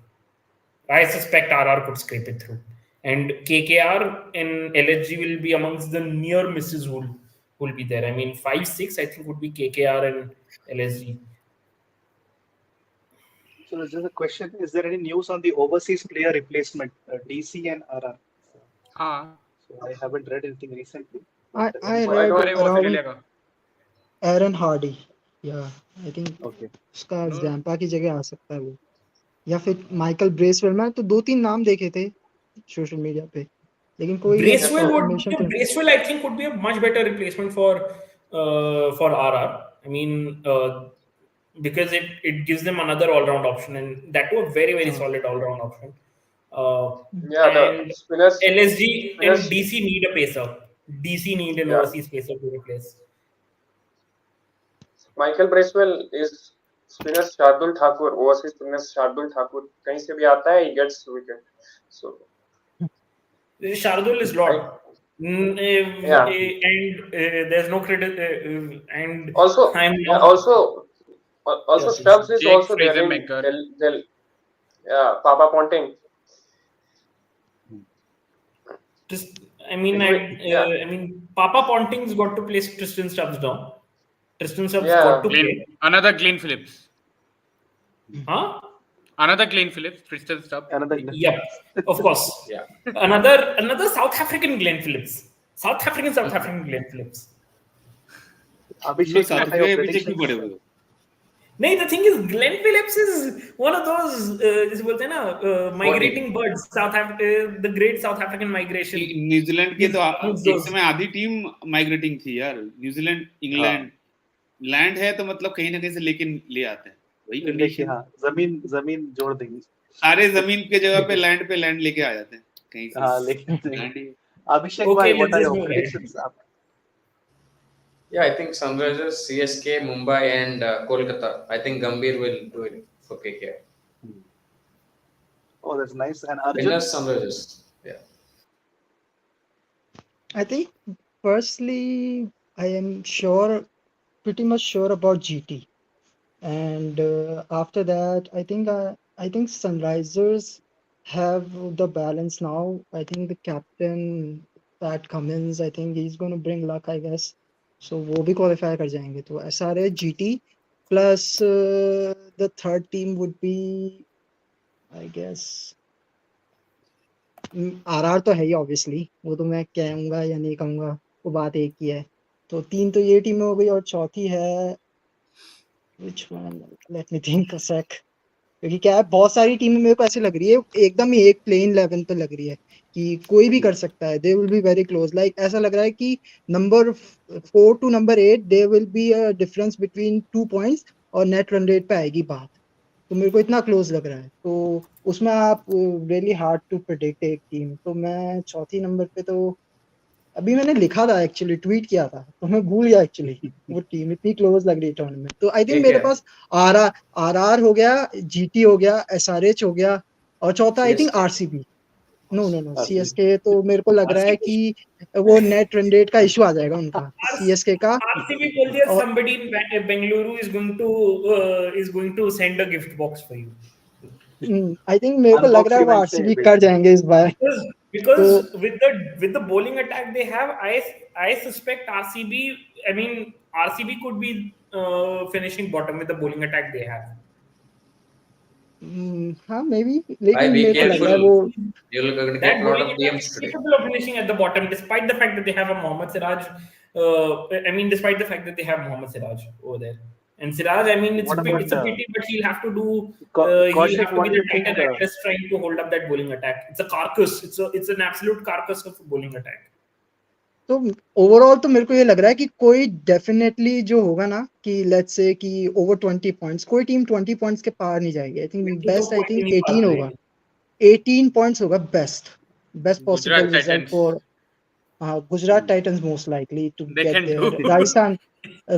I suspect RR could scrape it through. And KKR and LHG will be amongst the near misses who will be there. I mean, 5-6, I think, would be KKR and LSG. So there's just a question: is there any news on the overseas player replacement, DC and RR? हाँ So I haven't read anything recently. I But I any I read don't. अरे वो around Australia का Aaron Hardy. Yeah, I think okay. उसका no Zampa की जगह आ सकता है वो, या फिर माइकल ब्रेसवेल। मैं तो 2-3 नाम देखे थे सोशल मीडिया पे, लेकिन कोई ऐसा कंफर्मेशन तो Bracewell, I think, would be a much better replacement for RR. I mean, because it gives them another all-round option, and that was a very, very solid all-round option. Yeah, the And spinners, LSG and spinners. DC need a pacer. DC need an Yeah, overseas pacer to replace. Michael Bracewell is spinner Shardul Thakur, overseas spinner Shardul Thakur कहीं से भी आता है, he gets wicket. So Shardul is I Lord. yeah. And there's no credit. And Also I'm yeah. not. Also Yes, yes. Stubbs is Jake also there in Fraser-Maker. Del yeah, Papa Ponting. Just, Yeah, I mean, Papa Ponting's got to place Tristan Stubbs down. Tristan Stubbs got yeah. to play. Another Glenn Phillips. Huh? Another Glenn Phillips, Tristan Stubbs. Another Yep, of course. Yeah. Another South African Glenn Phillips. South African Glenn Phillips. No Abhishek, south what are your Africa के पीछे क्यों predictions? पड़े हुए हो? No, the thing is, Glenn Phillips is one of those, जिसे बोलते हैं ना, migrating birds. The great South African migration. New Zealand के He's तो amongst एक those. समय आधी टीम माइग्रेटिंग थी यार. न्यूजीलैंड, इंग्लैंड, लैंड है तो मतलब कहीं ना कहीं से लेके ले आते हैं. वही लेके कंडीशन. हाँ, जमीन जोड़ देंगे. सारे जमीन के जगह पे लैंड लेके आ जाते हैं कहीं से. हाँ, लेकिन land he. Abhishek Okay, bhai, what let's are just your move ahead. predictions? Yeah, I think Sunrisers, CSK, Mumbai, and Kolkata. I think Gambhir will do it for KKR. Oh, that's nice. And Arjun? Winners, Sunrisers. Yeah. I think firstly, I am pretty much sure about GT, and after that, I think Sunrisers have the balance now. I think the captain Pat Cummins, I think he's going to bring luck, I guess. So वो भी qualify कर जाएंगे. तो ऐसा रहे GT plus the third team would be, I guess, RR तो है ही obviously. वो तो मैं कहूँगा या नहीं कहूँगा वो बात एक ही है. तो तीन तो ये टीमें हो गई और चौथी है which one? Let me think a sec. क्योंकि क्या है बहुत सारी टीमें मेरे को ऐसे लग रही है एकदम ही एक प्लेन लेवल पे लग रही है कि कोई भी कर सकता है. They will be very close. Like ऐसा लग रहा है कि number 4 to number 8 they will be a difference between 2 points और नेट रन रेट पे आएगी बात. तो मेरे को इतना क्लोज लग रहा है. तो उसमें आप रियली हार्ड टू प्रेडिक्ट एक टीम. तो मैं चौथी नंबर पे तो अभी मैंने लिखा था एक्चुअली ट्वीट किया था तो मैं भूल गया एक्चुअली वो टीम इतनी क्लोज लग रही है टूर्नामेंट. तो आई थिंक मेरे पास आर हो गया, जीटी हो गया, एसआरएच हो गया और चौथा I think CSK. RCB. No RCB. CSK तो मेरे को लग रहा है कि वो नेट रन रेट का इशू आ जाएगा उनका सीएसके का. RCB told you और somebody in Bengaluru is going to send a gift box for you. I think मेरे को लग रहा है वो Unbox event आरसीबी से कर जाएंगे इस बार. Because तो with the bowling attack they have, I suspect RCB. I mean, RCB could be finishing bottom with the bowling attack they have. हाँ मे बी. Bye, लेकिन be मेरे को लग रहा है careful. वो You're going to That get a lot bowling of attack DMs is today. capable of finishing at the bottom, despite the fact that they have a Mohammad Siraj. I mean, despite the fact that they have Mohammad Siraj over there. And Siraj, I mean, it's What a about pity, but he'll have to do. He'll Kaushik? have to What be do the you think? Titan Atlas trying to hold up that bowling attack. It's a carcass. It's an absolute carcass of a bowling attack. तो overall तो मेरे को ये लग रहा है कि कोई डेफिनेटली जो होगा ना कि लेट्स से कि ओवर 20 पॉइंट्स कोई टीम 20 पॉइंट्स के पार नहीं जाएगी. I think best I think 18 होगा. 18 पॉइंट्स होगा best possible Gujarat result Titans. For Gujarat Titans most likely to They get can there. do.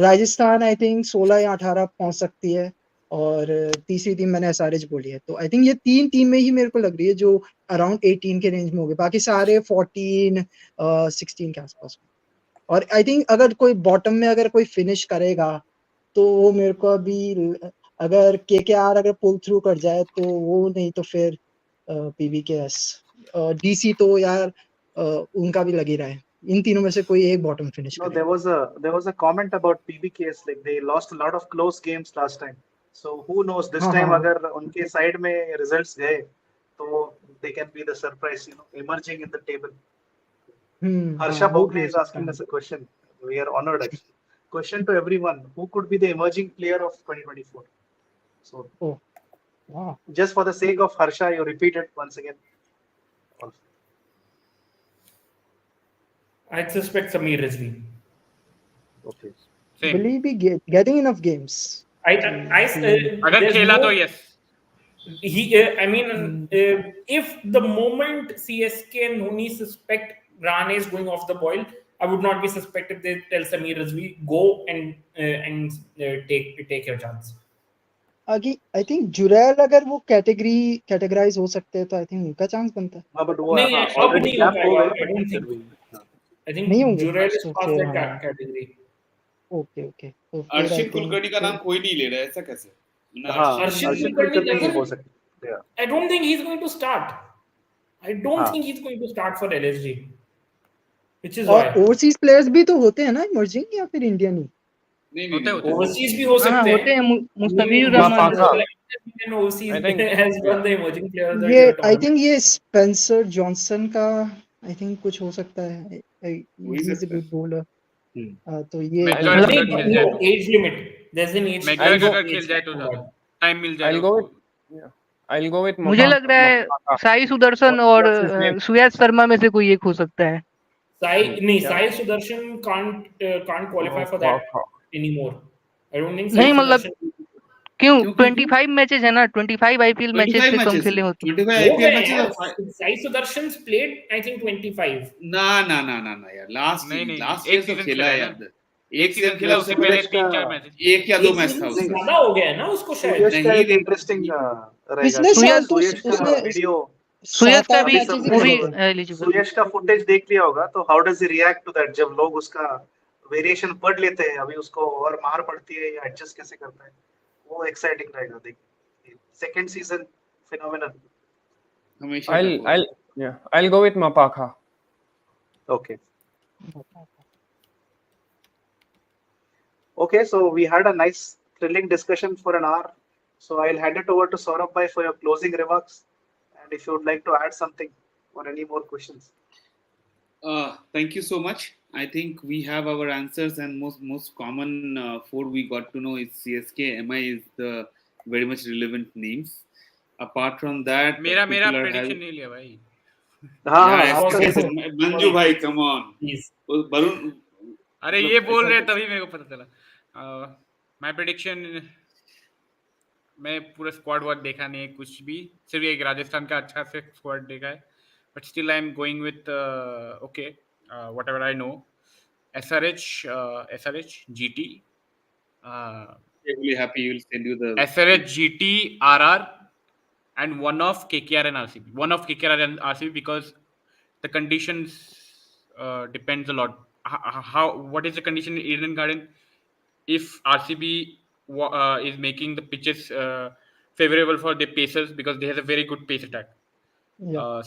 Rajasthan I think 16 या 18 पहुंच सकती है और तीसरी टीम मैंने एसआरएच बोली है. तो आई थिंक ये तीन टीमें ही मेरे को लग रही है जो अराउंड 18 के रेंज में होंगे. बाकी सारे 14 16 के आसपास. और आई थिंक अगर कोई बॉटम में अगर कोई फिनिश करेगा तो वो मेरे को अभी अगर केकेआर अगर पुल थ्रू कर जाए तो वो, नहीं तो फिर पीवीकेएस. डीसी तो यार उनका भी लग ही रहा है. इन तीनों में से कोई एक बॉटम फिनिश No, करेगा. there was a comment about PBKs, like they lost a lot of close games last time. So who knows this हाँ time हाँ अगर उनके side में results गए तो they can be the surprise, emerging in the table. हाँ Harsha वो Bogle भी हो is सकता asking है. us a question. We are honored actually. Question to everyone: who could be the emerging player of 2024? So ओह वाह. just for the sake of Harsha, you repeat it once again. I suspect Samir Rizvi. Okay. Will Same. he be getting enough games? अगर there's खेला no तो yes. I mean, if the moment CSK and Dhoni suspect Rane is going off the boil, I would not be suspect if they tell Samir Rizvi go and take your chance. आगे I think Jurel अगर वो categorise हो सकते हैं तो I think उनका chance बनता है. हाँ बट वो नहीं, हाँ अब ऑलरेडी नहीं हो कैप हो पाएगा. गए I बट don't फिर think. भी हाँ. I think नहीं होंगे. Jurel is तो past फिर that हाँ. category. ओके तो फिर आई अर्शित थिंक कुलकर्णी का नाम कोई नहीं ले रहा है, ऐसा कैसे? हाँ Arjun अर्शित Kulkarni कुलकर्णी हो doesn't. सकते हैं. I don't think he's going to start. I don't हाँ. think he's going to start for LSG, which is और why. ओवरसीज प्लेयर्स भी तो होते हैं ना इमर्जिंग या फिर इंडियन ही. होते होते Overseas भी हो हाँ सकते होते हैं. हैं. Mustafizur Who's Rahman Mapaka. selected in overseas I think has won the emerging player of the ये year आई tournament. थिंक ये स्पेंसर जॉनसन का आई थिंक कुछ हो सकता है. हो ही ही इज अ सकता है. Good bowler. तो ये मैकलर मतलब अगर खेल जाए No, तो age limit. There's an age. Mackler I'll go- अगर खेल जाए तो ज्यादा टाइम मिल जाएगा I'll go उसको. with yeah. I'll go with मुझे लग रहा है Mapaka. साई सुदर्शन और What's his name? सुयश शर्मा में से कोई एक हो सकता है. Sai Sudarshan can't qualify for that Mapaka. anymore. I don't think Sai नहीं मतलब Sudarshan. क्यों क्यों? 25 मैचेस है ना. 25 आईपीएल मैचेस 25 से कम मैचेस, खेले होते. 25 हो आईपीएल गए मैचेस. हैं. Sai Sudarshan's played I think 25. ना यार, लास्ट नहीं, ईयर एक तो सीजन खेला खेला है है यार. ना. एक सीजन खेला, उससे पहले पहले 3-4 मैचेस. एक या दो एक मैच season था से उसका. ज्यादा हो गया है ना उसको शायद. सुयश का नहीं, एक इंटरेस्टिंग रहेगा. पिछले साल तो सुयश का उसने वीडियो सुयश का भी मैचेस ही वो खेले भी थे. एलिजिबल. सुयश का फुटेज देख लिया होगा तो how does he react to that जब लोग उसका वेरिएशन पढ़ लेते हैं. अभी उसको और मार पड़ती है या एडजस्ट कैसे करता है, वो एक्साइटिंग रहेगा. देखिए सेकंड सीजन फिनोमिनल. हमेशा I'll go with Mapaka. Okay. Okay, so we had a nice thrilling discussion for an hour. So I'll hand it over to Saurabh bhai for your closing remarks, and if you would like to add something or any more questions. Thank you so much. I think we have our answers, and most common four we got to know is CSK. MI is the very much relevant names. Apart from that, मेरा people are prediction having- नहीं लिया भाई. हाँ Yeah, आपका okay. देखो. मंजू भाई, come on. Please. Varun, अरे ये बोल रहे तभी मेरे को पता चला. माय प्रेडिक्शन, मैं पूरा स्क्वाड वर्ड देखा नहीं है कुछ भी, सिर्फ एक राजस्थान का अच्छा से स्क्वाड देखा है. But still I am going with okay whatever I know. SRH GT, really happy you will send you the SRH GT, RR, and one of KKR and RCB. One of KKR and RCB because the conditions depends a lot. What is the condition in Eden Garden? If RCB is making the pitches favorable for the pacers because they have a very good pace attack.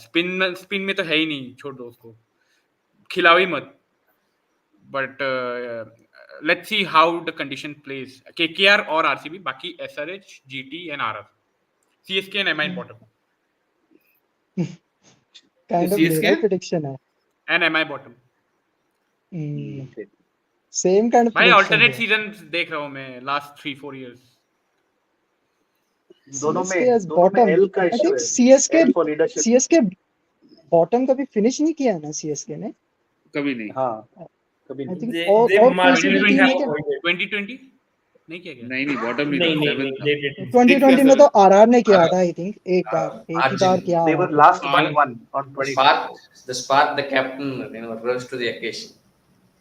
Spin में तो है ही नहीं, छोड़ दो उसको, खिलाओ ही मत. But let's see how the condition plays. KKR और RCB, बाकी SRH, GT and RR. CSK and MI bottom. Kind of CSK? मेरा prediction है. And MI bottom. Same kind of भाई prediction alternate है. seasons देख रहा हूँ मैं last 3-4 years. दोनों CSK में as bottom. L का I इशू think है. CSK L for leadership. CSK bottom कभी finish नहीं किया है ना CSK ने. कभी नहीं. हाँ कभी I नहीं. think They और marginally PCB have team के avoided. 2020 नहीं किया गया. नहीं बॉटम नहीं, नहीं, नहीं, seventh था. they didn't. 2020 में तो RR ने किया था I think एक ही Arjun. बार किया. They were last R- but one on 20. The spark, the captain, rose to the occasion.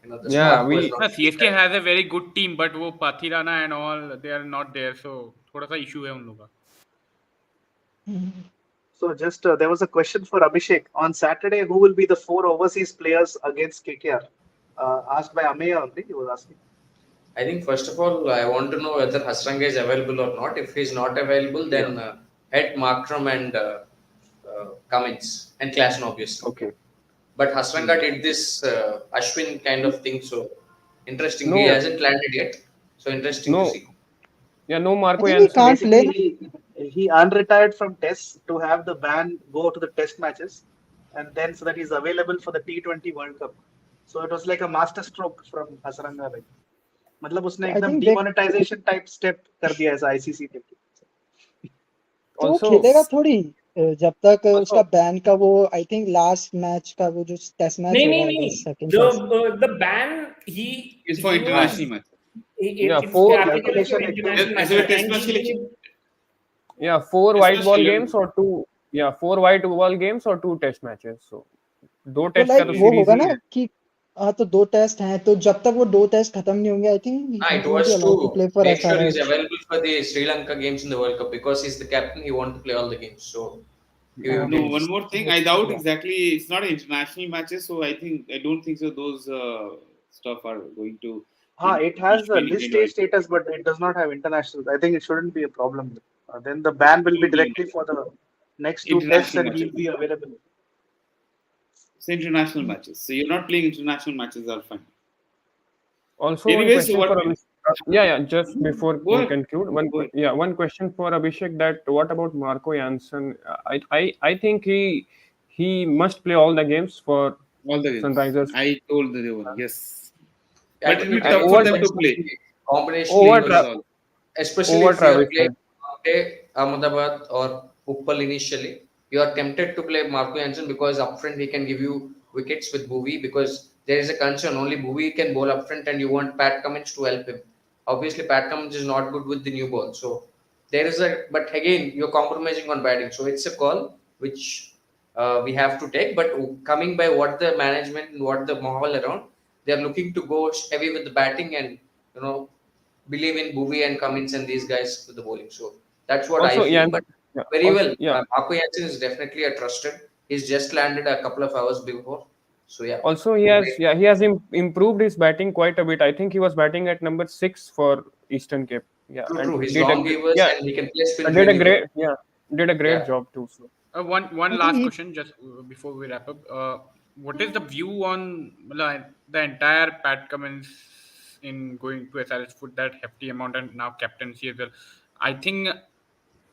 The Yeah, spark was we- not CSK has a very good team, but वो Pathirana and all they are not there, so थोड़ा सा issue है उन लोगों का. So just there was a question for Abhishek on Saturday. Who will be the 4 overseas players against KKR? Asked by Ameya only. He was asking. I think first of all, I want to know whether Hasranga is available or not. If he's not available, then head Markram and Cummins and Klassen, obviously. Okay. But Hasranga did this Ashwin kind of thing, so interesting. No. He hasn't landed yet, so interesting No. to see. Yeah, no Marco I think he Jansen. can't play. Basically, he unretired from tests to have the ban go to the test matches, and then so that he's available for the T20 World Cup. So it was like a master stroke from Hasranga. Like, मतलब उसने I एकदम think they- demonetization type step कर दिया ऐसा ICC के. तो वो Also- खेलेगा थोड़ी जब तक Also- उसका बैन का वो आई थिंक लास्ट मैच का वो जो टेस्ट मैच नहीं, होगा नहीं, I नहीं. guess, second test. The ban It's for international match. Yeah, it's four. applicable for Calculation international as a matches. test And match even selection. Yeah, four Test white match ball खेले games or two. Yeah, four white ball games or two test matches. So दो तो test का like तो Okay. वो series होगा ही ना है. कि हाँ तो 2 टेस्ट हैं, तो जब तक वो 2 टेस्ट खत्म नहीं होंगे I think It he won't be was allowed to to play for make sure he's SRH. available for the Sri Lanka games in the World Cup because he's the captain. He wanted to play all the games, so he will No, be one missed. more thing. I doubt Yeah. exactly. It's not international matches, so I don't think so. Those stuff are going to It has issue a any list kind of A IPL. status, but it does not have international. I think it shouldn't be a problem. Then the ban will be Don't blame directly for the next 2 tests, international and he'll matches. be available. It's international matches. So you're not playing international matches are fine. Also, one Anyways, so question what? for Abhishek. Yeah. Just before Go we ahead. conclude, Go ahead. one question for Abhishek. That what about Marco Janssen? I think he must play all the games for All the games. Sunrisers. I told the one. Yes, I but think it'll it be tough for Over depends them on to play. the combination over That's because tra- all. especially over if you are Travis playing Head. Mumbai, Ahmedabad, or Uppal initially, you are tempted to play Marco Jansen because upfront he can give you wickets with Bhuvi because there is a concern only Bhuvi can bowl upfront and you want Pat Cummins to help him. Obviously, Pat Cummins is not good with the new ball, so there is a. But again, you're compromising on batting, so it's a call which we have to take. But coming by what the management and what the mahal around, they are looking to go heavy with the batting and you know believe in Bhuvi and Cummins and these guys with the bowling. So that's what I Also, feel. yeah, But yeah. very Also, well, yeah. Marco Jansen is definitely a trusted. He's just landed a couple of hours before. So yeah, Also, great. he has improved his batting quite a bit. I think he was batting at number 6 for Eastern Cape. Yeah, True, and true. His long levers and he can play spin did a really well. great did a great Yeah. job too. So One I think last he question just before we wrap up. What is the view on the entire Pat Cummins in going to SRH for that hefty amount and now captaincy as well? I think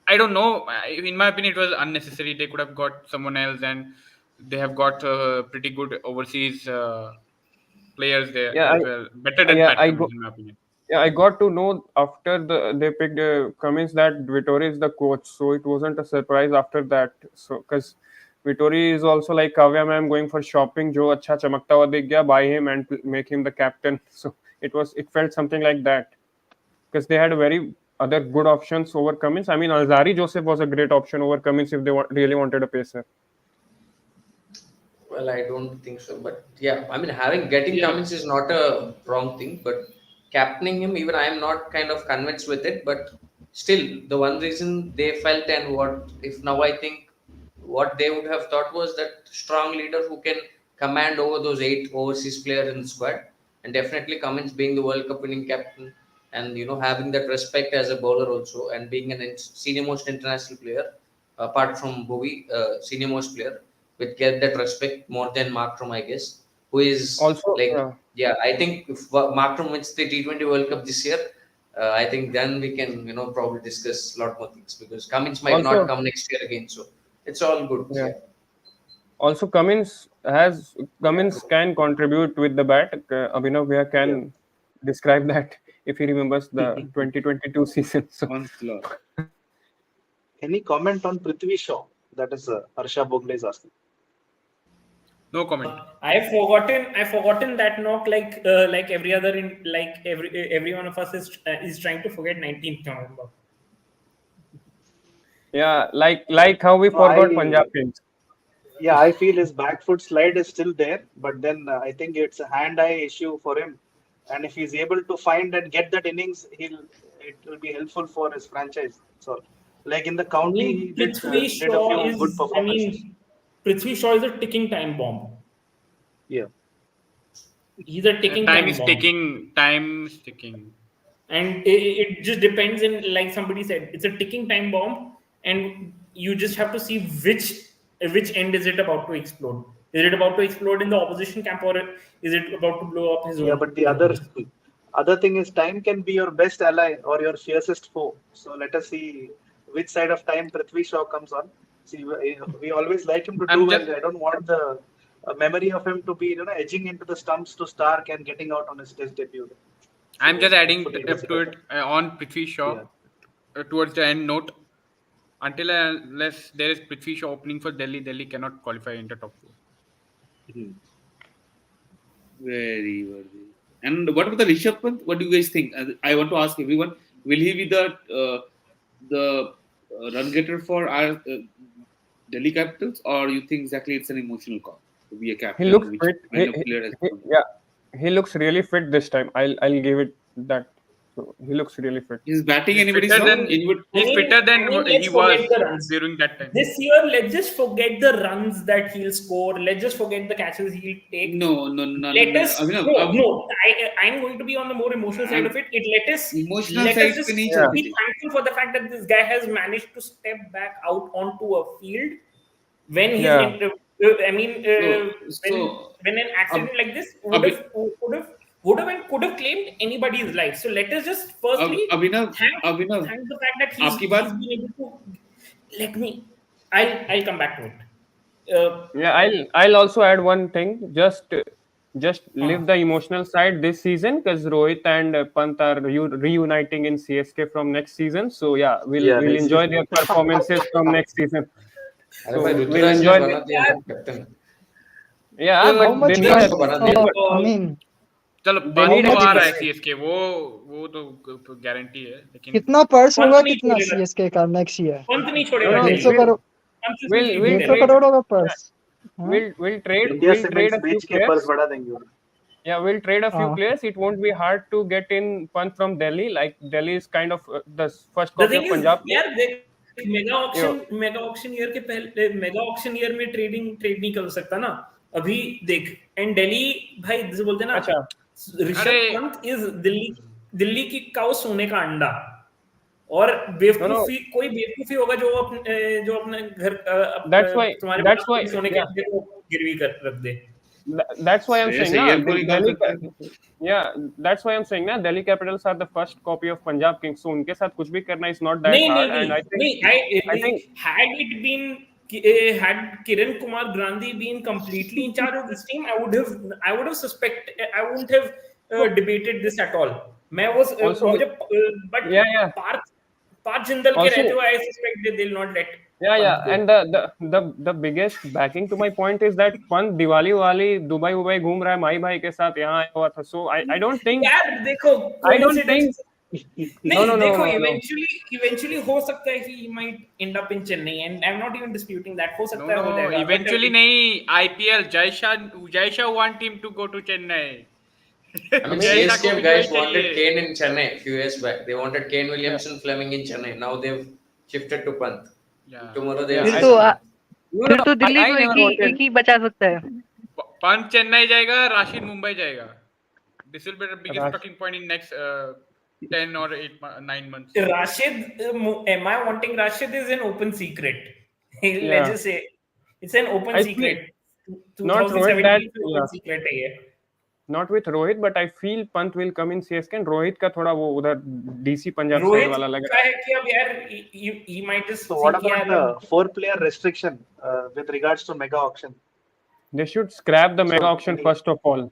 I don't know. In my opinion, it was unnecessary. They could have got someone else, and they have got pretty good overseas players there yeah, as well. Better than yeah, Pat Cummins, in my opinion. I got to know after they picked Cummins that Vittori is the coach, so it wasn't a surprise after that. So because Vittori is also like Kavya ma'am going for shopping, जो अच्छा चमकता हुआ दिख गया, buy him and make him the captain. So it felt something like that because they had very other good options over Cummins. I mean, Alzari Joseph was a great option over Cummins if they really wanted a pacer. Well, I don't think so, but yeah, I mean, having getting Yeah. Cummins is not a wrong thing, but captaining him, even I am not kind of convinced with it. But still, the one reason they felt and what if now I think what they would have thought was that strong leader who can command over those 8 overseas players in the squad, and definitely Cummins being the World Cup winning captain, and having that respect as a bowler also, and being an senior most international player apart from Bowie, senior most player with get that respect more than Markram, I guess, who is Also, like, yeah. yeah, I think if Markram wins the T20 World Cup this year, I think then we can, probably discuss a lot more things because Cummins might not Also, come next year again. So it's all good. yeah. Yeah. Also, Cummins can contribute with the bat. Abhinav Vyas Yeah. can describe that if he remembers the 2022 season. So Onslaught. Any comment on Prithvi Shaw? That is Harsha Bogle is asking. No comment. I've forgotten that knock like every other in like every one of us is trying to forget 19th November. yeah, like how we No, forgot Punjab Kings. I feel his back foot slide is still there, but then I think it's a hand-eye issue for him. And if he's able to find and get that innings, it will be helpful for his franchise. So, like in the I county, he mean, did a few good performances. Prithvi Shaw is a ticking time bomb. Yeah, He's a ticking Time time is bomb. ticking. Time is ticking. And it just depends in, like somebody said, it's a ticking time bomb, and you just have to see which end is it about to explode. Is it about to explode in the opposition camp, or is it about to blow up his yeah. own But the home? other thing is time can be your best ally or your fiercest foe. So let us see which side of time Prithvi Shaw comes on. See, we always like him to do I'm just well. I don't want the memory of him to be edging into the stumps to Stark and getting out on his test debut. I'm So just adding hopefully it up doesn't to happen. it on Prithvi Shaw Yeah. towards the end note. Until and unless there is Prithvi Shaw opening for Delhi, Delhi cannot qualify into top four. Mhm. Very worthy. And what about the Rishabh Pant? What do you guys think? I want to ask everyone: will he be the run getter for our Delhi Capitals, or you think exactly it's an emotional call to be a He looks captain, which fit. when a player has become? Yeah, he looks really fit this time. I'll give it that. So he looks really fit. Is batting He's anybody's fitter I song? than mean, Anyone? he let's was forget the runs. during that time. This year, let's just forget the runs that he'll score. Let's just forget the catches he'll take. No, no, no, no, Let no, no. us Abhinav, no. I'm going to be on the more emotional side I'm of it. emotional Let us side just पे नहीं Yeah, चलती be थी. thankful for the fact that this guy has managed to step back out onto a field when he's yeah. in. I mean, when an अब accident like this अभी would have and could have claimed anybody's life. So let us just अब firstly Abhinav thank Abhinav thank the fact that आपकी he's बात been able to let me. I'll come back to it. Yeah, I'll also add one thing. Just Uh, leave the emotional side this season because Rohit and Pant are reuniting in CSK from next season. So yeah, Yeah, we'll this is enjoy their performances from next season. अरे भाई So we'll Rituraj ने enjoy. बना दिया ना captain. Yeah, How but they much need Ruturaj a work? को बना need दिया. a, I mean, चलो they how पंत need तो a much आ big रहा guy. है सीएसके, वो तो गारंटी है, लेकिन कितना पर्स पंत होगा नहीं कितना छोड़ेगा. सीएसके का नेक्स्ट ईयर? पंत नहीं No, छोड़ेगा no, 150 Delhi. we'll crore, consistently we'll 150 trade. Win. Crore होगा Yeah, पर्स? हाँ India we'll trade cements a few बेच के पर्स players. बढ़ा देंगे वो. Yeah, we'll trade a few हाँ players. It won't be hard to get in Pant from Delhi. Like Delhi is kind of the first The copy thing of is, Punjab Kings. यार देख Yo, mega auction year के पहले mega auction year में trade नहीं कर सकता ना अभी. देख एंड दिल्ली भाई जैसे बोलते हैं ना, अच्छा. ऋषभ अरे पंत इज दिल्ली की काउ सोने का अंडा. और No, no. बेवकूफी होगा जो अपने घर That's why. तुम्हारे That's पास why. कोई सोने के Yeah. अंडे को गिरवी कर रख दे. That's why I'm saying Shreyas ना. अय्यर को निकाल Delhi. सकता है. Yeah, that's why I'm saying ना. Delhi Capitals are the first copy of Punjab Kings. So उनके साथ कुछ भी करना is not that नहीं hard. नहीं And नहीं I think. नहीं I think. had it been had Kiran Kumar Grandhi been completely in charge of this team, I would have I wouldn't have debated this at all. मैं वो Also. मुझे but Yeah, yeah. Partha Partha Jindal के रहते Also. हुए I suspect that they'll not let Yeah, Pant yeah, go. and the biggest backing to my point is that Pant Diwali वाली Dubai उबई घूम रहा है माई भाई के साथ यहाँ आया हुआ था. So यार देखो I don't think. coincidence. No, नहीं no, no, देखो no, no. इवेंचुअली हो सकता है he might end up in Chennai and I'm not even disputing that. हो नो सकता है हो नो जाएगा but इवेंचुअली नहीं. IPL Jay Shah want team to go to Chennai. I mean, I mean, Jay Shah को CSK भी तो ही guys चाहिए. wanted Kane in Chennai a few years back. They wanted Kane yeah, Williamson Fleming in Chennai. Now they've shifted to Pant. या Tomorrow yeah. they'll फिर say तो something. No, no, फिर तो Delhi I को never wanted. एक ही बचा सकता है. पंत चेन्नई जाएगा, राशिद मुंबई जाएगा. This will be the biggest Rash, talking point in next 10 or 9 months. Rashid, am I wanting Rashid is an open secret. Let's yeah, just say it's an open I feel secret. not Rohit that 2017 open yeah, secret है ये. not with Rohit, but I feel Pant will come in CSK and Rohit का थोड़ा वो उधर DC Punjab side Rohit वाला लग का रहा है कि अब यार he might just So what think about यार the अब 4-player restriction with regards to mega auction? है. They should scrap the mega So auction first of all.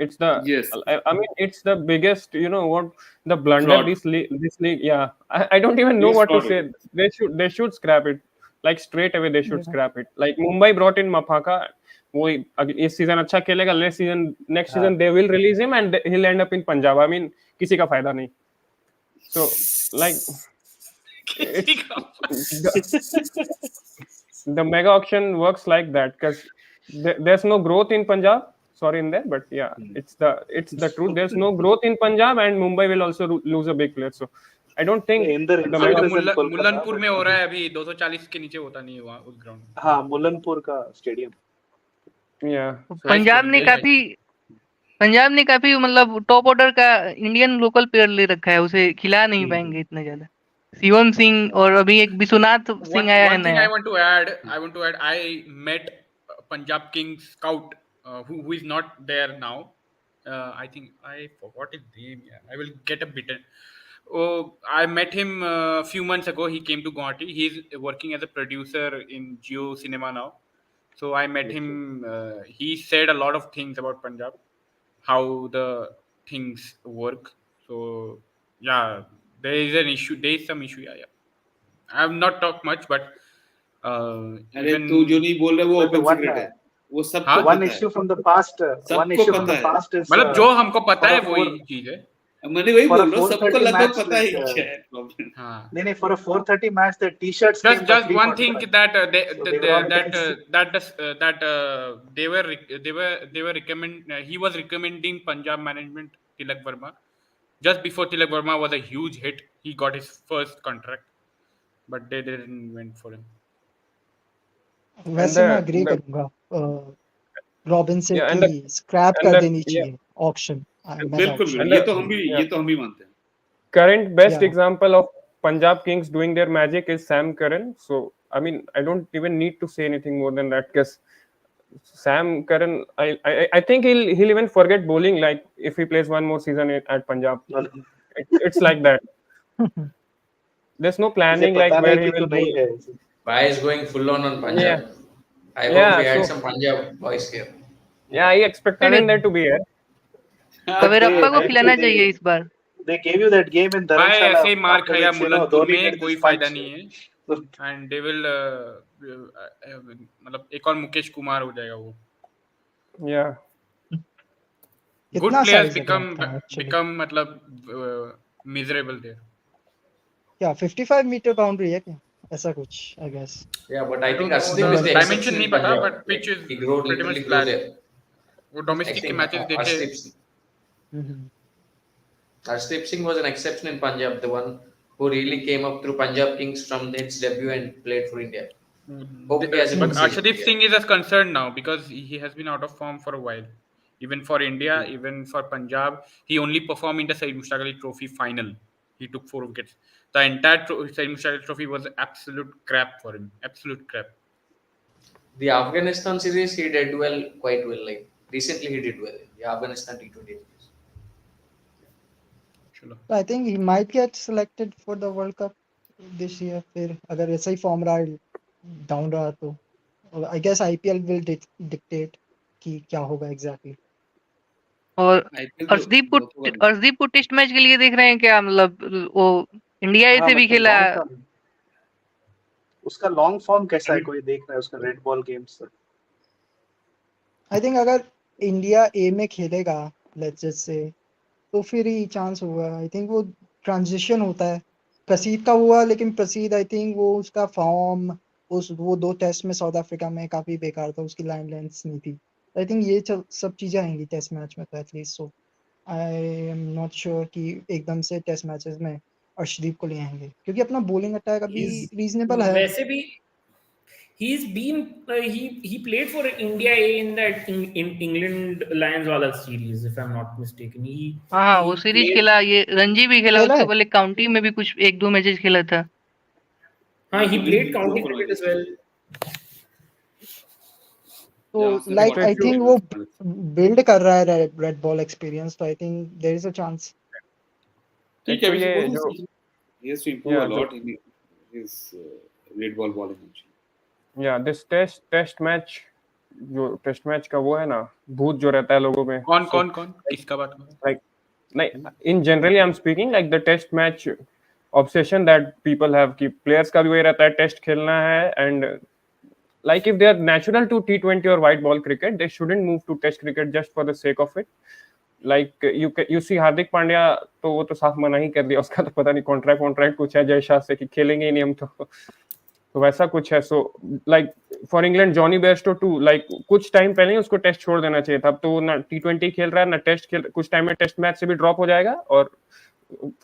It's the Yes, I mean it's the biggest what the blunder fraud. this league. Yeah, I don't even know Biggest what to fraud it say. is. They should scrap it like straight away. They should yeah. scrap it. Like Mumbai brought in Mafaka. वो इस season अच्छा खेलेगा. Next हाँ. Season they will release him and he'll end up in Punjab. I mean किसी का फायदा नहीं. So like किसी it's का the mega auction works like that because there's no growth in Punjab. Sorry in there, but yeah, it's the truth. There's no growth in Punjab, and Mumbai will also lose a big player. So I don't think In the the result mega. is in Kolkata, Mullanpur but में हो रहा है अभी. 240 के नीचे होता नहीं है वहाँ उस ग्राउंड में. हाँ मुल्लनपुर का stadium. Yeah, so high Punjab school ने वेरी हाई काफी स्कूल. पंजाब ने काफी मतलब टॉप ऑर्डर का इंडियन लोकल प्लेयर ले रखा है, उसे खिला नहीं पाएंगे इतना ज्यादा. शिवम सिंह और अभी एक विश्वनाथ सिंह आया है One thing नया. I met Punjab King scout who is not there now. I think I forgot his name. Yeah. I will get a bitten. Oh, I met him a few months ago. He came to Guwahati. He's working as a producer in Geo Cinema now. So I met Okay. him. He said a lot of things about Punjab, how the things work. So yeah, there is an issue. There is some issue. Yeah, yeah. I have not talked much, but अरे तू जो even नहीं बोल रहा वो But open one secret है. वो सबको हाँ? one पता है, issue from the past. One सबको issue from पता the है. past is मतलब जो हमको पता for है a वही four चीज है. मैंने वही for a बोल रहा हूँ, सबको 4:30 लगभग match. पता ही क्या है प्रॉब्लम. हाँ. No, for a 4:30 match, the t-shirts Just came by just one thing 3:45. that So they were all dancing. they were recommend he was recommending Punjab management Tilak Verma just before Tilak Verma was a huge hit. He got his first contract, but they didn't went for him. And वैसे मैं the agree the करूंगा robin से yeah कि and the scrap and कर the देनी yeah चाहिए auction mega बिल्कुल auction. and बिल्कुल, ये the तो हम भी मानते हैं. current best या example of Punjab Kings doing their magic is Sam Curran. So I mean, I don't even need to say anything more than that because Sam Curran, I think he'll even forget bowling like if he plays one more season at Punjab. It's like that. There's no इसे planning पता like नहीं where he थी तो will नहीं bowl. है. Bhai is going full on Yeah, Punjab. I hope we yeah. had So some Punjab boys here. yeah, I expected him there to be here. But कवेरप्पा को खिलाना they चाहिए इस बार. they gave you that game in भाई Dharamshala, ऐसे ही मार after खाया which Mullanpur Dhoni में did कोई this फायदा punch. नहीं है. So, एंड दे विल मतलब एक और मुकेश कुमार हो जाएगा वो. Yeah, Good कितना players साइज है become था एक्चुअली. become मतलब miserable there. क्या 55 मीटर बाउंड्री है क्या ऐसा कुछ I guess. Yeah, but I I think don't know Arshdeep the is the dimension exception नहीं in पता, Punjab. but pitch Like is he grew pretty much literally flat. closer. वो I domestic के think matches देखे. Arshdeep Singh was an exception in Punjab, the one who really came up through Punjab Kings from its debut and played for India. Hope he has a But good season. Arshdeep Singh is a concern now because he has been out of form for a while. Even for India, even for Punjab, he only performed in the Syed Mushtaq Ali Trophy final. He took 4 wickets. The entire Syed Mushtaq Ali Trophy was absolute crap for him. Absolute crap. The Afghanistan series he did well, quite well. Like recently he did well in the Afghanistan T20 series. चलो. I think he might get selected for the world cup this year. फिर अगर ऐसा ही form रहा down रहा तो I guess IPL will dictate कि क्या होगा एग्जैक्टली. और आईपीएल तो बहुत होगा. अर्शदीप को टेस्ट मैच के लिए देख रहे हैं क्या? मतलब वो इंडिया ए हाँ से भी मतलब खेला. लॉन्ग टर्म उसका लॉन्ग फॉर्म कैसा है, अभी कोई देख रहा है उसका red ball games. I think अगर इंडिया ए में खेलेगा लेट्स जस्ट से तो फिर ही चांस होगा. आई थिंक वो ट्रांजिशन होता है. प्रसीद का हुआ लेकिन प्रसीद आई थिंक वो उसका फॉर्म वो 2 टेस्ट में साउथ अफ्रीका में काफी बेकार था. उसकी लाइन लेंथ नहीं थी. आई थिंक ये सब चीजें आएंगी टेस्ट मैच में तो at least. So I am not sure कि एकदम से टेस्ट मैचेस में अर्शदीप को ले आएंगे क्योंकि अपना बॉलिंग अटैक अभी रीजनेबल है. वैसे भी he's been he played for India A in that in England Lions wala series, if I'm not mistaken. हाँ, He वो सीरीज played. खेला. ये रणजी भी खेला. खेला उससे है. पहले काउंटी में भी कुछ 1-2 मैचेस खेला था. He played county local cricket वाले as well. तो जहाँ से लाइक बहुत आई थिंक वो experience. बिल्ड कर रहा है रेड बॉल एक्सपीरियंस. तो I think there is a chance. ठीक है, तो we ये suppose जो he has to improve a जो lot in his red ball bowling actually. This test match जो टेस्ट मैच का वो है ना भूत जो रहता है लोगों में. कौन So, कौन कौन किसका बात कर रहे हैं? like नहीं in generally I'm speaking like the test match obsession that people have कि players का भी वही रहता है टेस्ट खेलना है. And like if they are natural to T20 or white ball cricket, they shouldn't move to test cricket just for the sake of it. Like you see Hardik Pandya तो वो तो साफ मना ही कर दिया. उसका तो पता नहीं कॉन्ट्रैक्ट कुछ है जय शाह से कि खेलेंगे ही नहीं हम. तो वैसा कुछ है. So like for England Jonny Bairstow too like कुछ टाइम पहले ही उसको टेस्ट छोड़ देना चाहिए था. अब तो ना T20 खेल रहा है ना टेस्ट खेल. कुछ टाइम में टेस्ट मैच से भी ड्रॉप हो जाएगा और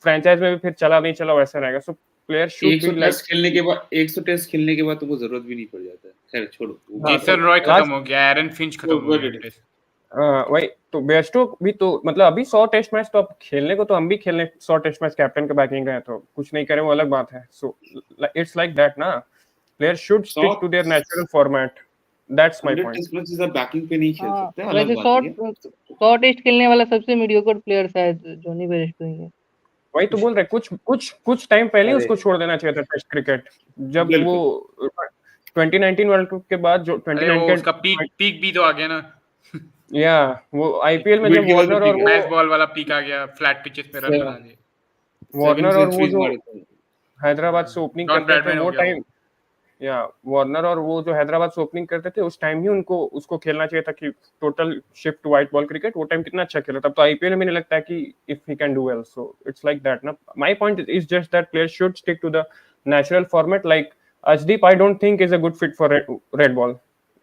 फ्रेंचाइज में भी फिर चला नहीं चला वैसा रहेगा. So player should 100 be like test खेलने के बाद 100 टेस्ट खेलने के बाद तुमको जरूरत भी नहीं पड़ जाता है. खैर छोड़ो. जेसन रॉय खत्म हो गया. एरन फिंच खत्म हो What गया. it is. टेस्ट वही तो बेयरस्टो भी तो मतलब अभी 100 टेस्ट मैच तो अब खेलने को तो हम भी खेलने 100 टेस्ट मैच कैप्टन के बैकिंग गए तो कुछ नहीं करें वो अलग बात है. सो इट्स लाइक दैट ना. Players should stick to their natural format. That's my 100 point. Test matches आप बैटिंग पे नहीं खेल हाँ, सकते, अलग वैसे बात है. 100 टेस्ट खेलने वाला सबसे मीडियोकर प्लेयर शायद जॉनी बेयरस्टो ही है. वही तो बोल रहे कुछ टाइम पहले ही अरे उसको छोड़ देना चाहिए था टेस्ट क्रिकेट. जब बिल्कुल. वो 2019 वर्ल्ड कप के बाद जो अरे वो 2019 उसका पीक भी तो आ गया ना. या वो आईपीएल में Wicket जब keeper वार्नर का और peak वो मैच बॉल वाला पीक आ गया. फ्लैट पिचेस पे रन बना दिए. वार्नर और वो जो मारे थे. हैदराबाद से ओपनिंग डॉन करते थे ब्रैडमैन हो वो गया टाइम या वार्नर और वो जो हैदराबाद से ओपनिंग करते थे उस टाइम ही उनको उसको खेलना चाहिए था कि total shift to white ball cricket, वो टाइम कितना अच्छा खेला, तब तो आईपीएल में नहीं लगता है कि if he can do well, so it's like that ना. My point is just that players should stick to the natural format. Like Ashdeep, I don't think is a good fit for red ball.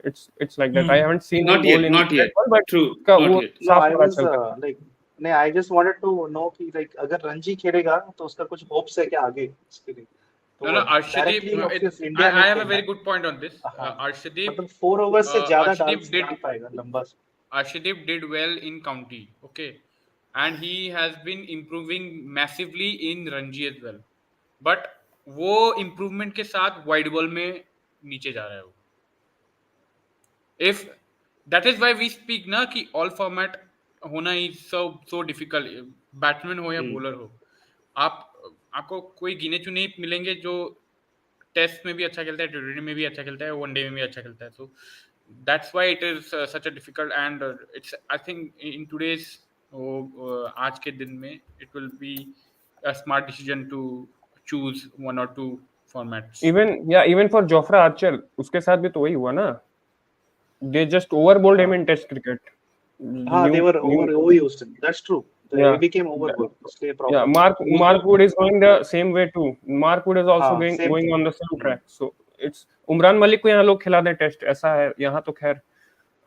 It's like that. I haven't seen him Not bowl yet, in not red yet. ball, but True, उसका not वो yet. No, साफ I पता was चलता है. like, नहीं, I just wanted to know कि like अगर रणजी खेलेगा तो उसका कुछ होप्स है क्या आगे इसके लिए? No, तो no, Arshdeep. Directly obvious India I में have a खेलना very है. good point on this. हाँ, Arshdeep, मतलब 4 ओवर से ज्यादा डाल Arshdeep did डाल पाएगा लंबा. Arshdeep did well in county, okay, and he has been improving massively in Ranji as well. But वो improvement के साथ white ball में नीचे जा रहा है वो. If that is why we speak ना कि all format होना is so difficult. बैट्समैन हो या बॉलर हो, आपको कोई गिने चुने ही मिलेंगे जो टेस्ट में भी अच्छा खेलता है, टी20 में भी अच्छा खेलता है, वनडे में भी अच्छा खेलता है. So that's why it is such a difficult and it's I think in today's आज के दिन में it will be a smart decision to choose one और two formats. Even for Jofra Archer, उसके साथ भी तो वही हुआ ना. They just overbowled him in Test cricket. हाँ, they were overused. That's true. He Yeah. became overboard. इसलिए Yeah, problem. Mark Wood is going the same way too. Mark Wood is also हाँ, same going thing. on the same track. So it's Umran Malik को यहाँ लोग खिला दें test, ऐसा है यहाँ तो खैर.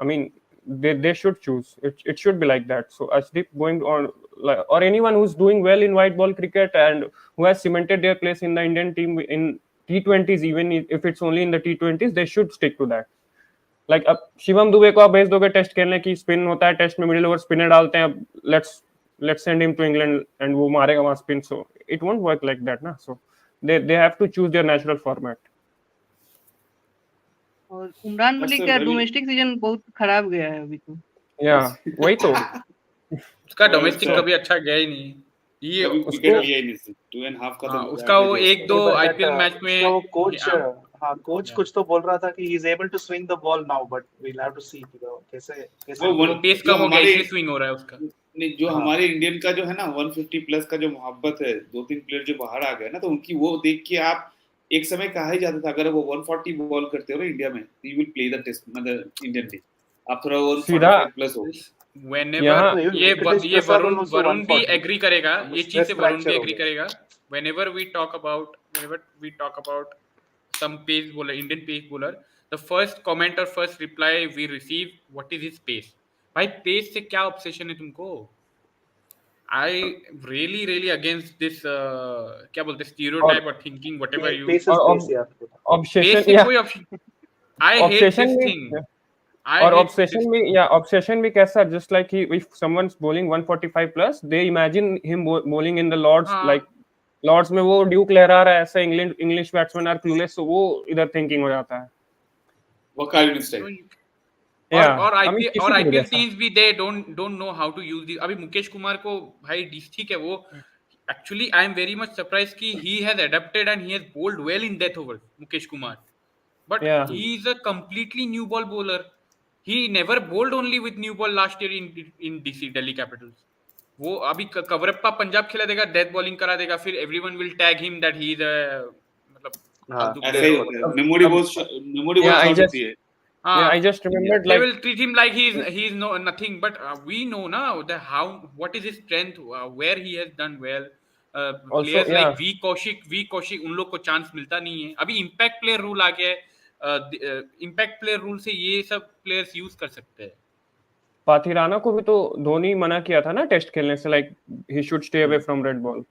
I mean, they should choose. It should be like that. So Ashdeep going on, or anyone who's doing well in white ball cricket and who has cemented their place in the Indian team in T20s, even if it's only in the T20s, they should stick to that. Like अब शिवम दुबे को आप भेज दोगे test खेलने की, spin होता है test में, मिडिल ओवर स्पिनर डालते हैं, अब let's send him to England and वो मारेगा वहाँ spin. So it won't work like that ना. So they have to choose their natural format. और उमरान That's मलिक a का very डोमेस्टिक सीजन बहुत खराब गया है अभी तो. Yeah, वही तो. उसका और डोमेस्टिक अच्छा, कभी अच्छा गया ही नहीं. ये कभी उसको विकेट लिया ही नहीं. 2.5 का हाँ, तो उसका वो average है एक उसका. दो But that, आईपीएल मैच उसका में वो कोच, हाँ, हाँ, कोच कुछ तो बोल रहा था कि he is able to swing the ball now, but we'll have to see कि कैसे वो वो पेस जो कम हो गया हमारे इसलिए स्विंग हो रहा है उसका. नहीं, जो हाँ. हमारे इंडियन का जो है ना 150 प्लस का जो मोहब्बत है, 2-3 प्लेयर जो बाहर आ गए ना, तो उनकी वो देख के आप एक समय कहा ही जाता था अगर वो 140 बॉल करते हो ना इंडिया में, you will play the test मतलब इंडियन टीम. आप थोड़ा सीधा 145 प्लस हो. Whenever यहाँ No, even ये Venkatesh ये Prasad was Varun also Varun भी 140. एग्री करेगा, ये चीज Stress से वरुण भी fracture हो एग्री गया. करेगा. whenever we talk about some pace bowler, Indian pace bowler, the first comment or first reply we receive, what is his pace? भाई पेस से क्या ऑब्सेशन है तुमको? I really against this क्या बोलते और stereotype or thinking whatever you Pace is और pace यार. ऑब्सेशन pace से या कोई option. I hate obsession this में thing. I और hate this. ऑब्सेशन भी कैसा, just like he if someone's bowling 145 plus they imagine him bowling in the Lord's, हाँ, लाइक लॉर्ड्स में वो ड्यूक लहरा रहा है ऐसे, English batsman are clueless, so वो इधर थिंकिंग हो जाता है. वो कार्विन स्टाइल. और आई मीन किसी को भी आईपीएल जैसा. टीम्स भी they don't know how to use this. अभी मुकेश कुमार को भाई ठीक है वो actually I am very much surprise कि he has adapted and he has bowled well in death over. Mukesh Kumar, but Yeah. He is a completely new ball bowler. He never bowled only with new ball last year in DC Delhi capitals. वो अभी कवरप्पा पंजाब खिला देगा, death bowling करा देगा, फिर everyone will tag him that he is मतलब हाँ, फालतू ऐसा player ही हो होता गया. है. मेमोरी बहुत Yeah, I शॉर्ट just होती है. I just remembered They like will treat him like he's no nothing, but we know now that what is his strength, where he has done well. also Players like yeah. V Kaushik उन लोग को chance मिलता नहीं है. अभी impact player rule आ गया है. Impact player rule से ये सब प्लेयर्स यूज कर सकते हैं. पाथिराना को भी तो धोनी मना किया था ना टेस्ट खेलने से, like he should stay away from red ball.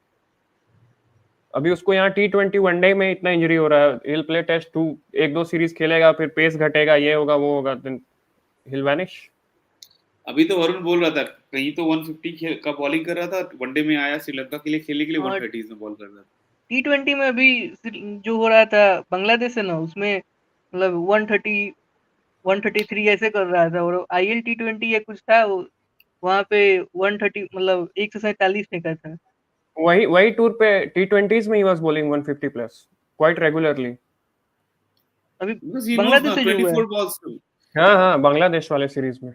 अभी उसको यहाँ T20 वनडे में इतना इंजरी हो रहा है, he'll play टेस्ट 2 1-2 सीरीज खेलेगा, फिर पेस घटेगा, ये होगा वो होगा, then he'll vanish. अभी तो वरुण बोल रहा था कहीं तो 150 का बॉलिंग कर रहा था, वनडे में आया श्रीलंका के लिए खेलने के लिए, और 130 में बॉल कर रहा था. T20 में अभी जो हो रहा था बांग्लादेश है ना, उसमें मतलब 130 133 ऐसे कर रहा था. और IL T20 या कुछ था वहाँ पे 130 मतलब 147 फेंका था. वही टूर पे T20s में he was bowling 150 plus quite regularly. अभी Because he knows बांग्लादेश ना से जो हुआ है 24 balls to हाँ बांग्लादेश वाले सीरीज में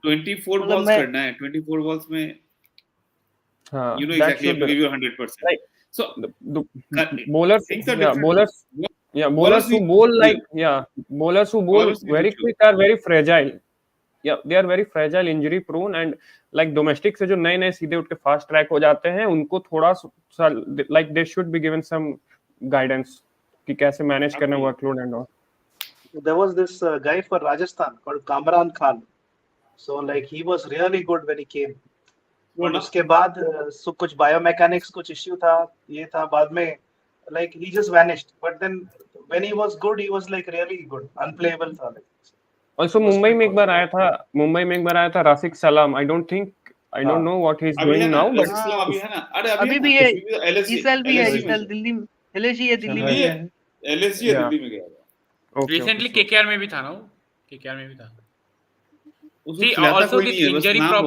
24 मतलब balls मैं करना है. 24 balls में हाँ you know that exactly you have should to give your 100%. like So the cut it. bowlers Things are yeah different. bowlers Yeah, Bowlers need bowlers who bowl bowlers need to very choose. quick are very fragile. Yeah, they are very fragile, injury prone, and like domestic से जो नए नए सीधे उठ के fast track हो जाते हैं उनको थोड़ा सा like they should be given some guidance कि कैसे मैनेज करना Absolutely. Workload and all. There was this guy for Rajasthan called Kamran Khan. So like he was really good when he came. वो But ना उसके बाद so कुछ biomechanics कुछ issue था, ये था बाद में like he just vanished. But then when he was good, he was like really good, unplayable था like. Also He was Mumbai quick में एक बार also. आया था, राशिक सलाम. I don't हाँ, know what he's अभी है doing ना now, but रसिक सलाम अभी है ना, अरे अभी है अभी ना, भी है, अभी भी इस एलएसजी साल भी है, एलएसजी इस में साल दिल्ली में LSG है, दिल्ली में नहीं गया है, है। एलएसजी है, yeah, दिल्ली में गया था। okay, रिसेंटली so केकेआर में भी था ना वो, केकेआर में भी था. उसको See, खिलाता also कोई this नहीं है, बस injury नाम बहुत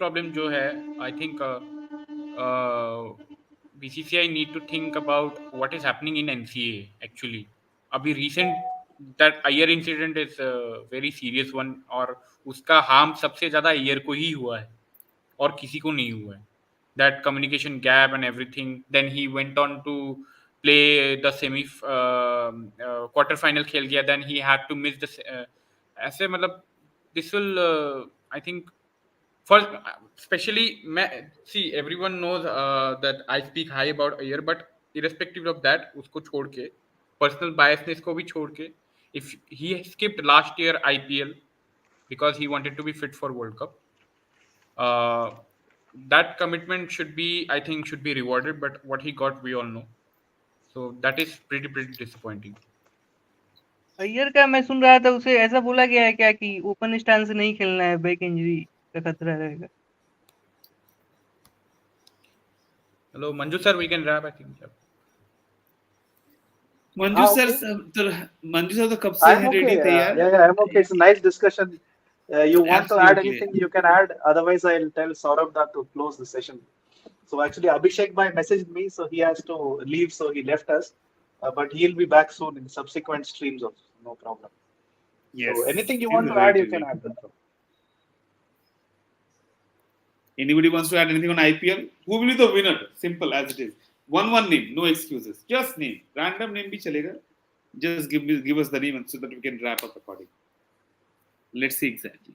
problem, है। जो है, I think BCCI need to think about what is happening in NCA actually. अभी recent that Iyer incident is a very serious one, और उसका harm सबसे ज़्यादा Iyer को ही हुआ है और किसी को नहीं हुआ है. That communication gap and everything. Then he went on to play the quarter final खेल गया. Then he had to miss ऐसे मतलब this will I think for especially see everyone knows that I speak high about Ayer, but irrespective of that उसको छोड़ के personal biasness को भी छोड़ के, if he skipped last year IPL because he wanted to be fit for World Cup, uh, that commitment should be rewarded, but what he got we all know, so that is pretty disappointing. Iyer का मैं सुन रहा था, उसे ऐसा बोला गया है क्या कि ओपन स्टांस से नहीं खेलना है, बैक इंजरी का खतरा रहेगा। Hello Manju sir, we can wrap I think. Manju sir okay. तो मंजू सर तो कब से I'm हैं okay. रेडी तैयार। Yeah, I'm okay. It's a nice discussion. You want to add Absolutely. anything, you can add. Otherwise, I'll tell Saurabh that to close the session. So actually, Abhishek bhai messaged me, so he has to leave, so he left us. But he'll be back soon in subsequent streams also. No problem. Yes. So anything you He's want to ready add, to you can leave. add. Anybody wants to add anything on IPL? Who will be the winner? Simple as it is. One name, no excuses. Just name. Random name भी चलेगा. Just give us the name so that we can wrap up accordingly. Let's see exactly.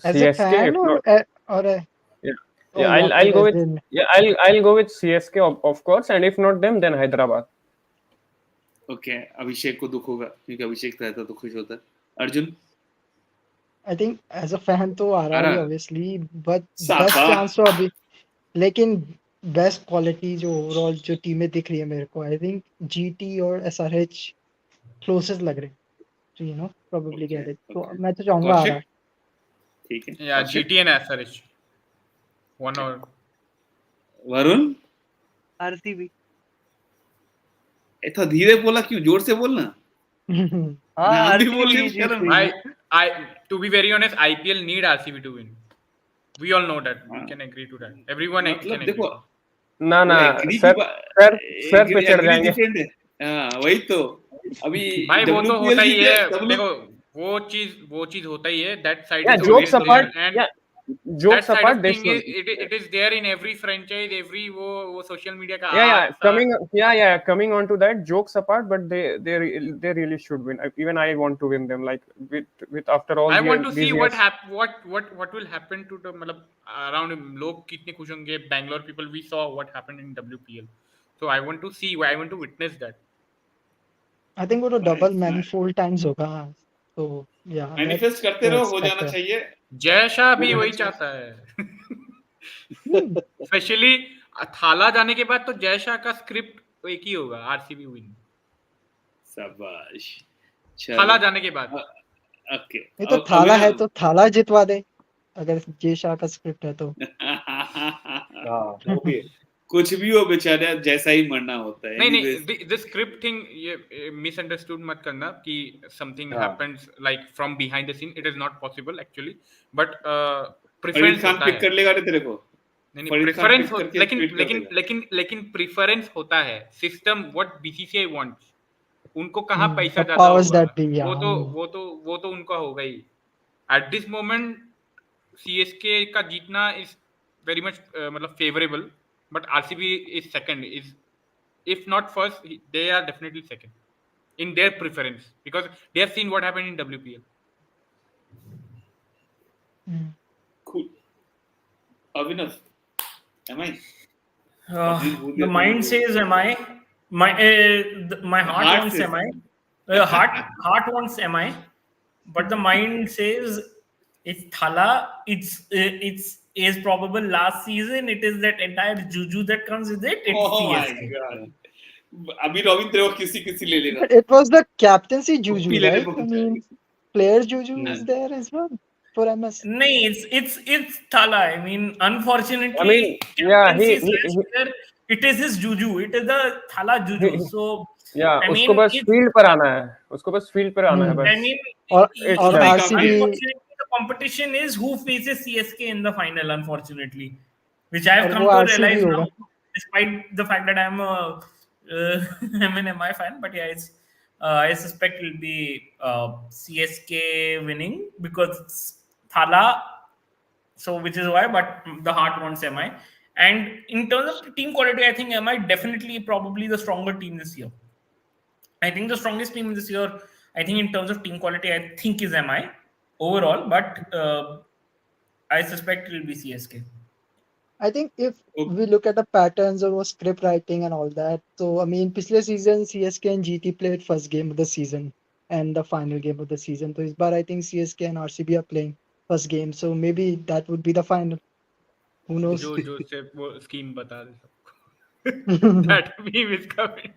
As a CSK, fan if not, or a yeah, oh yeah, yeah, I'll go with then I'll go with CSK of course, and if not them, then Hyderabad. Okay, अभिषेक को दुख होगा क्योंकि अभिषेक रहता तो खुश होता। Arjun? I think as a fan तो RR RR? obviously, but साफा। best chance तो अभी, लेकिन बेस्ट क्वालिटी जो ओवरऑल जो टीमें दिख रही है मेरे को, आई थिंक GT और SRH क्लोजेस्ट लग रहे हैं तो probably Okay, get it, तो okay. मैं तो चाहूंगा कौशिक? RR। ठीक है। Yeah, Kaushik? GT and SRH. One or Varun? RCB। इतना धीरे बोला क्यों? जोर से बोलना। हाँ, नाम भी RCB बोलने भी में जीत शर्म। रही है। I to be very honest, IPL need RCB to win. We all know that. We हाँ। can agree to that. Everyone can मतलब agree. देखो ना वो एग्री की सर पे चढ़ एग्री जाएंगे। डिफरेंट है। हाँ वही तो अभी भाई वो तो WPL होता ही जीते है, सब देखो लोग वो चीज होता ही है. That side Yeah, is jokes always there, apart. and Yeah, that jokes side apart. of They thing should. it is there in every franchise, every वो social media का Yeah. आग Coming on to that, jokes apart, but they really should win. Even I want to win them. Like with after all I want to these see years. what will happen to the मतलब around लोग कितने खुश होंगे. Bangalore people, we saw what happened in WPL, so I want to see, I want to witness that. I think वो तो double Nice, manifold times होगा, तो yeah, manifest करते that's रहो, हो जाना expected। चाहिए। जय शाह भी हो वही जाना चाहता है. स्पेशली थाला जाने के बाद तो जय शाह का स्क्रिप्ट एक ही होगा, आरसीबी विन. शाबाश। थाला जाने के बाद ओके ये तो थाला है तो थाला जितवा दे, अगर जय शाह का स्क्रिप्ट है तो। वो भी है। कुछ भी हो बेचारा, जैसा ही मरना होता है। नहीं दिस स्क्रिप्ट थिंग ये मिसअंडरस्टूड मत करना कि something happens like from behind the scene. It is not possible actually, but preference Khan होता पिक है. कर लेगा रे तेरे को। नहीं फरीद खान प्रेफरेंस पिक करके ट्वीट कर देगा। लेकिन प्रेफरेंस होता है. सिस्टम व्हाट बीसीसीआई वांट्स, उनको कहाँ पैसा The ज्यादा powers होगा that be, yeah. वो तो उनका होगा ही. एट दिस मोमेंट सीएसके का जीतना इज वेरी मच मतलब favourable, but RCB is second, if not first, they are definitely second in their preference because they have seen what happened in WPL. Mm. Cool. Abhinav, am I? Who's The your team? mind says MI. My The heart heart wants says. MI. Heart wants MI, but the mind says it's Thala. It's is probable last season. It is that entire juju that comes with it. It's Oh my CSK. god. अभी रविंद्र को किसी ले लेगा. But it was the captaincy कुप्पी juju, लेने right? I पहुंच mean, जाएगी. players juju हाँ. is there as well for MS. No, it's Thala. I mean, I unfortunately, mean, yeah, captaincy slash player, it is his juju. It is the Thala juju. So, yeah, I उसको mean, बस it's field पर आना है, उसको बस field पर आना है Hmm. I बस. mean, It's Or done. RCB. unfortunately, the competition is who faces CSK in the final. Unfortunately, which I have और come वो to RCB realize होगा. now, despite the fact that I'm a I'm an MI fan. But yeah, it's I suspect it'll be CSK winning because it's Thala. So which is why, but the heart wants MI. And in terms of team quality, I think MI definitely probably the stronger team this year. I think the strongest team this year, I think in terms of team quality, I think is MI overall, but I suspect it will be CSK. I think if Okay. we look at the patterns of script writing and all that, so I mean, पिछले season CSK and GT played first game of the season and the final game of the season. So इस बार I think CSK and RCB are playing first game, so maybe that would be the final. Who knows? जो से वो scheme बता दे सबको. That meme is coming.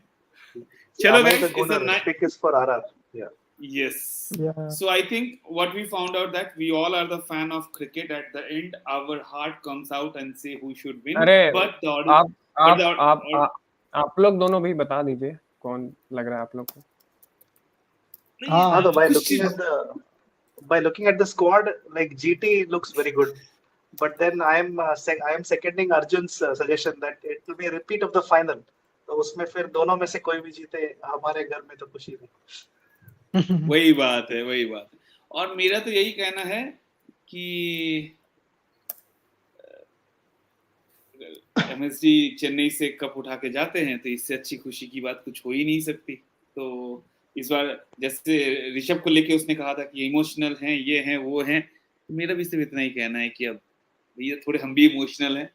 चलो Am I guys, the it's a Gunnar? Pick is for RR. Yeah. yes. Yeah. So I think what we found out that we all are the fan of cricket. At the end, our heart comes out and say who should win. अरे But the आप but the आप लोग दोनों भी बता दीजिए कौन लग रहा है आप लोग को. Ah. Although by कुछ looking चीज at the squad, like GT looks very good. But then I am seconding Arjun's suggestion that it will be a repeat of the final. तो उसमें फिर दोनों में से कोई भी जीते हमारे घर में तो खुशी नहीं. वही बात है. और मेरा तो यही कहना है कि एमएसडी चेन्नई से कप उठा के जाते हैं तो इससे अच्छी खुशी की बात कुछ हो ही नहीं सकती. तो इस बार जैसे ऋषभ को लेके उसने कहा था कि इमोशनल हैं, ये हैं, वो हैं. मेरा भी सिर्फ इतना ही कहना है कि अब भैया थोड़े हम भी इमोशनल हैं.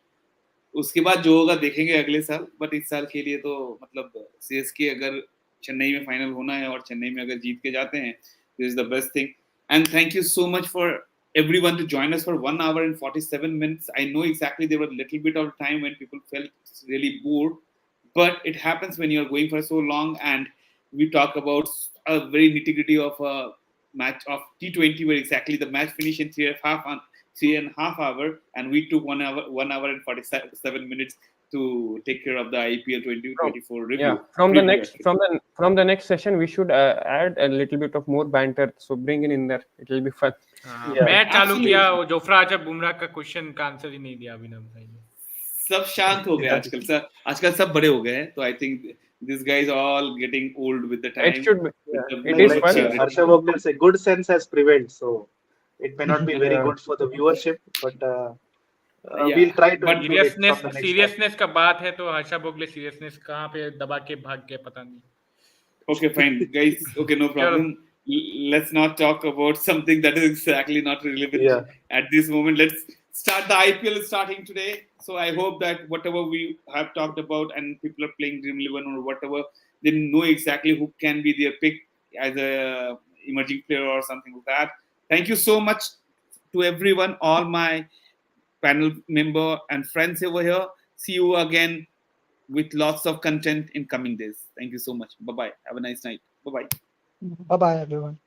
उसके बाद जो होगा देखेंगे अगले साल. बट इस साल के लिए तो मतलब सीएसके अगर चेन्नई में फाइनल होना है और चेन्नई में अगर जीत के जाते हैं, this is the best thing. And thank you so much for everyone to join us for 1 hour and 47 minutes. I know exactly there was a little bit of time when people felt really bored, but it happens when you're going for so long. And we talk about a very nitty-gritty of a match of T20 where exactly the match finished in 3.5 hour, and we took 1 hour and 47 minutes to take care of the IPL 2024 review. Yeah, from the next session we should add a little bit of more banter. So bring in there. It will be fun. मैं चालू किया वो Jofra आजब Bumrah का question का answer ही नहीं दिया अभिनव भाई ने. सब शांत हो गए आजकल सब बड़े हो गए हैं. तो I think this guys are all getting old with the time. It should be. It is Like fun. Harsha Vogler say, good sense has prevailed. So it may not be very good for the viewership, but we'll try to improve it from the next time. Seriousness का बात है तो Harsha Bogle seriousness कहाँ पे दबा के भाग गए पता नहीं. Okay, fine, guys. Okay, no problem. Let's not talk about something that is exactly not relevant at this moment. Let's start. The IPL is starting today, so I hope that whatever we have talked about and people are playing Dream 11 or whatever, they know exactly who can be their pick as a emerging player or something like that. Thank you so much to everyone, all my panel member and friends over here. See you again with lots of content in coming days. Thank you so much. Bye bye. Have a nice night. Bye bye. Bye bye, everyone.